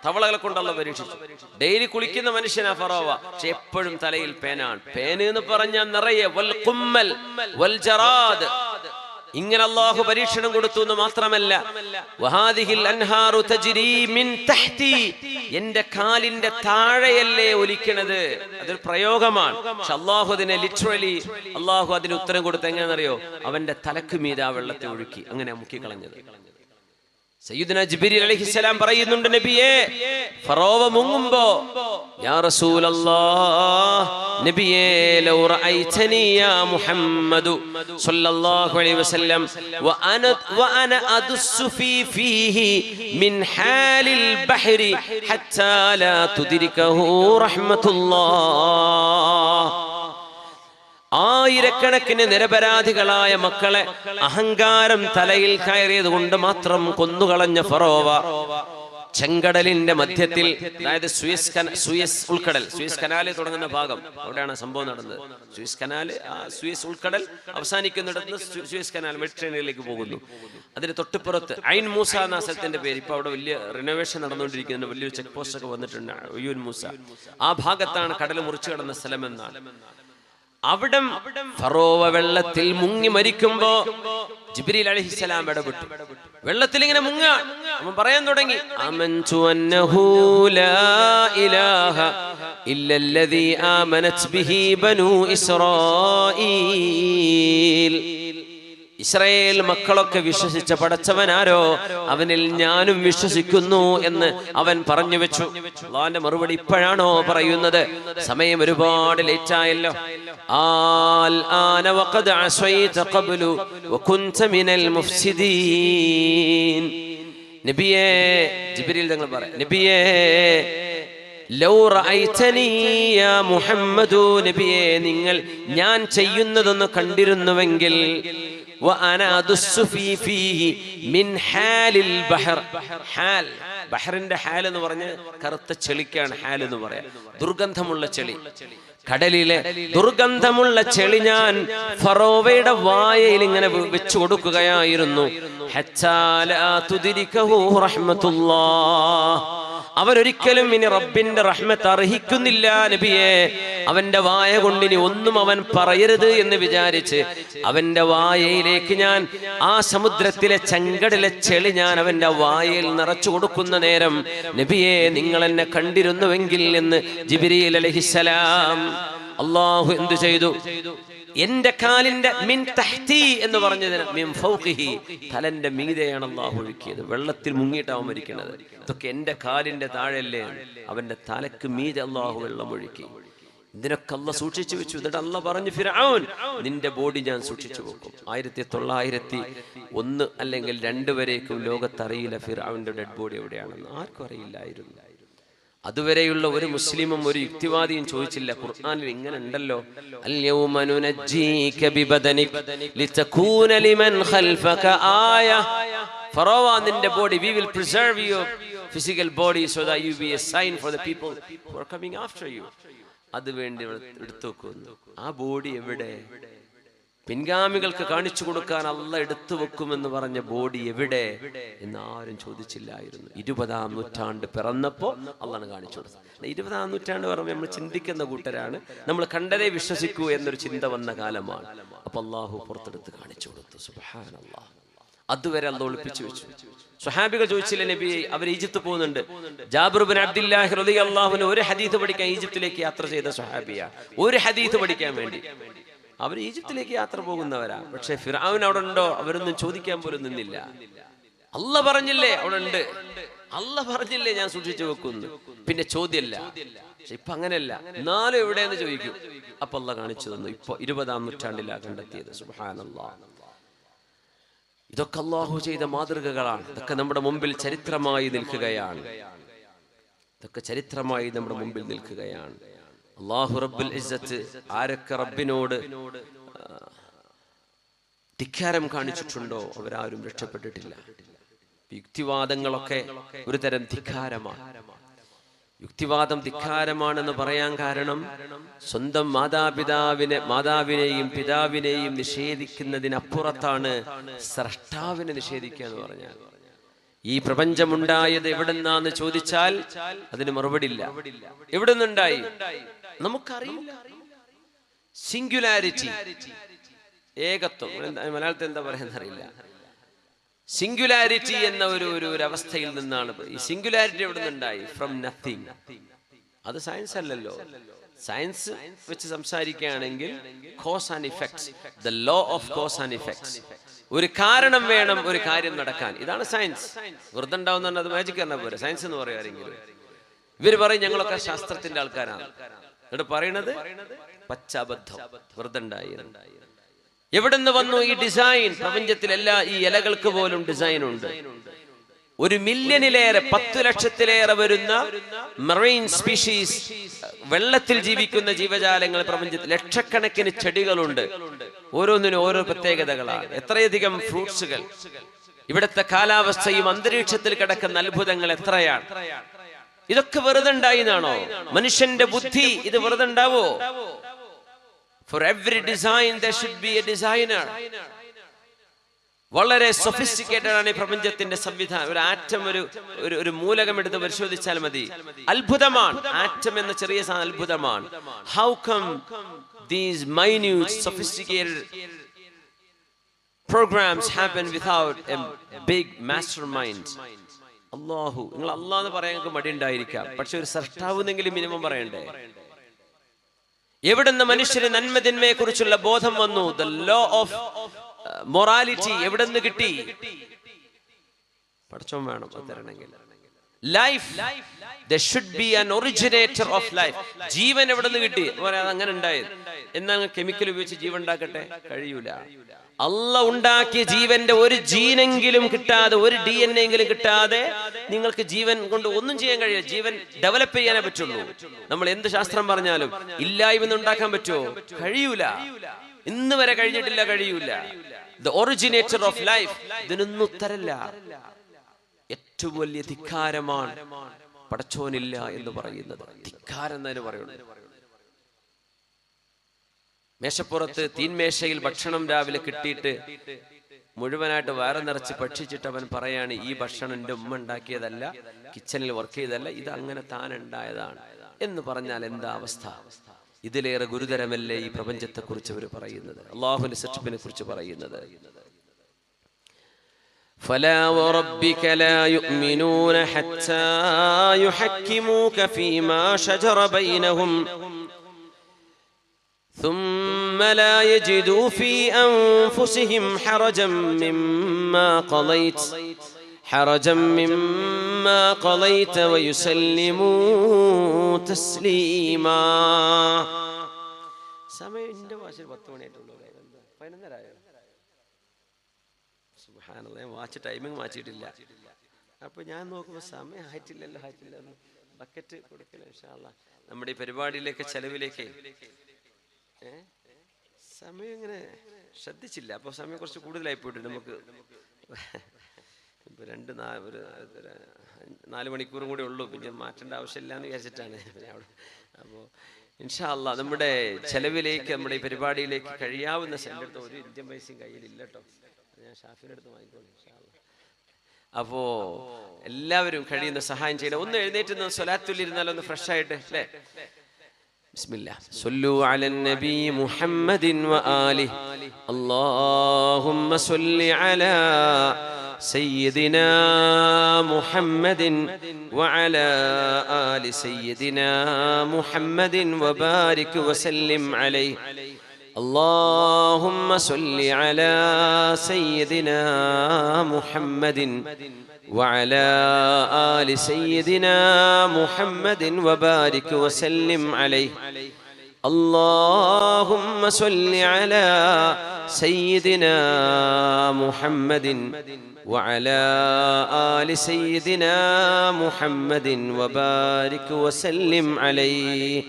തവളകളെ കൊണ്ട് അല്ലാഹു പരീക്ഷിച്ചു. ഡെയിലി കുളിക്കുന്ന മനുഷ്യനാ ഫറോവ, പക്ഷെ എപ്പോഴും തലയിൽ പേനാണ്. പേന് എന്ന് പറഞ്ഞാൽ നിറയെ വൽ ഖുമ്മൽ വൽ ജറാദ്. ഇങ്ങനെ അല്ലാഹു പരീക്ഷണം കൊടുത്തു എന്ന് മാത്രമല്ല, വഹാദിഹിൽ അൻഹാറു തജ്രി മിൻ തഹ്തി, എന്റെ കാലിന്റെ താഴെയല്ലേ ഒലിക്കണത്. അതൊരു പ്രയോഗമാണ്. പക്ഷെ അല്ലാഹു അതിനെ ലിറ്ററലി അല്ലാഹു അതിന് ഉത്തരം കൊടുത്ത് എങ്ങനെയെന്നറിയോ? അവന്റെ തലക്ക് മീതെ ആ വെള്ളത്തെ ഒഴുക്കി, അങ്ങനെ മുക്കി കളഞ്ഞത്. സയ്യിദുനാ ജിബ്രീൽ അലൈഹിസ്സലാം പറയുന്നുണ്ട്, നബിയേ ഫറോവ മുങ്ങുമ്പോ യാ റസൂലല്ലാഹ്, നബിയേ ലൗ റഅയ്തനി യാ മുഹമ്മദു സ്വല്ലല്ലാഹു അലൈഹി വസല്ലം വഅന അദുസ്സു ഫീഹി മിൻ ഹാലിൽ ബഹരി ഹത്താ ലാ തുദ്രികഹു റഹ്മത്തുല്ലാഹ്. ആയിരക്കണക്കിന് നിരപരാധികളായ മക്കളെ അഹങ്കാരം തലയിൽ കയറിയത് കൊണ്ട് മാത്രം കൊന്നുകളഞ്ഞ ഫറോവ ചെങ്കടലിന്റെ മധ്യത്തിൽ, അതായത് സൂയസ് ഉൾക്കടൽ, സൂയസ് കനാല് തുടങ്ങുന്ന ഭാഗം, അവിടെയാണ് സംഭവം നടന്നത്. സൂയസ് കനാല്, സൂയസ് ഉൾക്കടൽ അവസാനിക്കുന്നിടത്ത് സൂയസ് കനാൽ മെഡിറ്ററേനിയനിലേക്ക് പോകുന്നു. അതിന് തൊട്ടുപുറത്ത് ഐൻ മൂസ എന്ന സ്ഥലത്തിന്റെ പേര്, ഇപ്പൊ അവിടെ വലിയ റിനോവേഷൻ നടന്നുകൊണ്ടിരിക്കുന്നുണ്ട്. വലിയൊരു ചെക്ക് പോസ്റ്റ് ഒക്കെ വന്നിട്ടുണ്ട്, ഒയ്യൂൻ മൂസ. ആ ഭാഗത്താണ് കടൽ മുറിച്ചു കടന്ന സ്ഥലമെന്നാണ്. അവിടം ഫറോവ വെള്ളത്തിൽ മുങ്ങി മരിക്കുമ്പോ ജിബ്രീൽ അലൈഹിസ്സലാം ഇടപെട്ടു. വെള്ളത്തിൽ ഇങ്ങനെ മുങ്ങാ, അവൻ പറയാൻ തുടങ്ങി, ആമൻതു അന്നഹു ലാ ഇലാഹ ഇല്ലല്ലദീ ആമനത് ബിഹി ബനൂ ഇസ്രായീൽ. ഇസ്രായേൽ മക്കളൊക്കെ വിശ്വസിച്ച പടച്ചവനാരോ അവനിൽ ഞാനും വിശ്വസിക്കുന്നു എന്ന് അവൻ പറഞ്ഞു വെച്ചു. അല്ലാഹുവിന്റെ മറുപടി ഇപ്പോഴാണോ പറയുന്നത്? സമയം ഒരുപാട് ലേറ്റ് ആയല്ലോ. ആന വഖദ് അസൈത ഖബ്ലു വകുൻത മിനൽ മുഫ്സിദീൻ. നബിയേ, ജിബ്രീൽ തങ്ങൾ പറയാ, നബിയേ ലൗ റഅയ്തനി യാ മുഹമ്മദു, നബിയേ നിങ്ങൾ ഞാൻ ചെയ്യുന്നതൊന്ന് കണ്ടിരുന്നുവെങ്കിൽ وأنا أدس فيه من حال البحر. حال ബഹറിന്റെ ഹാൽ എന്ന് പറഞ്ഞ് കറുത്ത ചെളിക്കാണ് ഹാൽ എന്ന് പറയാം, ദുർഗന്ധമുള്ള ചെളി. കടലിലെ ദുർഗന്ധമുള്ള ചെളി ഞാൻ ഫറോവയുടെ വായയിൽ ഇങ്ങനെ വെച്ചു കൊടുക്കുകയായിരുന്നു. അവരൊരിക്കലും ഇനി റബ്ബിന്റെ റഹ്മത്ത് അർഹിക്കുന്നില്ല നബിയെ, അവന്റെ വായ കൊണ്ടിനി ഒന്നും അവൻ പറയരുത് എന്ന് വിചാരിച്ച് അവന്റെ വായയിലേക്ക് ഞാൻ ആ സമുദ്രത്തിലെ ചെങ്കടലിലെ ചെളി ഞാൻ അവന്റെ വായയിൽ നിറച്ചു കൊടുക്കുന്ന നേരം നബിയെ നിങ്ങൾ എന്നെ കണ്ടിരുന്നുവെങ്കിൽ എന്ന് ജിബ്രീൽ അലൈഹിസ്സലാം. അല്ലാഹു എന്തു ചെയ്തു? എന്റെ കാലിന്റെ മിൻ തഹ്തി എന്ന് പറഞ്ഞതിന് മിൻ ഫൗഖിഹി, തലന്റെ മീതെയാണ് അല്ലാഹു ഒഴുക്കിയത്. വെള്ളത്തിൽ മുങ്ങിയിട്ടാവും മരിക്കുന്നത്. ഇതൊക്കെ എന്റെ കാലിന്റെ താഴെയല്ലേ? അവന്റെ തലക്ക് മീതെ അല്ലാഹു വെള്ളം ഒഴുക്കി. ഇതിനൊക്കെ അല്ലാഹ് സൂക്ഷിച്ചു വെച്ചു. എന്നിട്ട് അല്ലാഹ് പറഞ്ഞു, ഫിർഔൻ നിന്റെ ബോഡി ഞാൻ സൂക്ഷിച്ചു വെക്കും. 1901 അല്ലെങ്കിൽ 2 വരേക്കും ലോകത്തറിയില്ല ഫിർഔന്റെ ഡെഡ് ബോഡി എവിടെയാണെന്ന്. ആർക്കും അറിയില്ലായിരുന്നു. അതുവരെയുള്ള ഒരു മുസ്ലിമും ഒരു യുക്തിവാദിയും ചോദിച്ചില്ല. ഖുർആനിൽ ഇങ്ങനെ ഉണ്ടല്ലോ, അൽയൗമ നുനജ്ജീക ബിബദനിക ലിതകൂന ലിമൻ ഖൽഫക ആയ. ഫറോവ നിന്റെ body, we will preserve your physical body so that you be a sign for the people who are coming after you. അത് വേണ്ടി എടുത്തു വെക്കുന്നു. ആ ബോഡി എവിടെ? പിൻഗാമികൾക്ക് കാണിച്ചു കൊടുക്കാൻ അള്ളാഹ് എടുത്തു വെക്കുമെന്ന് പറഞ്ഞ ബോഡി എവിടെ എന്ന് ആരും ചോദിച്ചില്ലായിരുന്നു. 20-ാം നൂറ്റാണ്ട് പിറന്നപ്പോ അള്ളാഹ് കാണിച്ചു കൊടുത്തു. 20-ാം നൂറ്റാണ്ട് പറയുമ്പോൾ നമ്മൾ ചിന്തിക്കുന്ന കൂട്ടരാണ്, നമ്മൾ കണ്ടതേ വിശ്വസിക്കൂ എന്നൊരു ചിന്ത വന്ന കാലമാണ്. അപ്പൊ അള്ളാഹു പുറത്തെടുത്ത് കാണിച്ചു കൊടുത്തു. സുബ്ഹാനല്ലാഹ്. അതുവരെ അള്ളാഹ് ഒളിപ്പിച്ചു വെച്ചു. സ്വഹാബികൾ ചോദിച്ചില്ല നബി, അവർ ഈജിപ്ത് പോകുന്നുണ്ട്. ജാബിർ ഇബ്നു അബ്ദുല്ലാഹി റളിയല്ലാഹു അൻഹു ഒരു ഹദീസ് പഠിക്കാൻ ഈജിപ്തിലേക്ക് യാത്ര ചെയ്ത സ്വഹാബിയ. ഒരു ഹദീസ് പഠിക്കാൻ വേണ്ടി അവർ ഈജിപ്തിലേക്ക് യാത്ര പോകുന്നവരാ. പക്ഷെ ഫിർഔൻ അവിടെ ഉണ്ടോ? അവരൊന്നും ചോദിക്കാൻ പോലും നിന്നില്ല. അള്ളാഹ് പറഞ്ഞില്ലേ അവിടെ ഉണ്ട്, അള്ളാഹ് പറഞ്ഞില്ലേ ഞാൻ സൂക്ഷിച്ചു വെക്കുന്നു. പിന്നെ ചോദ്യമല്ല. പക്ഷെ ഇപ്പൊ അങ്ങനെയല്ല, നാലും എവിടെയെന്ന് ചോദിക്കും. അപ്പൊ അള്ളാഹ് കാണിച്ചു തന്നു. ഇപ്പൊ 20-ാം നൂറ്റാണ്ടിലാ കണ്ടെത്തിയത്. സുബ്ഹാനല്ലാഹ്. ഇതൊക്കെ അള്ളാഹു ചെയ്ത മാതൃകകളാണ്. ഇതൊക്കെ നമ്മുടെ മുമ്പിൽ ചരിത്രമായി നിൽക്കുകയാണ്. ഇതൊക്കെ ചരിത്രമായി നമ്മുടെ മുമ്പിൽ നിൽക്കുകയാണ്. അല്ലാഹു റബ്ബുൽ ഇസ്സത്ത് ആരൊക്കെ റബ്ബിനോട് ധിക്കാരം കാണിച്ചിട്ടുണ്ടോ അവരാരും രക്ഷപ്പെട്ടിട്ടില്ല. യുക്തിവാദങ്ങളൊക്കെ ഒരു തരം ധിക്കാരമാണ്. യുക്തിവാദം ധിക്കാരമാണെന്ന് പറയാൻ കാരണം സ്വന്തം മാതാവിനെയും പിതാവിനെയും നിഷേധിക്കുന്നതിനപ്പുറത്താണ് സ്രഷ്ടാവിനെ നിഷേധിക്കുക എന്ന് പറഞ്ഞാൽ. ഈ പ്രപഞ്ചമുണ്ടായത് എവിടെന്നാന്ന് ചോദിച്ചാൽ അതിന് മറുപടി ഇല്ല. എവിടെ നിന്നുണ്ടായി നമുക്കറിയില്ല. സിംഗുലാരിറ്റി, ഏകത്വം, മലയാളത്തിൽ എന്താ പറയാന്ന് അറിയില്ല. സിംഗുലാരിറ്റി എന്ന ഒരു അവസ്ഥയിൽ നിന്നാണ്. ഈ സിംഗുലാരിറ്റി എവിടെ നിന്നുണ്ടായി? From nothing. അത് സയൻസ് അല്ലല്ലോ. സയൻസ് വെച്ച് സംസാരിക്കുകയാണെങ്കിൽ cause and effects, the law of cause and effects. ഒരു കാരണം വേണം ഒരു കാര്യം നടക്കാൻ. ഇതാണ് സയൻസ്. വെറുതെ ഉണ്ടാവുന്ന അത് മാജിക് പറഞ്ഞ പോലെ സയൻസ് എന്ന് പറയാറെങ്കിലും ഇവര് പറയും ഞങ്ങളൊക്കെ ശാസ്ത്രത്തിന്റെ ആൾക്കാരാണ്. എന്നിട്ട് പറയണത് പച്ചാബദ്ധം, വെറുതെ ഉണ്ടായി. എവിടെ നിന്ന് വന്നു ഈ ഡിസൈൻ? പ്രപഞ്ചത്തിലെല്ലാ ഈ ഇലകൾക്ക് പോലും ഡിസൈൻ ഉണ്ട്. 1 മില്യണിലേറെ 10 ലക്ഷത്തിലേറെ വരുന്ന മറൈൻ സ്പീഷീസ്, വെള്ളത്തിൽ ജീവിക്കുന്ന ജീവജാലങ്ങൾ പ്രപഞ്ചത്തിൽ ലക്ഷക്കണക്കിന് ചെടികളുണ്ട്. ഓരോന്നിനും ഓരോ പ്രത്യേകതകളാണ്. എത്രയധികം ഫ്രൂട്ട്സുകൾ. ഇവിടുത്തെ കാലാവസ്ഥയും അന്തരീക്ഷത്തിൽ കിടക്കുന്ന അത്ഭുതങ്ങൾ എത്രയാണ്. ഇതൊക്കെ വെറുതെ ഉണ്ടായിന്നാണോ? മനുഷ്യന്റെ ബുദ്ധി ഇത് വെറുതെ ഉണ്ടാവോ? For every design there should be a designer. വളരെ സൊഫിസ്റ്റിക്കേറ്റഡ് ആണ് ഈ പ്രപഞ്ചത്തിന്റെ സംവിധാനം. ഒരു ആറ്റം, ഒരു മൂലകം എടുത്ത് പരിശോധിച്ചാൽ മതി, അത്ഭുതമാണ്. ആറ്റം എന്ന ചെറിയ സാധനം അത്ഭുതമാണ്. How come these minute sophisticated programs happen without a big mastermind? അല്ലാഹു, നിങ്ങൾ അല്ലാഹ് എന്ന് പറയാൻ നിങ്ങൾക്ക് മടി ഉണ്ടായിരിക്കാം, പക്ഷെ ഒരു സൃഷ്ടാവെന്നെങ്കിലും മിനിമം പറയണ്ടേ? എവിടുന്ന് മനുഷ്യന് നന്മതിന്മയെ കുറിച്ചുള്ള ബോധം വന്നു? ദ ലോ ഓഫ് മൊറാലിറ്റി എവിടെ നിന്ന് കിട്ടി? പഠിച്ചോൻ വേണം അത് തരണമെങ്കിൽ. Life, there should be an originator of life. ജീവൻ എവിടെ നിന്ന് കിട്ടി? അങ്ങനെ ഉണ്ടായത്. എന്നാൽ കെമിക്കൽ ഉപയോഗിച്ച് ജീവൻ ഉണ്ടാക്കട്ടെ? കഴിയൂല. അല്ലാഹ് ഉണ്ടാക്കിയ ജീവന്റെ ഒരു ജീനെങ്കിലും കിട്ടാതെ, ഒരു DNA എങ്കിലും കിട്ടാതെ നിങ്ങൾക്ക് ജീവൻ കൊണ്ട് ഒന്നും ചെയ്യാൻ കഴിയില്ല. ജീവൻ ഡെവലപ്പ് ചെയ്യാനേ പറ്റുള്ളൂ. നമ്മൾ എന്ത് ശാസ്ത്രം പറഞ്ഞാലും ഇല്ലായ്മ ഉണ്ടാക്കാൻ പറ്റുമോ? കഴിയൂല. ഇന്ന് വരെ കഴിഞ്ഞിട്ടില്ല, കഴിയൂല. ദ ഒറിജിനേറ്റർ ഓഫ് ലൈഫ് ഇതിനൊന്നും ഉത്തരല്ല. ഏറ്റവും വലിയ ധിക്കാരമാണ് പടച്ചോനില്ല എന്ന് പറയുന്നത്. ധിക്കാരം എന്നതിന് പറയുന്നത്. മേശപ്പുറത്ത് തീൻമേശയിൽ ഭക്ഷണം രാവിലെ കിട്ടിയിട്ട് മുഴുവനായിട്ട് വയറ് നിറച്ച് ഭക്ഷിച്ചിട്ട് അവൻ പറയാണ്, ഈ ഭക്ഷണം എൻ്റെ ഉമ്മ ഉണ്ടാക്കിയതല്ല, കിച്ചണിൽ വർക്ക് ചെയ്തതല്ല, ഇത് അങ്ങനെ താൻ ഉണ്ടായതാണ് എന്ന് പറഞ്ഞാൽ എന്താ അവസ്ഥ? ഇതിലേറെ ഗുരുതരമല്ലേ ഈ പ്രപഞ്ചത്തെ കുറിച്ച് അവർ പറയുന്നത്, അള്ളാഹുവിന്റെ സൃഷ്ടിപ്പിനെ കുറിച്ച് പറയുന്നത്. فلا وربك لا يؤمنون حتى يحكموك فيما شجر بينهم ثم لا يجدوا في أنفسهم حرجا مما قضيت ويسلموا تسليما. സമയം എൻ്റെ ഭാഷയിൽ 10 മണിയായിട്ടുള്ളൂ. 11:30 സുബ്ഹാനല്ലാഹ്. ഞാൻ വാച്ച് ടൈമിങ് മാറ്റിയിട്ടില്ല. അപ്പോൾ ഞാൻ നോക്കുമ്പോൾ സമയം ആയിട്ടില്ലല്ലോ. ബക്കറ്റ് കൊടുക്കില്ല ഇൻഷാ അല്ലാഹ്. നമ്മുടെ ഈ പരിപാടിയിലേക്ക് ചെലവിലേക്ക് സമയം ഇങ്ങനെ ശ്രദ്ധിച്ചില്ല. അപ്പോൾ സമയം കുറച്ച് കൂടുതലായി പോയിട്ടുണ്ട്. നമുക്ക് ഇപ്പോൾ 4 മണിക്കൂറും കൂടെ ഉള്ളൂ. പിന്നെ മാറ്റേണ്ട ആവശ്യമില്ല എന്ന് വിചാരിച്ചിട്ടാണ് അവിടെ. അപ്പോൾ ഇൻഷാ അല്ലാഹ് നമ്മുടെ ചെലവിലേക്ക്, നമ്മുടെ ഈ പരിപാടിയിലേക്ക് കഴിയാവുന്ന എൻ്റെ അടുത്ത് ഒരു ഇന്ത്യൻ പൈസയും കയ്യിലില്ല കേട്ടോ. ഞാൻ ഷാഫിൻ്റെ അടുത്ത് വാങ്ങിക്കോളൂ ഇൻഷാ അല്ലാഹ്. അപ്പോൾ എല്ലാവരും കഴിയുന്ന സഹായം ചെയ്യണം. ഒന്ന് എഴുന്നേറ്റ് സ്വലാത്തുല്ലിരുന്നാലോ, ഒന്ന് ഫ്രഷ് ആയിട്ട് അല്ലേ. ബിസ്മില്ലാ. സല്ലു അലൻ നബി മുഹമ്മദിൻ വആലിഹി. അല്ലാഹുമ്മ സല്ലി അലാ സയ്യിദിനാ മുഹമ്മദിൻ വഅലാ ആലി സയ്യിദിനാ മുഹമ്മദിൻ വബാരിക് വസല്ലിം അലൈഹി. اللهم صل على سيدنا محمد وعلى آل سيدنا محمد وبارك وسلم عليه. اللهم صل على سيدنا محمد وعلى آل سيدنا محمد وبارك وسلم عليه.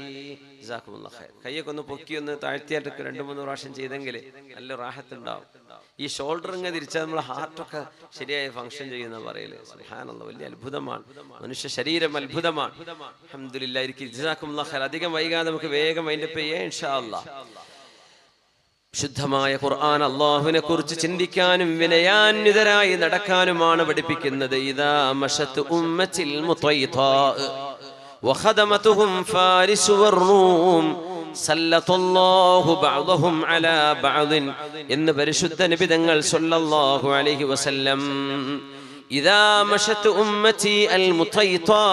കയ്യൊക്കെ ഒന്ന് പൊക്കി ഒന്ന് താഴ്ത്തിയായിട്ട് 2-3 പ്രാവശ്യം ചെയ്തെങ്കിൽ നല്ല റാഹത്തുണ്ടാവും. ഈ ഷോൾഡർ ഇങ്ങനെ തിരിച്ചാൽ നമ്മൾ ഹാർട്ടൊക്കെ ശരിയായി ഫങ്ഷൻ ചെയ്യുന്ന പറയല്. സുബ്ഹാനല്ലാഹ്, വലിയ അത്ഭുതമാണ്. മനുഷ്യ ശരീരം അത്ഭുതമാണ്. അൽഹംദുലില്ലാഹ്. ജസാക്കുമുല്ലാഹ് ഖൈർ. അധികം വൈകാതെ നമുക്ക് വേഗം വൈൻഡപ്പ് ചെയ്യാം ഇൻഷാ അല്ലാഹ്. ശുദ്ധമായ ഖുർആൻ അല്ലാഹുവിനെ കുറിച്ച് ചിന്തിക്കാനും വിനയാന്വിതരായി നടക്കാനുമാണ് പഠിപ്പിക്കുന്നത്. ഇദാ മശത് ഉമ്മത്തിൽ മുതൈതാ وخدمتهم فارس والروم سلط الله بعضهم على بعض എന്ന് പരിശുദ്ധ നബി തങ്ങൾ സല്ലല്ലാഹു അലൈഹി വസല്ലം. ഇദാ മശത് ഉമ്മതി അൽ മുതൈതാ,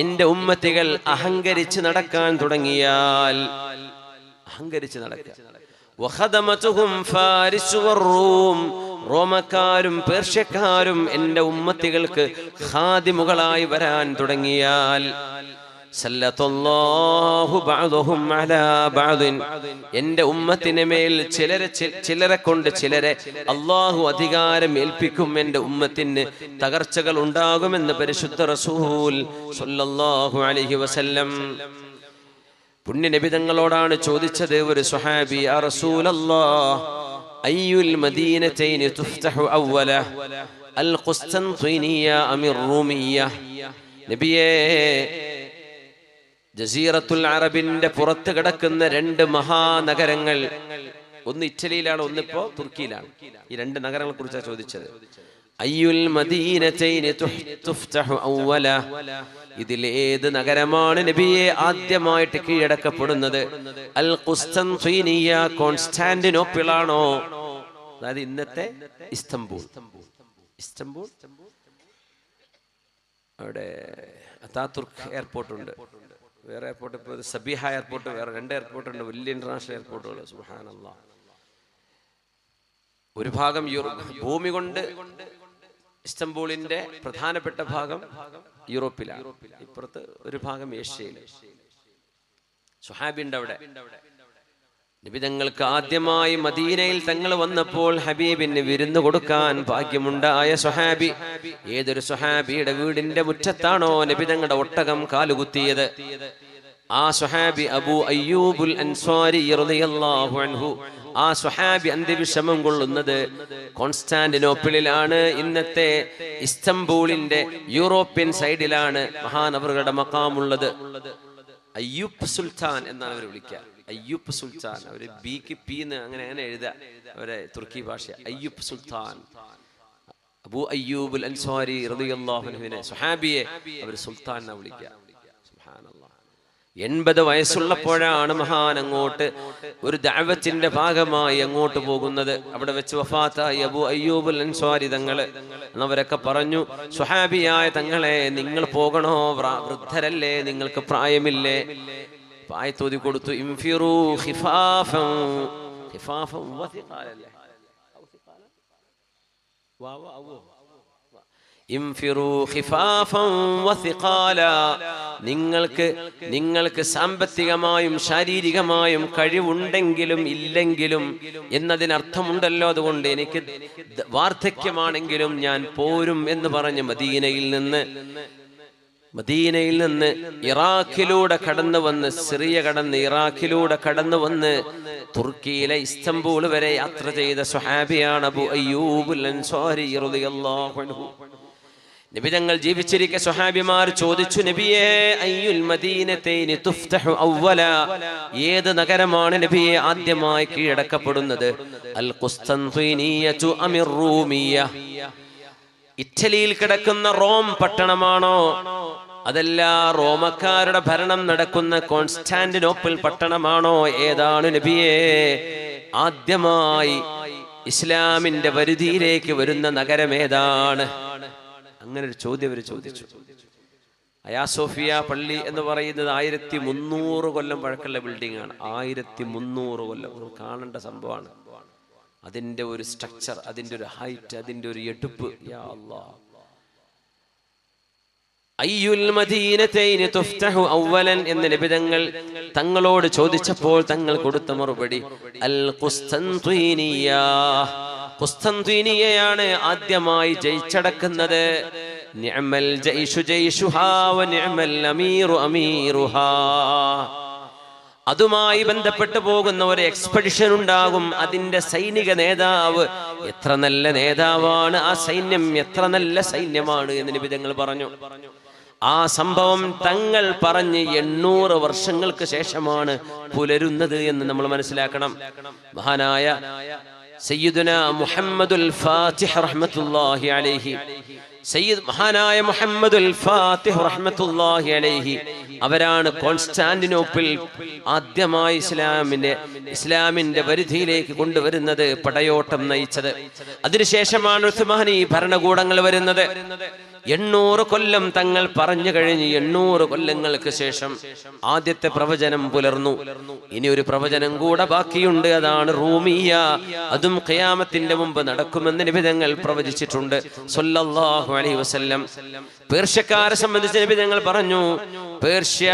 എൻ്റെ ഉമ്മത്തികൾ അഹങ്കരിച്ച് നടക്കാൻ തുടങ്ങിയാൽ, അഹങ്കരിച്ച് നടക്കുക. വഖദമതുഹും ഫാരിസ് വറൂം, റോമക്കാരും പേർഷ്യക്കാരും എൻ്റെ ഉമ്മത്തികൾക്ക് ഖാദിമുകളായി വരാൻ തുടങ്ങിയാൽ, സല്ലല്ലാഹു ബഅദഹും അലാ ബഅദിൻ, എൻ്റെ ഉമ്മത്തിനെ മേൽ ചിലരെ കൊണ്ട് ചിലരെ അല്ലാഹു അധികാരം ഏൽപ്പിക്കും. എൻ്റെ ഉമ്മത്തിന് തകർച്ചകൾ ഉണ്ടാകുമെന്ന് പരിശുദ്ധ റസൂൽ സല്ലല്ലാഹു അലൈഹി വസല്ലം. പുണ്യ നബി തങ്ങളോടാണ് ചോദിച്ചത് ഒരു സ്വഹാബി, യാ റസൂലല്ലാഹ് അയ്യുൽ മദീനതൈനി തുഫ്തഹു അവ്വല അൽ ഖുസ്തൻതിനിയ അമിർ റൂമിയ. നബിയേ, ജസീറത്തുൽ അറബിന്റെ പുറത്ത് കിടക്കുന്ന 2 മഹാനഗരങ്ങൾ, ഒന്ന് ഇറ്റലിയിലാണ്, ഒന്നിപ്പോ തുർക്കിയിലാണ്. ഈ 2 നഗരങ്ങളെ കുറിച്ചാണ് ചോദിച്ചത്. അയ്യുൽ മദീനതൈനി തുഫ്തഹു അവ്വല, ഇതിലേത് നഗരമാണ് നബിയെ ആദ്യമായിട്ട് കീഴടക്കപ്പെടുന്നത്? അൽ ഖുസ്തൻതിനിയ, കോൺസ്റ്റാന്റിനോപ്പിൾ ആണോ? അതായത് ഇന്നത്തെ ഇസ്തംബൂൾ. ഇസ്തംബൂൾ അവിടെ അതാതുർക്ക് എയർപോർട്ട് ഉണ്ട്, വേറെ എയർപോർട്ട്, ഇപ്പോൾ സബീഹ എയർപോർട്ട്, വേറെ 2 എയർപോർട്ട് ഉണ്ട്, വലിയ ഇന്റർനാഷണൽ എയർപോർട്ടുകൾ. സുബ്ഹാനല്ലാഹ്. ഒരു ഭാഗം ഭൂമി കൊണ്ട് ഇസ്തംബൂളിന്റെ പ്രധാനപ്പെട്ട ഭാഗം യൂറോപ്പിലാണ്, ഇപ്പുറത്ത് ഒരു ഭാഗം ഏഷ്യയിൽ. സ്വഹാബി ഉണ്ട് അവിടെ. നബി തങ്ങൾക്ക് ആദ്യമായി മദീനയിൽ തങ്ങൾ വന്നപ്പോൾ ഹബീബിന് വിരുന്ന് കൊടുക്കാൻ ഭാഗ്യമുണ്ടായ സ്വഹാബി, ഏതൊരു സ്വഹാബിയുടെ വീടിന്റെ മുറ്റത്താണോ നബി തങ്ങളുടെ ഒട്ടകം കാലുകുത്തിയത്, ആ സ്വഹാബി അബൂ അയ്യൂബുൽ അൻസ്വാരി റളിയല്ലാഹു അൻഹു ആ സ്വഹാബി അന്ത്യവിഷമം കൊള്ളുന്നത് കോൺസ്റ്റാന്റിനോപ്പിളിലാണ്. ഇന്നത്തെ ഇസ്തംബൂളിന്റെ യൂറോപ്യൻ സൈഡിലാണ് മഹാനവറുകളുടെ മഖാമുള്ളത്. അയ്യൂബ് സുൽത്താൻ എന്നാണ് അവർ വിളിക്കുക. അയ്യൂബ് സുൽത്താൻ, അവര് ബിക്ക് പീന്ന് അങ്ങനെ എഴുതുക, അവരെ തുർക്കി ഭാഷ. അയ്യൂബ് സുൽത്താൻ, അബൂ അയ്യൂബ് അൽ അൻസ്വാരി റളിയല്ലാഹു അൻഹുവിനെ സ്വഹാബിയെ അവർ സുൽത്താൻ എന്നാ വിളിക്കുക. സുബ്ഹാനല്ലാഹ്. 80 വയസ്സുള്ളപ്പോഴാണ് മഹാൻ അങ്ങോട്ട് ഒരു ദഅവത്തിന്റെ ഭാഗമായി അങ്ങോട്ട് പോകുന്നത്. അവിടെ വെച്ച് വഫാത്തായി അബൂ അയ്യൂബ് അൽ അൻസ്വാരി തങ്ങള്. അവരൊക്കെ പറഞ്ഞു, സ്വഹാബിയായ തങ്ങളെ, നിങ്ങൾ പോകണോ? വൃദ്ധരല്ലേ, നിങ്ങൾക്ക് പ്രായമില്ലേ? ആയത്തോതി കൊടുത്തു, ഇൻഫിറൂ ഖിഫാഫൻ ഖിഫാഫൻ വസിഖാലല്ലേ, ഇൻഫിറൂ ഖിഫാഫൻ വസിഖാല. നിങ്ങൾക്ക് സാമ്പത്തികമായും ശാരീരികമായും കഴിവുണ്ടെങ്കിലും ഇല്ലെങ്കിലും എന്നതിനർത്ഥമുണ്ടല്ലോ. അതുകൊണ്ട് എനിക്ക് വാർദ്ധക്യമാണെങ്കിലും ഞാൻ പോരും എന്ന് പറഞ്ഞ് മദീനയിൽ നിന്ന് ഇറാഖിലൂടെ കടന്നു വന്ന്, സിറിയ കടന്ന് ഇറാഖിലൂടെ കടന്നു വന്ന് തുർക്കിയിലെ ഇസ്തംബൂൾ വരെ യാത്ര ചെയ്ത സ്വഹാബിയാണ് അബൂ അയ്യൂബ് അൽ അൻസ്വാരി റളിയല്ലാഹു അൻഹു. നബി തങ്ങൾ ജീവിച്ചിരിക്കെ സ്വഹാബിമാർ ചോദിച്ചു, നബിയേ, അയ്യുൽ മദീനതൈനി തുഫ്തഹു അവ്വല, ഏത് നഗരമാണ് നബിയെ ആദ്യമായി കീഴടക്കപ്പെടുന്നത്? അൽ ഖുസ്തൻതീനിയതു അമിർ റൂമിയ, ഇറ്റലിയിൽ കിടക്കുന്ന റോം പട്ടണമാണോ, അതല്ല റോമക്കാരുടെ ഭരണം നടക്കുന്ന കോൺസ്റ്റാന്റിനോപ്പിൾ പട്ടണമാണോ? ഏതാണ് നബിയെ ആദ്യമായി ഇസ്ലാമിന്റെ പരിധിയിലേക്ക് വരുന്ന നഗരം ഏതാണ്? അങ്ങനെ ഒരു ചോദ്യം അവർ ചോദിച്ചു. അയാ സോഫിയ പള്ളി എന്ന് പറയുന്നത് 1300 കൊല്ലം പഴക്കമുള്ള ബിൽഡിംഗ് ആണ്. 1300 കൊല്ലം കാണേണ്ട സംഭവമാണ്. അതിന്റെ ഒരു സ്ട്രക്ചർ, അതിന്റെ ഒരു ഹൈറ്റ്, അതിന്റെ ഒരു എടുപ്പ്, യാ അല്ലാഹ്. അയ്യുൽ മദീനതൈനി തുഫ്തഹു അവ്വലൻ എന്ന് നബി തങ്ങളോട് ചോദിച്ചപ്പോൾ തങ്ങൾ കൊടുത്ത മറുപടി അൽ ഖുസ്തൻതീനിയ, ഖുസ്തൻതീനിയയാണ് ആദ്യമായി ജയിച്ചടക്കുന്നത്. നിഅമൽ ജയ്ഷു ജയ്ഷുഹാ വ നിഅമൽ അമീറു അമീറുഹാ. അതുമായി ബന്ധപ്പെട്ട് പോകുന്ന ഒരു എക്സ്പെഡിഷൻ ഉണ്ടാകും. അതിന്റെ സൈനിക നേതാവ് എത്ര നല്ല നേതാവാണ്, ആ സൈന്യം എത്ര നല്ല സൈന്യമാണ് എന്ന് നബി തങ്ങൾ പറഞ്ഞു. ആ സംഭവം തങ്ങൾ പറഞ്ഞ് 800 വർഷങ്ങൾക്ക് ശേഷമാണ് പുലരുന്നത് എന്ന് നമ്മൾ മനസ്സിലാക്കണം. മഹാനായ സയ്യിദുന മുഹമ്മദുൽ ഫാത്തിഹ് റഹ്മത്തുള്ളാഹി അലൈഹി, മഹാനായ മുഹമ്മദുൽ ഫാത്തിഹ് റഹ്മത്തുള്ളാഹി അലൈഹി അവരാണ് കോൺസ്റ്റാന്റിനോപ്പിൾ ആദ്യമായി ഇസ്ലാമിന്റെ പരിധിയിലേക്ക് കൊണ്ടുവരുന്നത്, പടയോട്ടം നയിച്ചത്. അതിനുശേഷമാണ് ഉസ്മാനി ഭരണകൂടങ്ങൾ വരുന്നത്. 800 കൊല്ലം തങ്ങൾ പറഞ്ഞു കഴിഞ്ഞ് 800 കൊല്ലങ്ങൾക്ക് ശേഷം ആദ്യത്തെ പ്രവചനം പുലർന്നു. ഇനി ഒരു പ്രവചനം കൂടെ ബാക്കിയുണ്ട്, അതാണ് റൂമിയ. അതും ഖിയാമത്തിന്റെ മുമ്പ് നടക്കുമെന്ന് നബി തങ്ങൾ പ്രവചിച്ചിട്ടുണ്ട് സല്ലല്ലാഹു അലൈഹി വസല്ലം. പേർഷ്യക്കാരെ സംബന്ധിച്ച് നബി തങ്ങൾ പറഞ്ഞു, പേർഷ്യ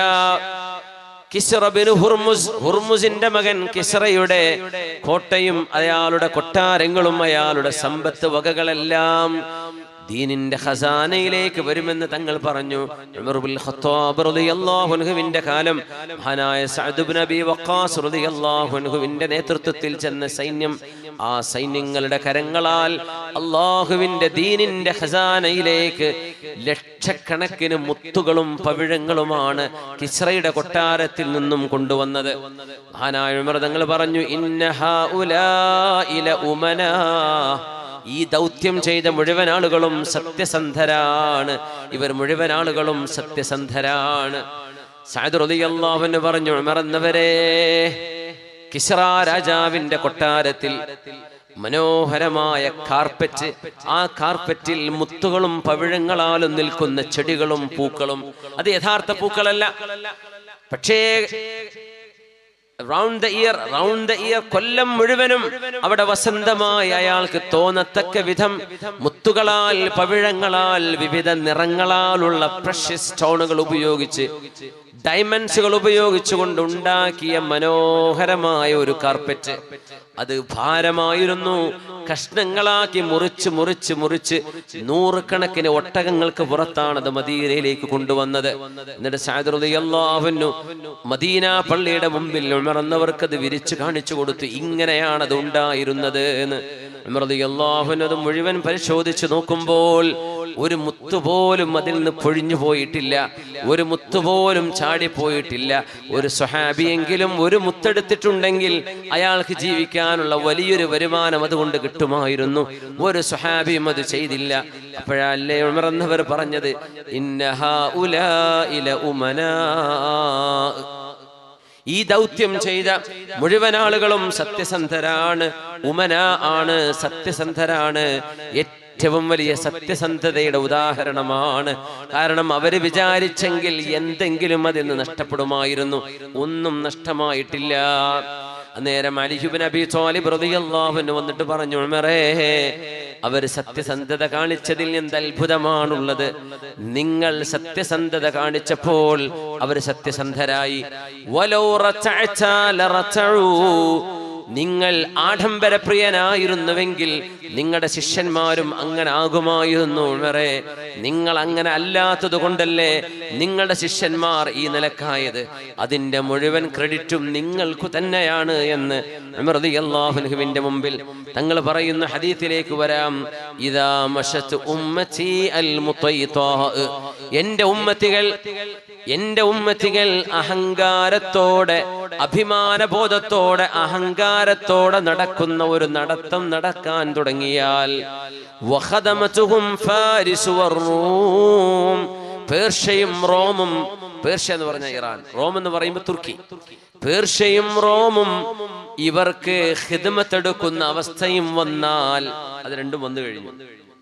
കിസ്റ ബിൻ ഹുർമുസിന്റെ മകൻ കിസ്റയുടെ കോട്ടയും അയാളുടെ കൊട്ടാരങ്ങളും അയാളുടെ സമ്പത്ത് വകകളെല്ലാം ദീനിന്റെ ഖസാനയിലേക്ക് വരുമെന്ന് തങ്ങൾ പറഞ്ഞു. ഉമർ ഇബ്നുൽ ഖത്താബ് റളിയല്ലാഹു അൻഹുവിന്റെ കാലം മഹാനായ സഅദ് ഇബ്നു അബീ വഖാസ് റളിയല്ലാഹു അൻഹുവിന്റെ നേതൃത്വത്തിൽ ചെന്ന സൈന്യം, ആ സൈന്യങ്ങളുടെ കരങ്ങളാൽ അല്ലാഹുവിന്റെ ദീനിന്റെ ഖസാനയിലേക്ക് ലക്ഷക്കണക്കിന് മുത്തുകളും പവിഴങ്ങളുമാണ് കിസ്റയുടെ കൊട്ടാരത്തിൽ നിന്നും കൊണ്ടുവന്നത്. മഹാനായ ഉമർ തങ്ങൾ പറഞ്ഞു, ഇന്ന ഹൗലാഇ ലഉമനാ, ഈ ദൗത്യം ചെയ്ത മുഴുവൻ ആളുകളും സത്യസന്ധരാണ്, ഇവർ മുഴുവൻ ആളുകളും സത്യസന്ധരാണ്. സഅദ് റളിയല്ലാഹു അൻഹു പറഞ്ഞു, ഉമർ എന്നവരെ, കിസ്റ രാജാവിന്റെ കൊട്ടാരത്തിൽ മനോഹരമായ കാർപ്പറ്റ്, ആ കാർപ്പറ്റിൽ മുത്തുകളും പവിഴങ്ങളാലും നിൽക്കുന്ന ചെടികളും പൂക്കളും, അത് യഥാർത്ഥ പൂക്കളല്ല, പക്ഷേ റൗണ്ട് ദ ഇയർ കൊല്ലം മുഴുവനും അവിടെ വസന്തമായി അയാൾക്ക് തോന്നത്തക്ക വിധം മുത്തുകളാൽ പവിഴങ്ങളാൽ വിവിധ നിറങ്ങളാലുള്ള പ്രഷ്യസ് സ്റ്റോണുകൾ ഉപയോഗിച്ച്, ഡയമണ്ട്സുകൾ ഉപയോഗിച്ചുകൊണ്ട് ഉണ്ടാക്കിയ മനോഹരമായ ഒരു കാർപ്പറ്റ്. അത് ഭാരമായിരുന്നു, കഷ്ണങ്ങളാക്കി മുറിച്ച് മുറിച്ച് മുറിച്ച് 100 കണക്കിന് ഒട്ടകങ്ങൾക്ക് പുറത്താണ് അത് മദീനയിലേക്ക് കൊണ്ടുവന്നത്. എന്നിട്ട് സഅദ് റളിയല്ലാഹു അൻഹു മദീന പള്ളിയുടെ മുമ്പിൽ ഉമർ എന്നവർക്ക് അത് വിരിച്ചു കാണിച്ചു കൊടുത്തു. ഇങ്ങനെയാണ് അത് ഉണ്ടായിരുന്നത് എന്ന്. ഉമർ റളിയല്ലാഹു അൻഹു അത് മുഴുവൻ പരിശോധിച്ച് നോക്കുമ്പോൾ ഒരു മുത്തുപോലും അതിൽ നിന്ന് പൊഴിഞ്ഞു പോയിട്ടില്ല, ഒരു മുത്തുപോലും ചാടിപ്പോയിട്ടില്ല. ഒരു സ്വഹാബിയെങ്കിലും ഒരു മുത്തെടുത്തിട്ടുണ്ടെങ്കിൽ അയാൾക്ക് ജീവിക്കാനുള്ള വലിയൊരു വരുമാനം അതുകൊണ്ട് കിട്ടുമായിരുന്നു. ഒരു സ്വഹാബിയും അത് ചെയ്തില്ല. അപ്പോഴല്ലേ ഉമർ എന്നവർ പറഞ്ഞത്, ഇന്നഹാ ഉലൈ ലഉമനാ, ഈ ദൗത്യം ചെയ്ത മുഴുവൻ ആളുകളും സത്യസന്ധരാണ്, ഉമന ആണ്, സത്യസന്ധരാണ്. ഏറ്റവും വലിയ സത്യസന്ധതയുടെ ഉദാഹരണമാണ്. കാരണം അവര് വിചാരിച്ചെങ്കിൽ എന്തെങ്കിലും അതിൽ നിന്ന് നഷ്ടപ്പെടുമായിരുന്നു. ഒന്നും നഷ്ടമായിട്ടില്ല. അന്നേരം അലി ഇബ്നു അബീ ത്വാലിബ് റളിയല്ലാഹു അൻഹു വന്നിട്ട് പറഞ്ഞു, ഉമറേ, അവർ സത്യസന്ധത കാണിച്ചതിൽ എന്ത് അത്ഭുതമാണുള്ളത്. നിങ്ങൾ സത്യസന്ധത കാണിച്ചപ്പോൾ അവർ സത്യസന്ധരായി. വലൗ റതഅത ലറതഉ, നിങ്ങൾ ആഡംബരപ്രിയനായിരുന്നുവെങ്കിൽ നിങ്ങളുടെ ശിഷ്യന്മാരും അങ്ങനെ ആകുമായിരുന്നു. ഉമറേ, നിങ്ങൾ അങ്ങനെ അല്ലാത്തത് കൊണ്ടല്ലേ നിങ്ങളുടെ ശിഷ്യന്മാർ ഈ നിലക്കായത്. അതിന്റെ മുഴുവൻ ക്രെഡിറ്റും നിങ്ങൾക്ക് തന്നെയാണ് എന്ന് ഉമർ റളിയല്ലാഹു അൻഹുവിന്റെ മുമ്പിൽ തങ്ങൾ പറയുന്ന ഹദീസിലേക്ക് വരാം. ഇദാ മശത് ഉമ്മതി അൽ മുതൈതാ, എന്റെ ഉമ്മത്തികൾ അഹങ്കാരത്തോടെ, അഭിമാനബോധത്തോടെ, അഹങ്കാരത്തോടെ നടക്കുന്ന ഒരു നടത്തം നടക്കാൻ തുടങ്ങിയാൽ, വഖദമതുഹും ഫാരിസ് വറൂം, പേർഷ്യയും റോമും, പേർഷ്യ എന്ന് പറഞ്ഞ ഇറാൻ, റോം എന്ന് പറയുമ്പോൾ തുർക്കി, പേർഷ്യയും റോമും ഇവർക്ക് ഖിദ്മത്ത് എടുക്കുന്ന അവസ്ഥയും വന്നാൽ, അത് രണ്ടും വന്നു കഴിഞ്ഞു.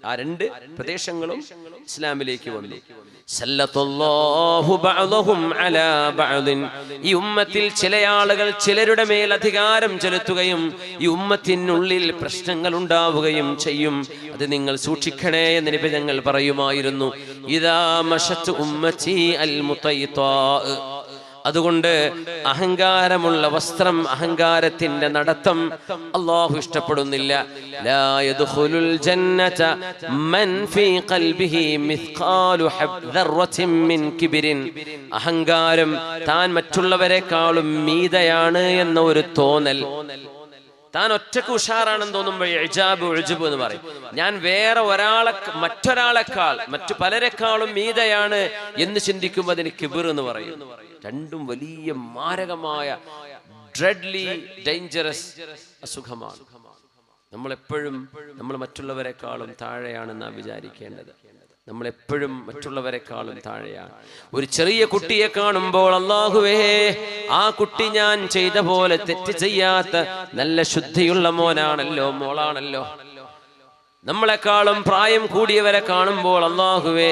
ആ രണ്ട് പ്രദേശങ്ങളും ഇസ്ലാമിലേക്ക് വന്നു. സല്ലല്ലാഹു ബഅദഹും അലാ ബഅദിൻ, ഈ ഉമ്മത്തിൽ ചില ആളുകൾ ചിലരുടെ മേൽ അധികാരം ചെലുത്തുകയും ഈ ഉമ്മത്തിനുള്ളിൽ പ്രശ്നങ്ങൾ ഉണ്ടാവുകയും ചെയ്യും. അത് നിങ്ങൾ സൂക്ഷിക്കണേ എന്ന് നബി ഞങ്ങൾ പറയുമായിരുന്നു. ഇദാ മശത് ഉമ്മതി അൽ മുതൈതാ, അതുകൊണ്ട് അഹങ്കാരമുള്ള വസ്ത്രം, അഹങ്കാരത്തിന്റെ നടത്തം അല്ലാഹു ഇഷ്ടപ്പെടുന്നില്ല. ലാ യദ്ഖുലുൽ ജന്നത മൻ ഫീ ഖൽബിഹി മിസ്ഖാലു ദർറത്തിൻ മിൻ കിബ്രിൻ, അഹങ്കാരം താൻ മറ്റുള്ളവരെക്കാളും മീതയാണ് എന്ന ഒരു തോന്നൽ, താൻ ഒറ്റക്ക് ഉഷാറാണെന്ന് തോന്നുമ്പോൾ ഇജാബ് ഉജ്ബ് എന്ന് പറയും. ഞാൻ വേറെ മറ്റൊരാളെക്കാൾ, മറ്റു പലരെക്കാളും മീതയാണ് എന്ന് ചിന്തിക്കുമ്പോൾ അതിന് കിബിർ എന്ന് പറയും. രണ്ടും വലിയ മാരകമായ ഡ്രെഡ്ലി ഡേഞ്ചറസ് അസുഖമാണ്. നമ്മളെപ്പോഴും നമ്മൾ മറ്റുള്ളവരെക്കാളും താഴെയാണെന്നാണ് വിചാരിക്കേണ്ടത്. നമ്മളെപ്പോഴും മറ്റുള്ളവരെക്കാളും താഴെയാണ്. ഒരു ചെറിയ കുട്ടിയെ കാണുമ്പോൾ അല്ലാഹുവേ, ആ കുട്ടി ഞാൻ ചെയ്ത പോലെ തെറ്റ് ചെയ്യാത്ത നല്ല ശുദ്ധിയുള്ള മോനാണല്ലോ, മോളാണല്ലോ. നമ്മളെക്കാളും പ്രായം കൂടിയവരെ കാണുമ്പോൾ അല്ലാഹുവേ,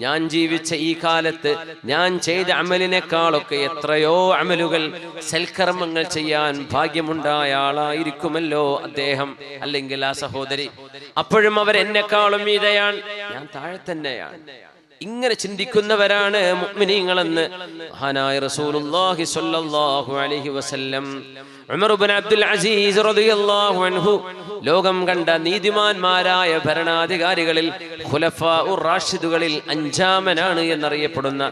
ഞാൻ ജീവിച്ച ഈ കാലത്ത് ഞാൻ ചെയ്ത അമലിനേക്കാളൊക്കെ എത്രയോ അമലുകൾ, സൽക്കർമ്മങ്ങൾ ചെയ്യാൻ ഭാഗ്യമുണ്ടായ ആളായിരിക്കുമല്ലോ അദ്ദേഹം അല്ലെങ്കിൽ ആ സഹോദരി. അപ്പോഴും അവർ എന്നെക്കാളും മീതയാണ്, ഞാൻ താഴെ തന്നെയാണ്. ഇങ്ങനെ ചിന്തിക്കുന്നവരാണ് മുഅ്മിനീങ്ങളെന്ന് മഹാനായ റസൂലുള്ളാഹി സ്വല്ലല്ലാഹു അലൈഹി വസല്ലം. ഉമർ ഇബ്നു അബ്ദുൽ അസീസ് റളിയല്ലാഹു അൻഹു ലോകം കണ്ട നീതിമാന്മാരായ ഭരണാധികാരികളിൽ, ഖുലഫാഉർ റാഷിദുകളിൽ അഞ്ചാമനാണ് എന്നറിയപ്പെടുന്ന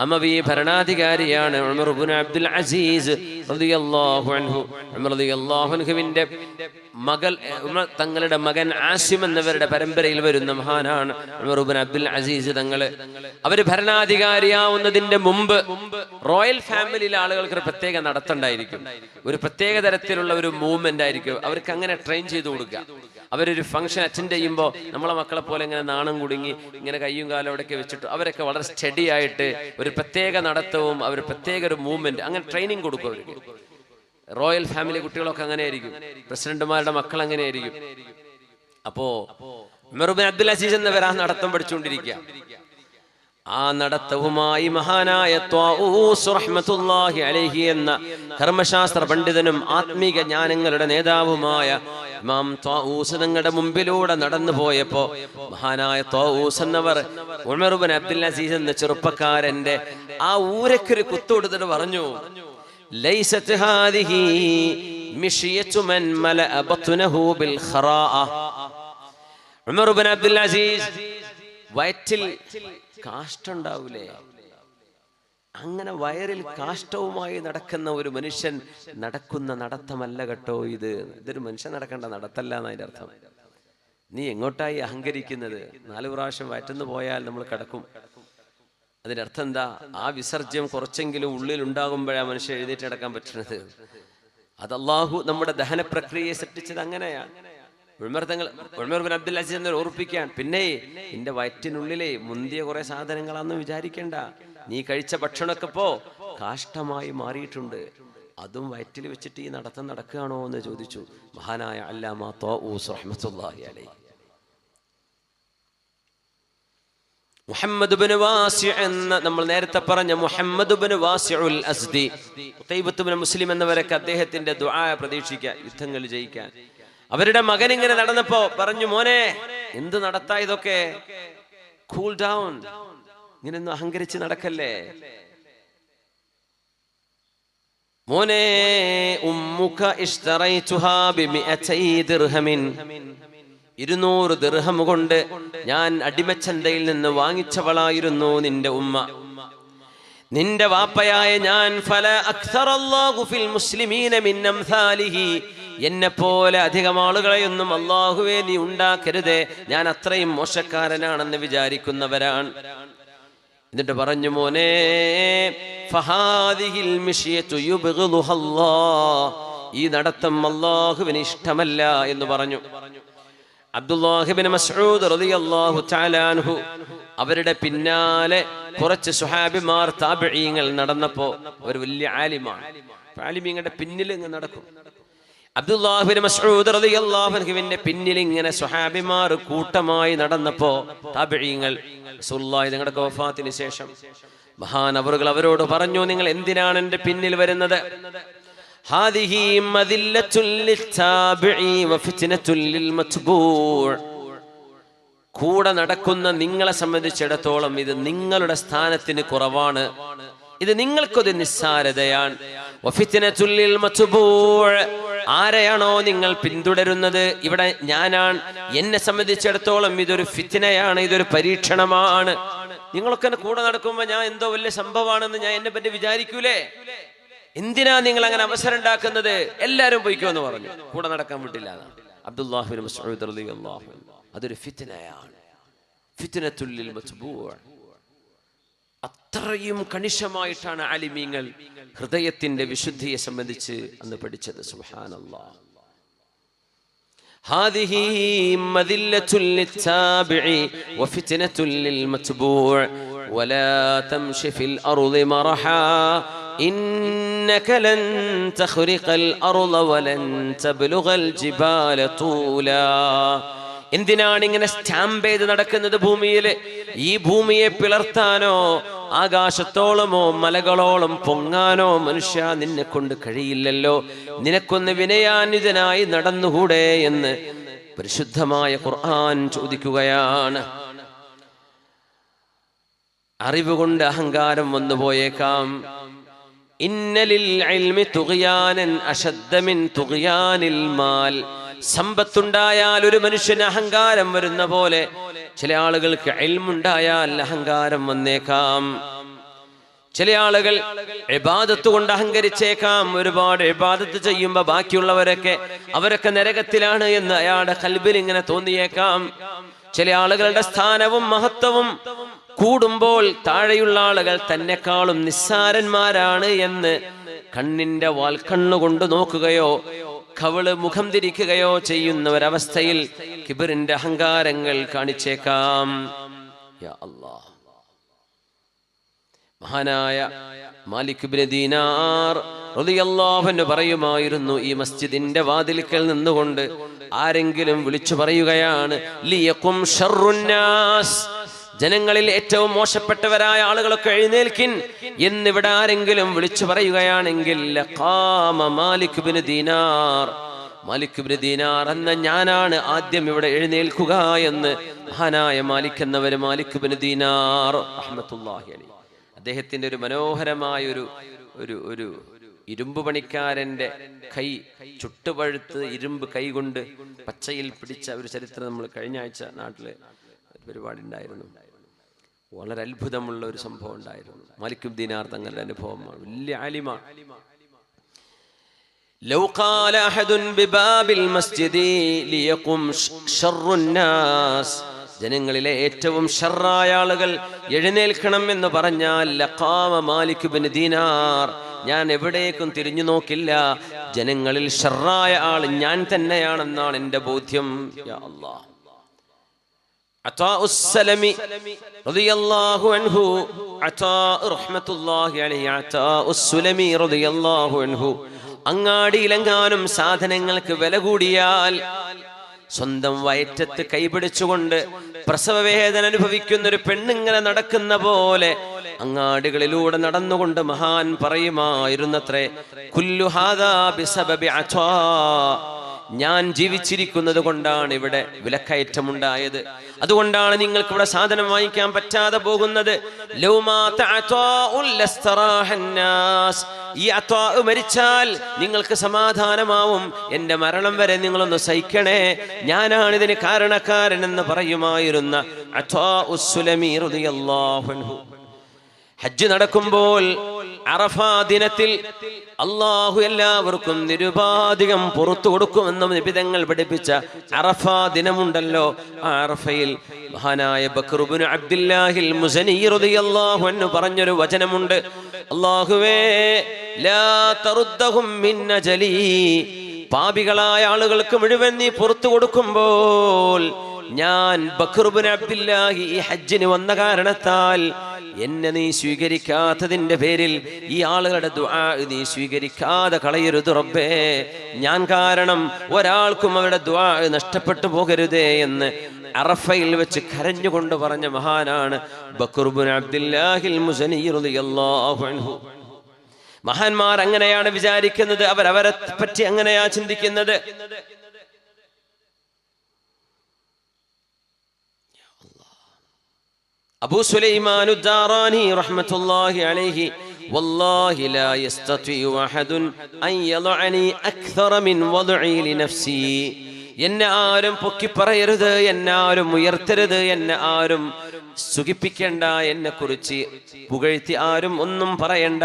അമവി ഭരണാധികാരിയാണ് ഉമർ ഇബ്നു അബ്ദുൽ അസീസ് റളിയല്ലാഹു അൻഹു. ഉമർ റളിയല്ലാഹു അൻഹുവിന്റെ മകൾ, തങ്ങളുടെ മകൻ ആസിം എന്നവരുടെ പരമ്പരയിൽ വരുന്ന മഹാനാണ് ഉമർ ഇബ്നു അബ്ദുൽ അസീസ് തങ്ങള്. അവര് ഭരണാധികാരിയാവുന്നതിന്റെ മുമ്പ് റോയൽ ഫാമിലിയിലെ ആളുകൾക്ക് ഒരു പ്രത്യേക നടത്തുണ്ടായിരിക്കും, ഒരു പ്രത്യേക തരത്തിലുള്ള ഒരു മൂവ്മെന്റ് ആയിരിക്കും. അവർക്ക് അങ്ങനെ ട്രെയിൻ ചെയ്ത് കൊടുക്കുക. അവരൊരു ഫംഗ്ഷൻ അറ്റൻഡ് ചെയ്യുമ്പോൾ നമ്മളെ മക്കളെ പോലെ ഇങ്ങനെ നാണം കുടുങ്ങി ഇങ്ങനെ കയ്യും കാലും അവിടെയൊക്കെ വെച്ചിട്ട് അവരൊക്കെ വളരെ സ്റ്റഡി ആയിട്ട് ഒരു പ്രത്യേക നടത്തവും അവർ പ്രത്യേക ഒരു മൂവ്മെന്റ് അങ്ങനെ ട്രെയിനിങ് കൊടുക്കും അവർക്ക്. റോയൽ ഫാമിലി കുട്ടികളൊക്കെ അങ്ങനെ ആയിരിക്കും, പ്രസിഡന്റുമാരുടെ മക്കൾ അങ്ങനെ ആയിരിക്കും. അപ്പോ ഉമർ ഇബ്നു അബ്ദുൽ അസീസ് എന്നവർ ആ നടത്തം പഠിച്ചുകൊണ്ടിരിക്കുക. ആ നടത്തവുമായി മഹാനായ ത്വാഊസ് റഹ്മത്തുള്ളാഹി അലൈഹി എന്ന കർമ്മശാസ്ത്ര പണ്ഡിതനും ആത്മീക ജ്ഞാനങ്ങളുടെ നേതാവുമായ ഇമാം ത്വാഊസ് തങ്ങളുടെ മുമ്പിലൂടെ നടന്നു പോയപ്പോ മഹാനായ ത്വാഊസ് എന്നവർ ഉമർ ഇബ്നു അബ്ദുൽ അസീസ് എന്ന ചെറുപ്പക്കാരന്റെ ആ ഊരക്കൊരു കുത്തു കൊടുത്തിട്ട് പറഞ്ഞു, ലൈസത് ഹാദിഹി മിഷിയതു മൻ മലഅ ബത്നഹു ബിൽ ഖറാഅ. ഉമർ ഇബ്നു അബ്ദുൽ അസീസ് വയറ്റിൽ കാഷ്ടമുണ്ടാവൂലേ, അങ്ങനെ വയറിൽ കാഷ്ടവുമായി നടക്കുന്ന ഒരു മനുഷ്യൻ നടക്കുന്ന നടത്തമല്ല കേട്ടോ ഇത്. ഇതൊരു മനുഷ്യൻ നടക്കേണ്ട നടത്തല്ല എന്നതിൻ്റെ അർത്ഥം. നീ എങ്ങോട്ടായി അഹങ്കരിക്കുന്നത്? 4 പ്രാവശ്യം വയറ്റുന്നു പോയാൽ നമ്മൾ കിടക്കും. അതിൻ്റെ അർത്ഥം എന്താ? ആ വിസർജ്യം കുറച്ചെങ്കിലും ഉള്ളിൽ ഉണ്ടാകുമ്പോഴാണ് മനുഷ്യൻ എഴുന്നേറ്റ് നടക്കാൻ പറ്റുന്നത്. അത് അള്ളാഹു നമ്മുടെ ദഹന പ്രക്രിയയെ സൃഷ്ടിച്ചത് അങ്ങനെയാണ്. ഉമർ ബിൻ അബ്ദുൽ അസീസ് എന്ന് ഓർപ്പിക്കാൻ, പിന്നെ നിന്റെ വയറ്റിനുള്ളിലെ മുന്തിയ കുറെ സാധനങ്ങളാണെന്ന് വിചാരിക്കേണ്ട. നീ കഴിച്ച ഭക്ഷണമൊക്കെ ഇപ്പോ കാഷ്ടമായി മാറിയിട്ടുണ്ട്. അതും വയറ്റിൽ വെച്ചിട്ട് ഈ നടത്തം നടക്കുകയാണോ എന്ന് ചോദിച്ചു മഹാനായ അല്ലാമ ത്വാഊസ് റഹ്മത്തുള്ളാഹി അലൈഹി. മുഹമ്മദ് ഇബ്നു വാസി എന്ന നമ്മൾ നേരത്തെ പറഞ്ഞ മുഹമ്മദ് ഇബ്നു വാസിഉൽ അസ്ദി, ഖുതൈബത്ത് ഇബ്നു മുസ്ലിം എന്നവരൊക്കെ അദ്ദേഹത്തിന്റെ ദുആ പ്രതീക്ഷിക്കാൻ, യുദ്ധങ്ങൾ ജയിക്കാൻ. അവരുടെ മകൻ ഇങ്ങനെ നടന്നപ്പോ പറഞ്ഞു, മോനെ എന്ത് നടത്താ ഇതൊക്കെ, കൂൾ ഡൗൺ, ഇങ്ങനെയൊന്നും അഹങ്കരിച്ച് നടക്കല്ലേ മോനെ. ഉമ്മുക ഇഷ്തറൈതുഹാ ബിമിഅതൈ ദിർഹമിൻ, 200 ദിർഹം കൊണ്ട് ഞാൻ അടിമച്ചന്തയിൽ നിന്ന് വാങ്ങിച്ചവളായിരുന്നു നിന്റെ ഉമ്മ. നിന്റെ വാപ്പയായ ഞാൻ ഫല അക്സറല്ലാഹു ഫിൽ മുസ്ലിമീന മിൻ അംസാലിഹി, എന്നെ പോലെ അധികം ആളുകളെയൊന്നും അല്ലാഹുവേ നീ ഉണ്ടാക്കരുതേ, ഞാൻ അത്രയും മോശക്കാരനാണെന്ന് വിചാരിക്കുന്നവരാണ്. എന്നിട്ട് പറഞ്ഞു, മോനെ ഫഹാദിഹിൽ മിശ്യതു യുബ്ഗിദുഹ അല്ലാഹ്, ഈ നടത്തം അല്ലാഹുവിന് ഇഷ്ടമല്ല എന്ന് പറഞ്ഞു. അബ്ദുല്ലാഹി ഇബ്നു മസ്ഊദ് റളിയല്ലാഹു തആല അൻഹു അവരുടെ പിന്നാലെ കുറച്ച് സ്വഹാബിമാർ താബിഈങ്ങൾ നടന്നപ്പോ, ഒരു വലിയ ആലിമാണ്, ആലിമീങ്ങളുടെ പിന്നിൽ ഇങ്ങനെ നടക്കും. അബ്ദുല്ലാഹി ഇബ്നു മസ്ഊദ് റളിയല്ലാഹു അൻഹുവിന്റെ പിന്നിൽ ഇങ്ങനെ സ്വഹാബിമാർ കൂട്ടമായി നടന്നപ്പോ താബിഈങ്ങൾ, റസൂലുള്ളാഹി തങ്ങളുടെ വഫാത്തിന് ശേഷം മഹാനവറുകൾ അവരോട് പറഞ്ഞു, നിങ്ങൾ എന്തിനാണ് എന്റെ പിന്നിൽ വരുന്നത്? ഹാദിഹി മദില്ലത്തുൽ ലിത്താബിഈ വഫിത്നത്തുൽ ലിൽമത്ബൂഅ്, കൂടെ നടക്കുന്ന നിങ്ങളെ സംബന്ധിച്ചിടത്തോളം ഇത് നിങ്ങളുടെ സ്ഥാനത്തിന് കുറവാണ്, ഇത് നിങ്ങൾക്കൊരു നിസ്സാരതയാണ്. വഫിത്നത്തുൽ ലിൽമത്ബൂഅ്, ആരെയാണോ നിങ്ങൾ പിന്തുടരുന്നത്, ഇവിടെ ഞാനാണ്, എന്നെ സംബന്ധിച്ചിടത്തോളം ഇതൊരു ഫിത്നയാണ്, ഇതൊരു പരീക്ഷണമാണ്. നിങ്ങളൊക്കെ കൂടെ നടക്കുമ്പോ ഞാൻ എന്തോ വലിയ സംഭവമാണെന്ന് ഞാൻ എന്നെ പറ്റി വിചാരിക്കൂലേ? എന്തിനാ നിങ്ങൾ അങ്ങനെ അവസരം ഉണ്ടാക്കുന്നത്? എല്ലാരും പോയിക്കോ എന്ന് പറഞ്ഞു, കൂടെ നടക്കാൻ വിട്ടില്ല. അബ്ദുല്ലാഹി ഇബ്നു മസ്ഊദ് റളിയല്ലാഹു അൻഹു, അതൊരു ഫിത്നയാണ്, ഫിത്നത്തുൽ ലിൽ മത്ബൂഅ്. അത്രയും കണിശമായിട്ടാണ് ആലിമീങ്ങൾ ഹൃദയത്തിന്റെ വിശുദ്ധിയെ സംബന്ധിച്ച് അന്ന് പഠിച്ചത്. സുബ്ഹാനല്ലാഹ്. ഹാദിഹി മദില്ലത്തുൽ ലിത്താബിഇ വഫിത്നത്തുൽ ലിൽ മത്ബൂഅ് വലാ തംശി ഫിൽ അർളി മറഹാ ഇന്നക ലൻ തഖ്രിഖൽ അർള വലൻ തബ്ലുഗൽ ജിബാല തൂലാ. എന്തിനാണ് ഇങ്ങനെ സ്റ്റാമ്പ് ചെയ്ത് നടക്കുന്നത് ഭൂമിയിൽ? ഈ ഭൂമിയെ പിളർത്താനോ ആകാശത്തോളമോ മലകളോളം പൊങ്ങാനോ മനുഷ്യ നിന്നെ കൊണ്ട് കഴിയില്ലല്ലോ. നിനക്കൊന്ന് വിനയാന്വിതനായി നടന്നുകൂടെ എന്ന് പരിശുദ്ധമായ ഖുർആൻ ചോദിക്കുകയാണ്. അറിവ് കൊണ്ട് അഹങ്കാരം വന്നുപോയേക്കാം. ഇന്നലിൽ ഇൽമി തുഗ്യാനൻ അശദ്ദ മിൻ തുഗ്യാനിൽ മാൽ. സമ്പത്തുണ്ടായാൽ ഒരു മനുഷ്യന് അഹങ്കാരം വരുന്ന പോലെ ചില ആളുകൾക്ക് ഇൽമുണ്ടായാൽ അഹങ്കാരം വന്നേക്കാം. ചില ആളുകൾ ഇബാദത്ത് കൊണ്ട് അഹങ്കരിച്ചേക്കാം. ഒരുപാട് ഇബാദത്ത് ചെയ്യുമ്പോൾ അവരൊക്കെ നരകത്തിലാണ് എന്ന് അയാളുടെ ഖൽബിൽ ഇങ്ങനെ തോന്നിയേക്കാം. ചില ആളുകളുടെ സ്ഥാനവും മഹത്വവും കൂടുമ്പോൾ താഴെയുള്ള ആളുകൾ തന്നെക്കാളും നിസ്സാരന്മാരാണ് എന്ന് കണ്ണിന്റെ വാൽക്കണ്ണുകൊണ്ട് നോക്കുകയോ കവള് മുഖം തിരിക്കുകയോ ചെയ്യുന്ന ഒരവസ്ഥയിൽ കിബറിന്റെ അഹങ്കാരങ്ങൾ കാണിച്ചേക്കാം. യാ അല്ലാഹ്. മഹാനായ മാലിക് ഇബ്നു ദീനാർ റളിയല്ലാഹു അൻഹു പറയുമായിരുന്നു, ഈ മസ്ജിദിന്റെ വാതിൽക്കൽ നിന്നുകൊണ്ട് ആരെങ്കിലും വിളിച്ചു പറയുകയാണ്, ലിയഖും ശർറുന്നാസ്, ജനങ്ങളിൽ ഏറ്റവും മോശപ്പെട്ടവരായ ആളുകളൊക്കെ എഴുന്നേൽക്കിൻ എന്നിവിടെ ആരെങ്കിലും വിളിച്ചു പറയുകയാണെങ്കിൽ ലഖാമ മാലിക് ഇബ്നു ദീനാർ, മാലിക് ഇബ്നു ദീനാർ എന്ന ഞാനാണ് ആദ്യം ഇവിടെ എഴുന്നേൽക്കുക എന്ന് മഹാനായ മാലിക് എന്നവര് മാലിക് ഇബ്നു ദീനാർ റഹ്മത്തുള്ളാഹി അലൈഹി അദ്ദേഹത്തിന്റെ ഒരു മനോഹരമായ ഒരു ഇരുമ്പ് പണിക്കാരന്റെ കൈ ചുട്ടുപഴുത്ത് ഇരുമ്പ് കൈ കൊണ്ട് പച്ചയിൽ പിടിച്ച ഒരു ചരിത്രം നമ്മൾ കഴിഞ്ഞ ആഴ്ച നാട്ടില് പരിപാടി ഉണ്ടായിരുന്നു. വളരെ അത്ഭുതമുള്ള ഒരു സംഭവം ഉണ്ടായിരുന്നു. മാലിക് ഇബ്നു ദീനാർ തങ്ങളുടെ അനുഭവമാണ്. വലിയ ആലിമാണ്. ലൗ ഖാല അഹദുൻ ബിബാബിൽ മസ്ജിദി ലിയഖും ശർറുൻ നാസ്, ജനങ്ങളിലെ ഏറ്റവും ഷർറായ ആളുകൾ എഴുന്നേൽക്കണം എന്ന് പറഞ്ഞാൽ ലഖാമ മാലിക് ഇബ്നു ദീനാർ, ഞാൻ എവിടേക്കും തിരിഞ്ഞു നോക്കില്ല, ജനങ്ങളിൽ ഷർറായ ആൾ ഞാൻ തന്നെയാണെന്നാണ് എൻ്റെ ബോധ്യം. യാ അല്ലാഹ്. അതാഉസ്സലമി റളിയല്ലാഹു അൻഹു, റഹ്മത്തുള്ളാഹി അലൈഹി, അതാഉസ്സുലമി റളിയല്ലാഹു അൻഹു, അങ്ങാടിയിലെങ്ങാനും സാധനങ്ങൾക്ക് വില കൂടിയാൽ സ്വന്തം വയറ്റത്ത് കൈപിടിച്ചുകൊണ്ട് പ്രസവവേദന അനുഭവിക്കുന്ന ഒരു പെണ്ണിങ്ങനെ നടക്കുന്ന പോലെ അങ്ങാടികളിലൂടെ നടന്നുകൊണ്ട് മഹാൻ പറയുമായിരുന്നത്രേ, കുല്ലു ഹാദാ ബിസബബി അതാ, ഞാൻ ജീവിച്ചിരിക്കുന്നത് കൊണ്ടാണ് ഇവിടെ വിലക്കയറ്റമുണ്ടായത്, അതുകൊണ്ടാണ് നിങ്ങൾക്ക് ഇവിടെ സാധനം വാങ്ങിക്കാൻ പറ്റാതെ പോകുന്നത്. ഈ അത്വാ മരിച്ചാൽ നിങ്ങൾക്ക് സമാധാനമാവും, എന്റെ മരണം വരെ നിങ്ങളൊന്ന് സഹിക്കണേ, ഞാനാണ് ഇതിന് കാരണക്കാരൻ എന്ന് പറയുമായിരുന്ന അത്വാഉസ്സുലമി റളിയല്ലാഹു അൻഹു. ഹജ്ജ് നടക്കുമ്പോൾ അറഫാ ദിനത്തിൽ അള്ളാഹു എല്ലാവർക്കും നിരുപാധികം പുറത്തു കൊടുക്കുമെന്ന് നിബിധങ്ങൾ പഠിപ്പിച്ച അറഫാ ദിനമുണ്ടല്ലോ, ആ അറഫയിൽ മഹാനായ ബക്ർ ഇബ്നു അബ്ദുല്ലാഹിൽ മുസനി റളിയല്ലാഹു അൻഹു പറഞ്ഞൊരു വചനമുണ്ട്, അല്ലാഹുവേ ലാ തറുദ്ദഹും മിൻ അജലി, പാപികളായ ആളുകൾക്ക് മുഴുവൻ നീ പുറത്തു കൊടുക്കുമ്പോൾ ഞാൻ ബക്ർ ഇബ്നു അബ്ദുല്ലാഹി ഈ ഹജ്ജിന് വന്ന കാരണത്താൽ എന്നെ നീ സ്വീകരിക്കാത്തതിന്റെ പേരിൽ ഈ ആളുകളുടെ ദുആ നീ സ്വീകരിക്കാതെ കളയരുത് റബ്ബേ, ഞാൻ കാരണം ഒരാൾക്കും അവരുടെ ദുആ നഷ്ടപ്പെട്ടു പോകരുതേ എന്ന് അറഫയിൽ വെച്ച് കരഞ്ഞുകൊണ്ട് പറഞ്ഞ മഹാനാണ് ബക്ർ ഇബ്നു അബ്ദുല്ലാഹിൽ മുസനി റളിയല്ലാഹു അൻഹു. മഹാന്മാർ അങ്ങനെയാണ് വിചാരിക്കുന്നത്, അവരവരെ പറ്റി അങ്ങനെയാ ചിന്തിക്കുന്നത്. അബൂ സുലൈമാൻ അദ്ദാറാനി റഹ്മത്തുള്ളാഹി അലൈഹി, വല്ലാഹി ലാ യസ്തതിഉ അഹദുൻ അൻ യദഅനി അക്സറ മിൻ വദഇ ലിനഫ്സി, എന്നെ ആരും പൊക്കി പറയരുത്, എന്നെ ആരും ഉയർത്തരുത്, എന്നെ ആരും സുഖിപ്പിക്കണ്ട, എന്നെ കുറിച്ച് പുകഴ്ത്തി ആരും ഒന്നും പറയണ്ട,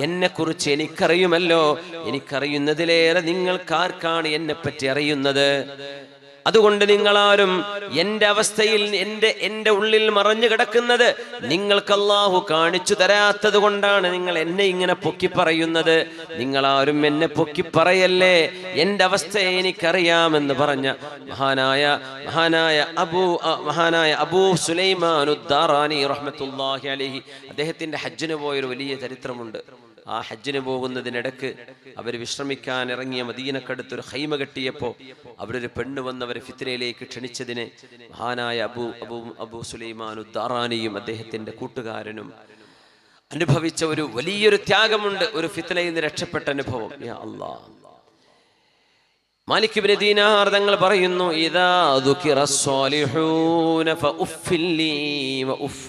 എന്നെ കുറിച്ച് എനിക്കറിയുമല്ലോ, എനിക്കറിയുന്നതിലേറെ നിങ്ങൾക്കാർക്കാണ് എന്നെ പറ്റി അറിയുന്നത്. അതുകൊണ്ട് നിങ്ങളാരും എൻ്റെ അവസ്ഥയിൽ എൻ്റെ ഉള്ളിൽ മറഞ്ഞു കിടക്കുന്നത് നിങ്ങൾക്ക് അല്ലാഹു കാണിച്ചു തരാത്തത് കൊണ്ടാണ് നിങ്ങൾ എന്നെ ഇങ്ങനെ പൊക്കി പറയുന്നത്. നിങ്ങളാരും എന്നെ പൊക്കി പറയല്ലേ, എൻ്റെ അവസ്ഥയെ എനിക്കറിയാമെന്ന് പറഞ്ഞ മഹാനായ അബൂ സുലൈമാൻ അദ്ദാറാനി റഹ്മത്തുള്ളാഹി അലൈഹി, അദ്ദേഹത്തിന്റെ ഹജ്ജിന് പോയൊരു വലിയ ചരിത്രമുണ്ട്. ആ ഹജ്ജിന് പോകുന്നതിനിടക്ക് അവർ വിശ്രമിക്കാൻ ഇറങ്ങിയ മദീനക്കടുത്തൊരു ഖൈമ കെട്ടിയപ്പോൾ അവരൊരു പെണ്ണ് വന്നവരെ ഫിത്നയിലേക്ക് ക്ഷണിച്ചതിന് മഹാനായ അബൂ സുലൈമാൻ അദ്ദാറാനിയും അദ്ദേഹത്തിന്റെ കൂട്ടുകാരനും അനുഭവിച്ച ഒരു വലിയൊരു ത്യാഗമുണ്ട്, ഒരു ഫിത്നയിൽ നിന്ന് രക്ഷപ്പെട്ട അനുഭവം. യാ അല്ലാഹ്. മാലിക് ഇബ്നു ദീനാർ തങ്ങൾ പറയുന്നു, ഇദാ ദുകിറസ്സാലിഹൂന ഫഉഫ്ഫിൽ ലീ വഉഫ്,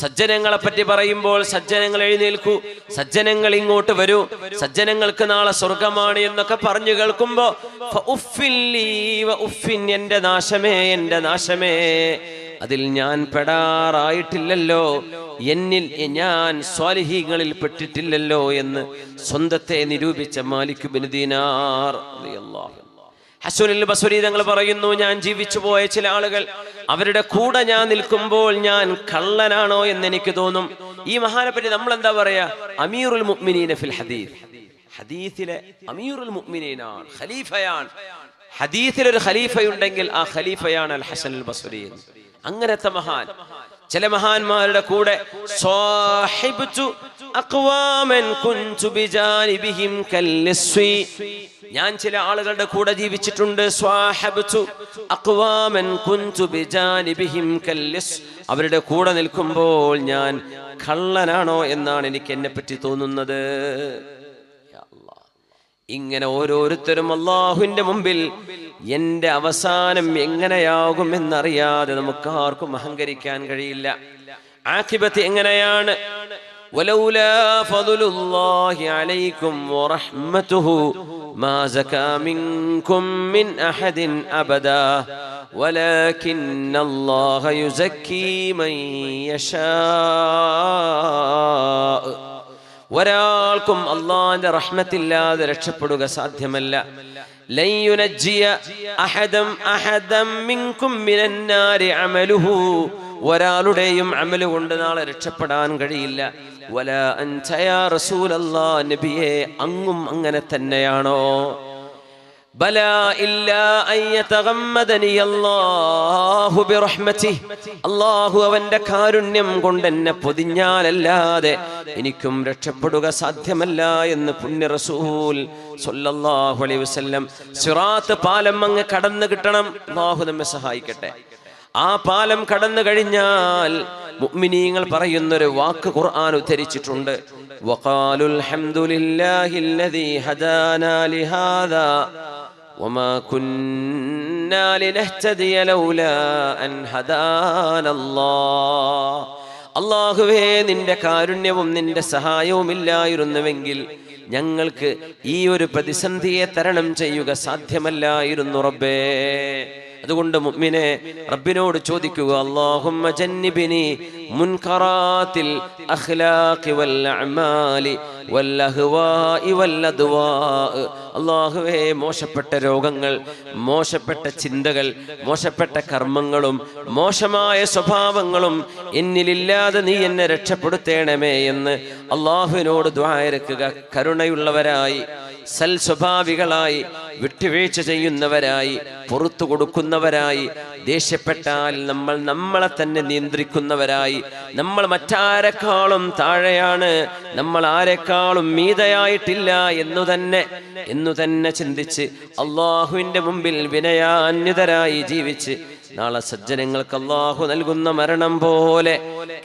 സജ്ജനങ്ങളെ പറ്റി പറയുമ്പോൾ സജ്ജനങ്ങൾ എഴുന്നേൽക്കൂ, സജ്ജനങ്ങൾ ഇങ്ങോട്ട് വരൂ, സജ്ജനങ്ങൾക്ക് നാളെ സ്വർഗമാണ് എന്നൊക്കെ പറഞ്ഞു കേൾക്കുമ്പോ എന്റെ നാശമേ, എന്റെ നാശമേ, അതിൽ ഞാൻ പെടാറായിട്ടില്ലല്ലോ, എന്നിൽ ഞാൻ സ്വാലിഹീങ്ങളിൽ പെട്ടിട്ടില്ലല്ലോ എന്ന് സ്വന്തത്തെ നിരൂപിച്ച മാലിക് ഇബ്നു ദീനാർ റളിയല്ലാഹു. ഹസനുൽ ബസ്രി തങ്ങൾ പറയുന്നു, ഞാൻ ജീവിച്ചു പോയ ചില ആളുകൾ അവരുടെ കൂടെ ഞാൻ നിൽക്കുമ്പോൾ ഞാൻ കള്ളനാണോ എന്ന് എനിക്ക് തോന്നും. ഈ മഹാനെ പറ്റി നമ്മൾ എന്താ പറയാ? അമീറുൽ മുഅ്മിനീന ഫിൽ ഹദീസ്, ഹദീസിലെ അമീറുൽ മുഅ്മിനീനാണ്, ഖലീഫയാണ്. ഹദീസിൽ ഒരു ഖലീഫയുണ്ടെങ്കിൽ ആ ഖലീഫയാണ് അൽ ഹസനുൽ ബസ്രി. അങ്ങനത്തെ മഹാൻ. ചില മഹാന്മാരുടെ കൂടെ സ്വാഹിബ്തു അഖ്വാമൻ കുൻതു ബിജാനിബിഹിം കൽലിസ്വി, ഞാൻ ചില ആളുകളുടെ കൂടെ ജീവിച്ചിട്ടുണ്ട്. സ്വാഹബ്തു അഖ്വാമൻ കുൻതു ബിജാനിബിഹിം കൽലിസ്, അവരുടെ കൂടെ നിൽക്കുമ്പോൾ ഞാൻ കള്ളനാണോ എന്നാണ് എനിക്ക് എന്നെ പറ്റി തോന്നുന്നത്. ഇങ്ങനെ ഓരോരുത്തരും അല്ലാഹുവിന്റെ മുമ്പിൽ എന്റെ അവസാനം എങ്ങനെയാകും എന്നറിയാതെ നമുക്ക് ആർക്കും അഹങ്കരിക്കാൻ കഴിയില്ല. ആഖിബത്ത് എങ്ങനെയാണ്? വലൗലാ ഫദ്ലുല്ലാഹി അലൈക്കും വറഹ്മതുഹു മാ സകാ മിൻകും മിൻ അഹദിൻ അബദാ വലാകിന്നല്ലാഹ യുസക്കി മൻ യശാ. ഒരാൾക്കും അല്ലാഹുവിന്റെ റഹ്മത്തില്ലാതെ രക്ഷപ്പെടുക സാധ്യമല്ല. ലൻ യുനജ്ജിയ അഹദം മിൻകും മിനൻ നാരി അമലുഹു. ഒരാളുടെയും അമല് കൊണ്ട് നാളെ രക്ഷപ്പെടാൻ കഴിയില്ല. വലാ അൻത യാ റസൂലല്ലാഹ്, നബിയേ അങ്ങും അങ്ങനെ തന്നെയാണോ? ബലാ ഇല്ലാ അൻ യതഗമ്മദനി അല്ലാഹു ബിറഹ്മതിഹി. അല്ലാഹു അവന്റെ കാരുണ്യം കൊണ്ട് എന്നെ പൊതിഞ്ഞാലല്ലാതെ എനിക്കും രക്ഷപ്പെടുക സാധ്യമല്ല എന്ന് പുണ്യ റസൂൽ സ്വല്ലല്ലാഹു അലൈഹി വസല്ലം. സിറാത്ത് പാലം അങ്ങ് കടന്നു കിട്ടണം. അല്ലാഹു നമ്മെ സഹായിക്കട്ടെ. ആ പാലം കടന്നു കഴിഞ്ഞാൽ മുഅ്മിനീങ്ങൾ പറയുന്നൊരു വാക്ക് ഖുർആൻ ഉദ്ധരിച്ചിട്ടുണ്ട്. വഖാലുൽ ഹംദുലില്ലാഹില്ലദീ ഹദാനാ ലിഹാദാ വമാ കുന്നാ ലിനഹ്തദിയ ലൗലാ അൻ ഹദാനല്ലാഹ്. അല്ലാഹുവേ, നിന്റെ കാരുണ്യവും നിന്റെ സഹായവും ഇല്ലായിരുന്നുവെങ്കിൽ ഞങ്ങൾക്ക് ഈ ഒരു പ്രതിസന്ധിയെ തരണം ചെയ്യുക സാധ്യമല്ലായിരുന്നു റബ്ബേ. അതുകൊണ്ട് മുഅ്മിനെ റബ്ബിനോട് ചോദിക്കുക, അല്ലാഹുമ്മ ജന്നിബ്നി മുൻകറാത്തിൽ അഖ്ലാഖി വൽ അഅമാലി വൽ അഹ്വാഇ വൽ അദ്വാ. അല്ലാഹുവേ, മോശപ്പെട്ട രോഗങ്ങൾ, മോശപ്പെട്ട ചിന്തകൾ, മോശപ്പെട്ട കർമ്മങ്ങളും മോശമായ സ്വഭാവങ്ങളും എന്നിലില്ലാതെ നീ എന്നെ രക്ഷപ്പെടുത്തേണമേ എന്ന് അല്ലാഹുവിനോട് ദുആ ഇറക്കുക. കരുണയുള്ളവരായി, സൽ സ്വഭാവികളായി, വിട്ടുവീഴ്ച ചെയ്യുന്നവരായി, പുറത്തു കൊടുക്കുന്നവരായി, ദേഷ്യപ്പെട്ടാൽ നമ്മളെ തന്നെ നിയന്ത്രിക്കുന്നവരായി, നമ്മൾ മറ്റാരെക്കാളും താഴെയാണ്, നമ്മൾ ആരെക്കാളും മീതയായിട്ടില്ല എന്നു തന്നെ ചിന്തിച്ച് അള്ളാഹുവിന്റെ മുമ്പിൽ വിനയാന്വിതരായി ജീവിച്ച് നാളെ സജ്ജനങ്ങൾക്ക് അല്ലാഹു നൽകുന്ന മരണം പോലെ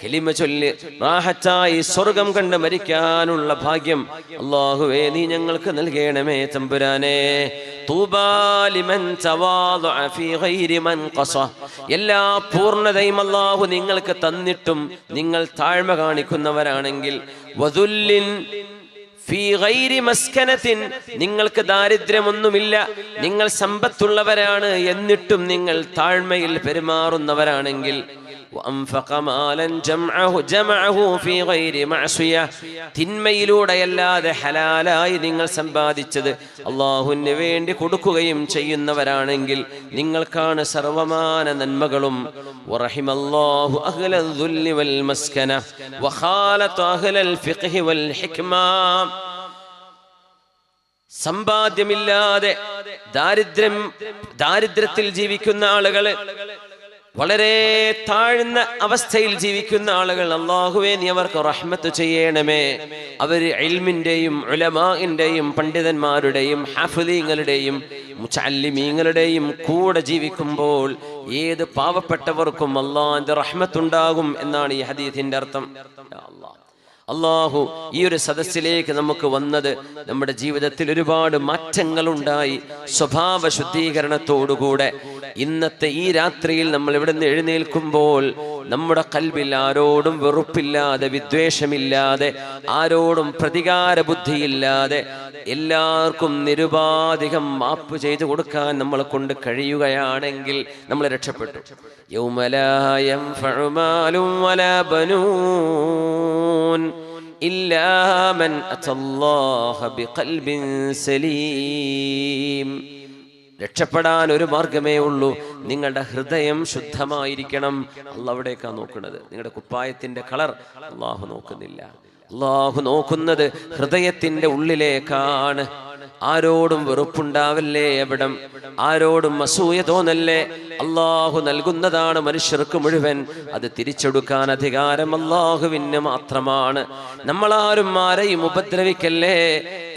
കലിമ ചൊല്ലി റാഹത്തായി സ്വർഗം കണ്ട് മരിക്കാനുള്ള ഭാഗ്യം അല്ലാഹുവേ നീ ഞങ്ങൾക്ക് നൽകണമേ തമ്പുരാനേ. തൂബാ ലിമൻ തവാദഅ ഫീ ഗൈരി മൻഖസ. എല്ലാ പൂർണ്ണതയും അല്ലാഹു നിങ്ങൾക്ക് തന്നിട്ടും നിങ്ങൾ താഴ്മ കാണിക്കുന്നവരാണെങ്കിൽ, വദുല്ലിൻ ഫീ ഗൈരി മസ്കനത്തിൻ, നിങ്ങൾക്ക് ദാരിദ്ര്യമൊന്നുമില്ല, നിങ്ങൾ സമ്പത്തുള്ളവരാണ്, എന്നിട്ടും നിങ്ങൾ താഴ്മയിൽ പെരുമാറുന്നവരാണെങ്കിൽ, വഅൻഫഖ മാലൻ ജമഅഹു ഫീ ഗൈരി മഅസിയ, തിന്മയിലൂടെയല്ലാതെ ഹലാലായി നിങ്ങൾ സമ്പാദിച്ചത് അല്ലാഹുവിന് വേണ്ടി കൊടുക്കുകയും ചെയ്യുന്നവരാണെങ്കിൽ നിങ്ങൾക്കാണ് സർവമാന നന്മകളും. വറഹിമല്ലാഹു അഹ്ലൽ ദുല്ലി വൽ മസ്കന വഖാലത അഹ്ലൽ ഫിഖ്ഹി വൽ ഹിക്മ. സമ്പാദ്യമില്ലാതെ ദാരിദ്ര്യത്തിൽ ജീവിക്കുന്ന ആളുകൾ, വളരെ താഴ്ന്ന അവസ്ഥയിൽ ജീവിക്കുന്ന ആളുകൾ, അല്ലാഹുവേ നീ അവർക്ക് റഹ്മത്ത് ചെയ്യണമേ. അവർ ഇൽമിന്റെയും ഉലമാഇന്റെയും പണ്ഡിതന്മാരുടെയും ഹാഫിളീങ്ങളുടെയും മുതഅല്ലിമീങ്ങളുടെയും കൂടെ ജീവിക്കുമ്പോൾ ഏത് പാവപ്പെട്ടവർക്കും അല്ലാഹുവിന്റെ റഹ്മത്തുണ്ടാകും എന്നാണ് ഈ ഹദീസിന്റെ അർത്ഥം. അല്ലാഹു ഈ ഒരു സദസ്സിലേക്ക് നമുക്ക് വന്നത് നമ്മുടെ ജീവിതത്തിൽ ഒരുപാട് മാറ്റങ്ങൾ ഉണ്ടായി, സ്വഭാവ ശുദ്ധീകരണത്തോടുകൂടെ ഇന്നത്തെ ഈ രാത്രിയിൽ നമ്മൾ ഇവിടെ നിന്ന് എഴുന്നേൽക്കുമ്പോൾ നമ്മുടെ ഖൽബിൽ ആരോടും വെറുപ്പില്ലാതെ, വിദ്വേഷമില്ലാതെ, ആരോടും പ്രതികാര ബുദ്ധിയില്ലാതെ എല്ലാവർക്കും നിരുപാധികം മാപ്പ് ചെയ്തു കൊടുക്കാൻ നമ്മളെ കൊണ്ട് കഴിയുകയാണെങ്കിൽ നമ്മൾ രക്ഷപ്പെട്ടു. യൗമ ലാ യൻഫഉ മാലും വലാ ബനൂൻ ഇല്ലാ മൻ അത്തല്ലാഹ ബിഖൽബിൻ സലീം. രക്ഷപ്പെടാൻ ഒരു മാർഗമേ ഉള്ളൂ, നിങ്ങളുടെ ഹൃദയം ശുദ്ധമായിരിക്കണം. അല്ലാഹു അവിടേക്കാണ് നോക്കുന്നത്, നിങ്ങളുടെ കുപ്പായത്തിന്റെ കളർ അല്ലാഹു നോക്കുന്നില്ല. അല്ലാഹു നോക്കുന്നത് ഹൃദയത്തിന്റെ ഉള്ളിലേക്കാണ്. ആരോടും വെറുപ്പുണ്ടാവല്ലേ, എവിടം ആരോടും അസൂയ തോന്നല്ലേ. അല്ലാഹു നൽകുന്നതാണ് മനുഷ്യർക്ക് മുഴുവൻ, അത് തിരിച്ചെടുക്കാൻ അധികാരം അല്ലാഹുവിന് മാത്രമാണ്. നമ്മളാരും ആരെയും ഉപദ്രവിക്കല്ലേ.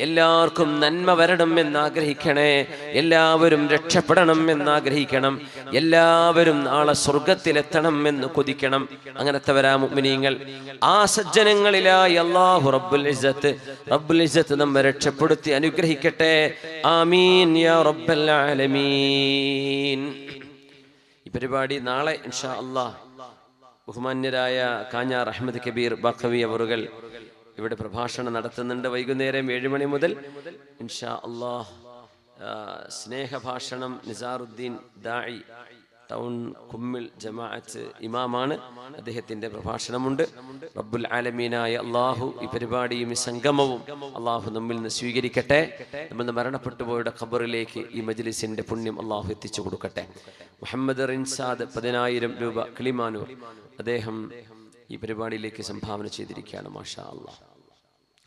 എല്ലാവർക്കും നന്മ വരണം എന്നാഗ്രഹിക്കണേ, എല്ലാവരും രക്ഷപ്പെടണം എന്നാഗ്രഹിക്കണം, എല്ലാവരും നാളെ സ്വർഗത്തിലെത്തണം എന്ന് കൊതിക്കണം. അങ്ങനത്തെവരാ മുഅ്മിനീങ്ങൾ. ആ സജ്ജനങ്ങളിലായി അല്ലാഹു റബ്ബുൽ ഇസ്സത്ത് നമ്മെ രക്ഷപ്പെടുത്തി അനുഗ്രഹിക്കട്ടെ. ആമീൻ യാ റബ്ബൽ ആലമീൻ. ഈ പരിപാടി നാളെ ഇൻഷാ അല്ലാഹ് ബഹുമാന്യരായ കാഞ്ഞാർ അഹമ്മദ് കബീർ ബാഖവി അവറുകൾ ഇവിടെ പ്രഭാഷണം നടത്തുന്നുണ്ട്. വൈകുന്നേരം 7 മണി മുതൽ ഇൻഷാ അല്ലാഹ് സ്നേഹഭാഷണം നിസാറുദ്ദീൻ ദാഇ ടൗൺ കുമ്മിൽ ജമാഅത്ത് ഇമാമാണ്. അദ്ദേഹത്തിൻ്റെ പ്രഭാഷണമുണ്ട്. റബ്ബുൽ ആലമീനായ അള്ളാഹു ഈ പരിപാടിയും ഈ സംഗമവും അള്ളാഹു നമ്മിൽ നിന്ന് സ്വീകരിക്കട്ടെ. നമ്മൾ മരണപ്പെട്ടു പോയുടെ ഖബറിലേക്ക് ഈ മജ്ലിസിന്റെ പുണ്യം അള്ളാഹു എത്തിച്ചു കൊടുക്കട്ടെ. മുഹമ്മദ് റിൻസാദ് 10,000 രൂപ കിളിമാനൂർ അദ്ദേഹം ഈ പരിപാടിയിലേക്ക് സംഭാവന ചെയ്തിരിക്കുകയാണ്. മാഷാ അള്ളാഹ്.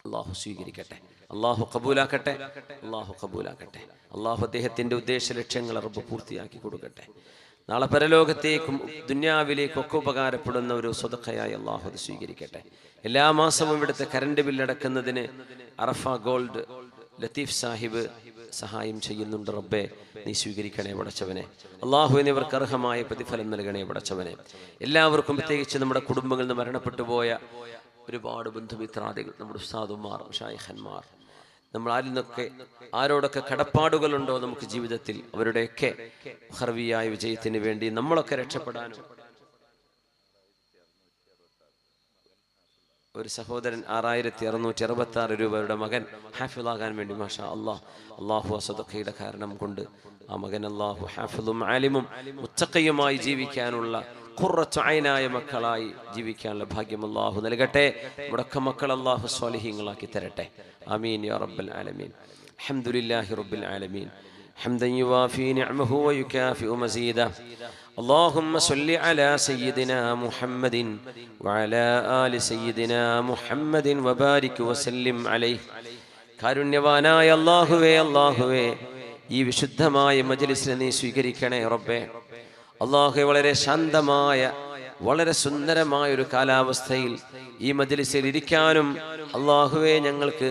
അള്ളാഹു സ്വീകരിക്കട്ടെ, അള്ളാഹു കബൂലാക്കട്ടെ, അള്ളാഹു കബൂലാക്കട്ടെ. അള്ളാഹു അദ്ദേഹത്തിൻ്റെ ഉദ്ദേശ ലക്ഷ്യങ്ങൾ റബ്ബ് പൂർത്തിയാക്കി കൊടുക്കട്ടെ. നാളെ പരലോകത്തേക്കും ദുന്യാവിലേക്കും ഒക്കെ ഉപകാരപ്പെടുന്ന ഒരു സ്വതക്കയായി അള്ളാഹു അത് സ്വീകരിക്കട്ടെ. എല്ലാ മാസവും ഇവിടുത്തെ കറണ്ട് ബില്ലടക്കുന്നതിന് അറഫ ഗോൾഡ് ലത്തീഫ് സാഹിബ് സഹായം ചെയ്യുന്നുണ്ട്. റബ്ബെ നീ സ്വീകരിക്കണേ പടച്ചവനെ. അള്ളാഹു എന്നിവർക്ക് അർഹമായ പ്രതിഫലം നൽകണേ പടച്ചവനെ. എല്ലാവർക്കും, പ്രത്യേകിച്ച് നമ്മുടെ കുടുംബങ്ങളിൽ നിന്ന് മരണപ്പെട്ടു പോയ ഒരുപാട് ബന്ധുമിത്രാദികൾ, നമ്മുടെ ഉസ്താദുമാർ, ഷായിഖന്മാർ, നമ്മൾ ആരോടൊക്കെ കടപ്പാടുകളുണ്ടോ നമുക്ക് ജീവിതത്തിൽ, അവരുടെയൊക്കെ ഹർവിയായ വിജയത്തിന് വേണ്ടി നമ്മളൊക്കെ രക്ഷപ്പെടാനും. ഒരു സഹോദരൻ 6,666 രൂപയുടെ മകൻ ഹാഫിളാകാൻ വേണ്ടി മാഷാ അള്ളാഹ്, അള്ളാഹു അസദഖയുടെ കാരണം കൊണ്ട് ആ മകൻ അള്ളാഹു ഹാഫിളും ആലിമും മുത്തഖിയുമായി ജീവിക്കാനുള്ള ഖുർറത്തു ഐനായ മക്കളായി ജീവിക്കാനുള്ള ഭാഗ്യം അള്ളാഹു നൽകട്ടെ. നമ്മുടെ മക്കൾ അള്ളാഹു സ്വാലിഹീങ്ങളാക്കി തരട്ടെ. ആമീൻ യാ റബ്ബൽ ആലമീൻ. അൽഹംദുലില്ലാഹി റബ്ബിൽ ആലമീൻ ഹംദൻ യുവാഫി നിഅമഹു വയുകാഫിഉ മസീദഹു. اللهم صل على سيدنا محمد وعلى آل سيدنا محمد وبارك وسلم عليه. കാരുണ്യവാനായ അല്ലാഹുവേ, അല്ലാഹുവേ, ഈ വിശുദ്ധമായ മജ്ലിസിനെ നീ സ്വീകരിക്കണേ റബ്ബേ. അല്ലാഹുവേ, വളരെ ശാന്തമായ വളരെ സുന്ദരമായ ഒരു കാലാവസ്ഥയിൽ ഈ മജ്ലിസിൽ ഇരിക്കാനും അല്ലാഹുവേ ഞങ്ങൾക്ക്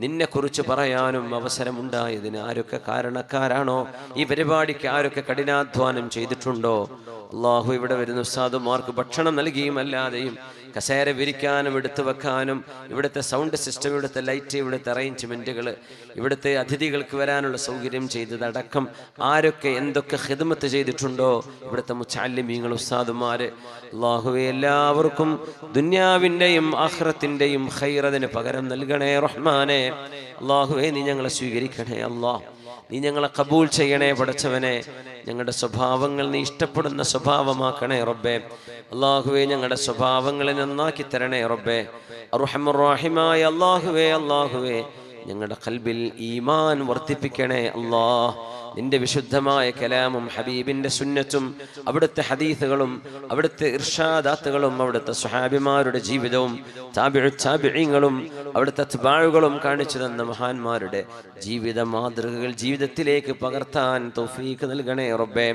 നിന്നെക്കുറിച്ച് പറയാനും അവസരമുണ്ടായതിന് ആരൊക്കെ കാരണക്കാരാണോ, ഈ പരിപാടിക്ക് ആരൊക്കെ കഠിനാധ്വാനം ചെയ്തിട്ടുണ്ടോ, അള്ളാഹു ഇവിടെ വരുന്ന ഉസ്താദുമാർക്ക് ഭക്ഷണം നൽകിയും അല്ലാതെയും കസേര വിരിക്കാനും എടുത്തു വെക്കാനും, ഇവിടുത്തെ സൗണ്ട് സിസ്റ്റം, ഇവിടുത്തെ ലൈറ്റ്, ഇവിടുത്തെ അറേഞ്ച്മെൻറ്റുകൾ, ഇവിടുത്തെ അതിഥികൾക്ക് വരാനുള്ള സൗകര്യം ചെയ്തതടക്കം ആരൊക്കെ എന്തൊക്കെ ഖിദ്മത്ത് ചെയ്തിട്ടുണ്ടോ ഇവിടുത്തെ മുത്തഅല്ലിമീങ്ങൾ, ഉസ്താദുമാർ, അല്ലാഹുവേ എല്ലാവർക്കും ദുനിയാവിൻ്റെയും ആഖിറത്തിൻ്റെയും ഖൈറതിന് പകരം നൽകണേ റഹ്മാനെ. അല്ലാഹുവേ, നീ ഞങ്ങളെ സ്വീകരിക്കണേ അല്ലാഹ്. നീ ഞങ്ങളെ കബൂൽ ചെയ്യണേ പടച്ചവനെ. ഞങ്ങളുടെ സ്വഭാവങ്ങൾ നീ ഇഷ്ടപ്പെടുന്ന സ്വഭാവമാക്കണേ റബ്ബേ. അല്ലാഹുവേ, ഞങ്ങളുടെ സ്വഭാവങ്ങളെ നന്നാക്കി തരണേ റബ്ബേ. അർഹമർ റഹീമായ അല്ലാഹുവേ, അല്ലാഹുവേ, ഞങ്ങളുടെ ഖൽബിൽ ഈമാൻ വർദ്ധിപ്പിക്കണേ അല്ലാഹ്. നിന്റെ വിശുദ്ധമായ കലാമും ഹബീബിന്റെ സുന്നത്തും അവിടുത്തെ ഹദീസുകളും അവിടുത്തെ ഇർഷാദാത്തുകളും അവിടുത്തെ സ്വഹാബിമാരുടെ ജീവിതവും താബിഈങ്ങളും അവിടുത്തെ അത്ബാഉകളും കാണിച്ചു തന്ന മഹാന്മാരുടെ ജീവിത മാതൃകകൾ ജീവിതത്തിലേക്ക് പകർത്താൻ തൗഫീഖ് നൽകണേ റബ്ബേ.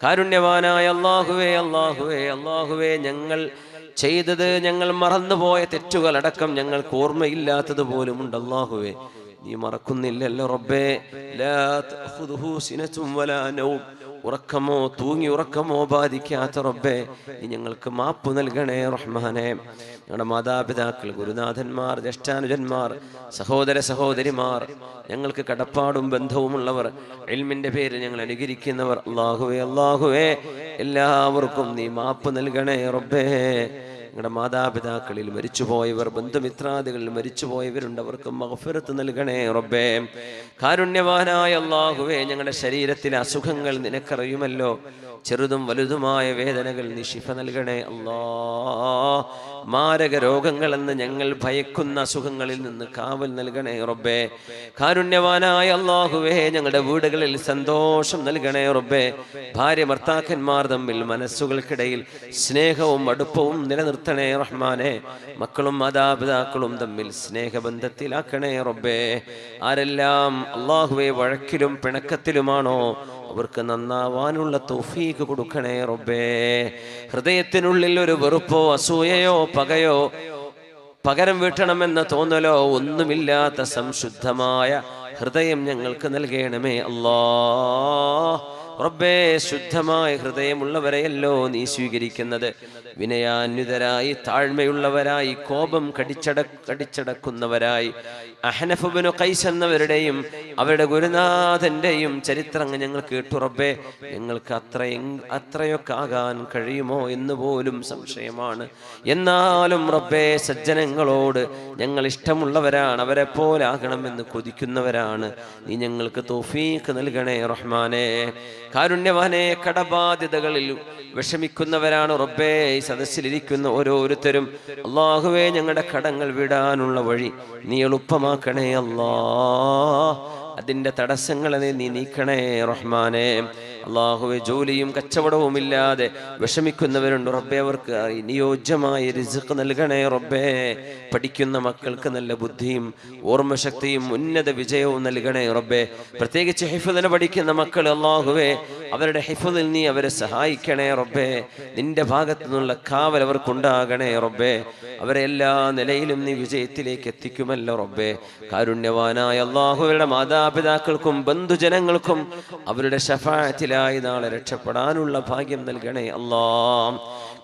കാരുണ്യവാനായ അല്ലാഹുവേ, അല്ലാഹുവേ, അല്ലാഹുവേ, ഞങ്ങൾ ചെയ്തത്, ഞങ്ങൾ മറന്നുപോയ തെറ്റുകളടക്കം ഞങ്ങൾക്ക് ഓർമ്മയില്ലാത്തത് പോലുമുണ്ട് അല്ലാഹുവേ. നീ മറക്കുന്നില്ലല്ലോ റബ്ബേ. ലാ തഖുദുഹു സിനതും വലാ നൗം. ഉറക്കമോ തൂങ്ങി ഉറക്കമോ ബാധിക്കാത്ത റബ്ബേ, നീ ഞങ്ങൾക്ക് മാപ്പ് നൽകണേ റഹ്മാനെ. ഞങ്ങളുടെ മാതാപിതാക്കൾ, ഗുരുനാഥന്മാർ, ജ്യേഷ്ഠാനുജന്മാർ, സഹോദര സഹോദരിമാർ, ഞങ്ങൾക്ക് കടപ്പാടും ബന്ധവുമുള്ളവർ, ഇൽമിന്റെ പേരിൽ ഞങ്ങൾ അനുകരിക്കുന്നവർ, അല്ലാഹുവേ, അല്ലാഹുവേ, എല്ലാവർക്കും നീ മാപ്പ് നൽകണേ റബ്ബേ. ഞങ്ങളുടെ മാതാപിതാക്കളിൽ മരിച്ചുപോയവർ, ബന്ധുമിത്രാദികളിൽ മരിച്ചുപോയവരുണ്ട്, അവർക്ക് മഗ്ഫിറത്ത് നൽകണേ റബ്ബേ. കാരുണ്യവാനായ അല്ലാഹുവേ, ഞങ്ങളുടെ ശരീരത്തിലെ അസുഖങ്ങൾ നിനക്കറിയുമല്ലോ. ചെറുതും വലുതുമായ വേദനകൾ നീ ശിഫ നൽകണേ അല്ലാഹ്. മാരക രോഗങ്ങളെന്ന് ഞങ്ങൾ ഭയക്കുന്ന അസുഖങ്ങളിൽ നിന്ന് കാവൽ നൽകണേ റബ്ബേ. കാരുണ്യവാനായ അല്ലാഹുവേ, ഞങ്ങളുടെ വീടുകളിൽ സന്തോഷം നൽകണേ റബ്ബേ. ഭാര്യ ഭർത്താക്കന്മാർ തമ്മിൽ മനസ്സുകൾക്കിടയിൽ സ്നേഹവും അടുപ്പവും നിലനിർത്തണേ റഹ്മാനെ. മക്കളും മാതാപിതാക്കളും തമ്മിൽ സ്നേഹബന്ധത്തിലാക്കണേ റബ്ബേ. ആരെല്ലാം അല്ലാഹുവേ വഴക്കിലും പിണക്കത്തിലുമാണോ അവർക്ക് നന്നാവാനുള്ള തൗഫീഖ് കൊടുക്കണേ റബ്ബേ. ഹൃദയത്തിനുള്ളിൽ ഒരു വെറുപ്പോ അസൂയയോ പകയോ പകരം വീട്ടണമെന്ന തോന്നലോ ഒന്നുമില്ലാത്ത സംശുദ്ധമായ ഹൃദയം ഞങ്ങൾക്ക് നൽകണമേ അല്ലാഹ്. റബ്ബേ, ശുദ്ധമായ ഹൃദയമുള്ളവരെയല്ലോ നീ സ്വീകരിക്കുന്നത്. വിനയാന്വിതരായി താഴ്മയുള്ളവരായി കോപം കടിച്ചടക്കുന്നവരായി അഹ്നഫ് ഇബ്നു ഖൈസ് എന്നവരുടെയും അവരുടെ ഗുരുനാഥന്റെയും ചരിത്രം ഞങ്ങൾ കേട്ടു റബ്ബേ. ഞങ്ങൾക്ക് അത്രയൊക്കെ ആകാൻ കഴിയുമോ എന്ന് പോലും സംശയമാണ്. എന്നാലും റബ്ബേ, സജ്ജനങ്ങളോട് ഞങ്ങൾ ഇഷ്ടമുള്ളവരാണ്, അവരെ പോലെ ആകണമെന്ന് കൊതിക്കുന്നവരാണ്. നീ ഞങ്ങൾക്ക് തൗഫീഖ് നൽകണേ റഹ്മാനേ. കാരുണ്യവാനേ, കടബാധ്യതകളിൽ വിഷമിക്കുന്നവരാണ് റബ്ബേ ഈ സദസ്സിലിരിക്കുന്ന ഓരോരുത്തരും. അല്ലാഹുവേ, ഞങ്ങളുടെ കടങ്ങൾ വിടാനുള്ള വഴി നീ എളുപ്പമാക്കണേ അല്ലാ. അതിൻ്റെ തടസ്സങ്ങളെ നീ നീക്കണേ റഹ്മാനേ. അല്ലാഹുവേ, ജോലിയും കച്ചവടവും ഇല്ലാതെ വിഷമിക്കുന്നവരുണ്ട് റബ്ബേ, അവർക്ക് നിയോജ്യമായ റിസ്ഖ് നൽകണേ റബ്ബേ. പഠിക്കുന്ന മക്കൾക്ക് നല്ല ബുദ്ധിയും ഓർമ്മശക്തിയും ഉന്നത വിജയവും നൽകണേ റബ്ബേ. പ്രത്യേകിച്ച് ഹിഫ്ദിന് പഠിക്കുന്ന മക്കൾ അല്ലാഹുവേ, അവരുടെ ഹിഫ്ദിൽ നീ അവരെ സഹായിക്കണേ റബ്ബേ. നിന്റെ ഭാഗത്തു നിന്നുള്ള കാവൽ അവർക്കുണ്ടാകണേ റബ്ബേ. അവരെ എല്ലാ നിലയിലും നീ വിജയത്തിലേക്ക് എത്തിക്കുമല്ലോ റബ്ബേ. കാരുണ്യവാനായ അല്ലാഹുവയുടെ മാതാപിതാക്കൾക്കും ബന്ധുജനങ്ങൾക്കും അവരുടെ ശഫാഅത്തിലായി നാളെ രക്ഷപ്പെടാനുള്ള ഭാഗ്യം നൽകണേ അല്ലാ.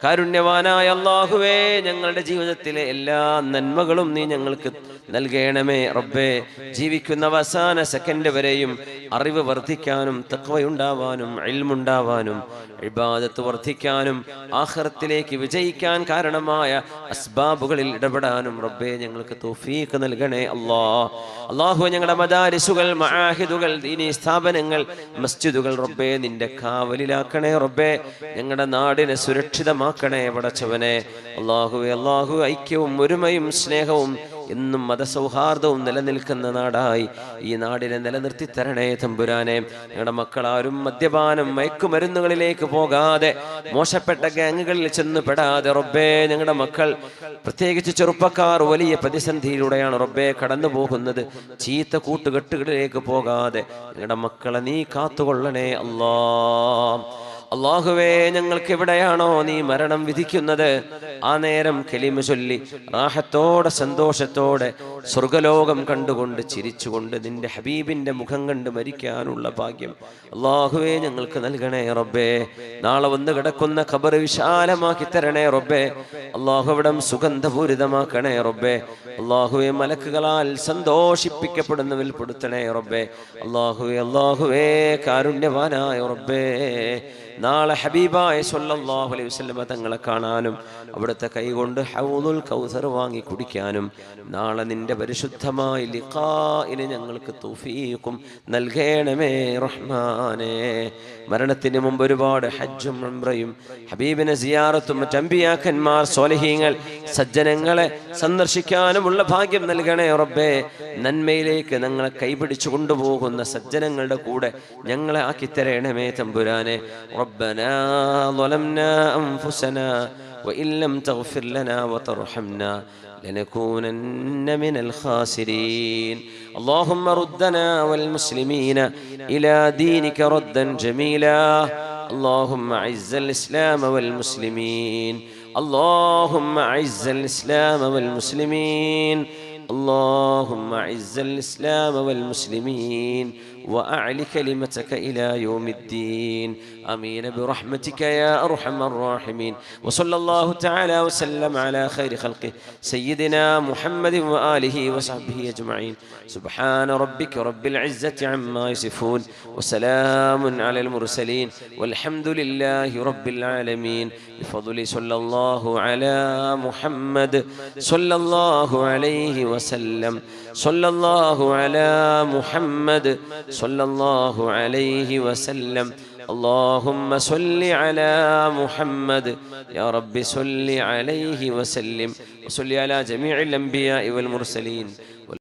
കാരുണ്യവാനായ അല്ലാഹുവേ, ഞങ്ങളുടെ ജീവിതത്തിലെ എല്ലാ നന്മകളും നീ ഞങ്ങൾക്ക് നൽകണമേ റബ്ബേ. ജീവിക്കുന്ന അവസാന സെക്കൻഡ് വരെയും അറിവ് വർദ്ധിക്കാനും തഖ്വയുണ്ടാവാനും ഇൽമുണ്ടാവാനും ഇബാദത്ത് വർദ്ധിക്കാനും ആഖിറത്തിലേക്ക് വിജയിക്കാൻ കാരണമായ അസ്ബാബുകളിൽ ഇടപെടാനും റബ്ബേ ഞങ്ങൾക്ക് തൗഫീഖ് നൽകണേ അല്ലാ. അല്ലാഹു, ഞങ്ങളുടെ മദാരിസുകൾ, മആഹിദുകൾ, ദീനി സ്ഥാപനങ്ങൾ, മസ്ജിദുകൾ റബ്ബേ നിന്റെ കാവലിലാക്കണേ റബ്ബേ. ഞങ്ങളുടെ നാടിനെ സുരക്ഷിതമാക്കണേ പടച്ചവനെ. അല്ലാഹുവേ, അല്ലാഹു, ഐക്യവും ഒരുമയും സ്നേഹവും എന്നും മതസൗഹാർദ്ദവും നിലനിൽക്കുന്ന നാടായി ഈ നാടിനെ നിലനിർത്തി തരണേ തമ്പുരാനെ. ഞങ്ങളുടെ മക്കളാരും മദ്യപാനം, മയക്കുമരുന്നുകളിലേക്ക് പോകാതെ മോശപ്പെട്ട ഗാങ്ങുകളിൽ ചെന്ന് പെടാതെ റബ്ബേ, ഞങ്ങളുടെ മക്കൾ പ്രത്യേകിച്ച് ചെറുപ്പക്കാർ വലിയ പ്രതിസന്ധിയിലൂടെയാണ് റബ്ബേ കടന്നു പോകുന്നത്. ചീത്ത കൂട്ടുകെട്ടുകളിലേക്ക് പോകാതെ ഞങ്ങളുടെ മക്കളെ നീ കാത്തുകൊള്ളണേ അല്ലാ. അല്ലാഹുവേ, ഞങ്ങൾക്ക് എവിടെയാണോ നീ മരണം വിധിക്കുന്നത് ആ നേരം കലിമ ചൊല്ലി റാഹത്തോടെ സന്തോഷത്തോടെ സ്വർഗലോകം കണ്ടുകൊണ്ട് ചിരിച്ചുകൊണ്ട് നിന്റെ ഹബീബിന്റെ മുഖം കണ്ട് മരിക്കാനുള്ള ഭാഗ്യം അല്ലാഹുവേ ഞങ്ങൾക്ക് നൽകണേ റബ്ബേ. നാളെ വന്ന് കിടക്കുന്ന ഖബർ വിശാലമാക്കി തരണേ റബ്ബേ. അല്ലാഹു അവിടം സുഗന്ധപൂരിതമാക്കണേ റബ്ബേ. അല്ലാഹുവേ, മലക്കുകളാൽ സന്തോഷിപ്പിക്കപ്പെടുന്നവരിൽ പെടുത്തണേ റബ്ബേ. അല്ലാഹുവേ, അല്ലാഹുവേ, കാരുണ്യവാനായ റബ്ബേ, നാളെ ഹബീബായ സ്വല്ലല്ലാഹു അലൈഹി വസല്ലം തങ്ങളെ കാണാനും അവിടുത്തെ കൈകൊണ്ട് ഹൗദുൽ കൗസർ വാങ്ങി കുടിക്കാനും നാളെ നിന്റെ പരിശുദ്ധമായ ലിഖാഇന് ഞങ്ങൾക്ക് തൗഫീഖും നൽകണമേ റഹ്മാനേ. മരണത്തിന് മുമ്പ് ഒരുപാട് ഹജ്ജും ഉംറയും ഹബീബിനെ സിയാറത്തും മറ്റ് അമ്പിയാക്കന്മാർ, സ്വാലിഹീങ്ങൾ, സജ്ജനങ്ങളെ സന്ദർശിക്കാനുമുള്ള ഭാഗ്യം നൽകണേ റബ്ബേ. നന്മയിലേക്ക് ഞങ്ങളെ കൈപിടിച്ചു കൊണ്ടുപോകുന്ന സജ്ജനങ്ങളുടെ കൂടെ ഞങ്ങളെ ആക്കിത്തരണമേ തമ്പുരാനെ. ربنا ظلمنا أنفسنا وإن لم تغفر لنا وترحمنا لنكونن من الخاسرين. اللهم ردنا والمسلمين إلى دينك ردا جميلا. اللهم أعز الإسلام والمسلمين. اللهم أعز الإسلام والمسلمين. اللهم أعز الإسلام والمسلمين وأعل كلمتك إلى يوم الدين. آمين برحمتك يا أرحم الراحمين. وصلى الله تعالى وسلم على خير خلقه سيدنا محمد وآله وصحبه أجمعين. سبحان ربك رب العزة عما يصفون وسلام على المرسلين والحمد لله رب العالمين. بفضل صلى الله على محمد صلى الله عليه وسلم. صلى الله على محمد صلى الله عليه وسلم. اللهم صل على محمد يا رب صل عليه وسلم. وصل على جميع الأنبياء والمرسلين.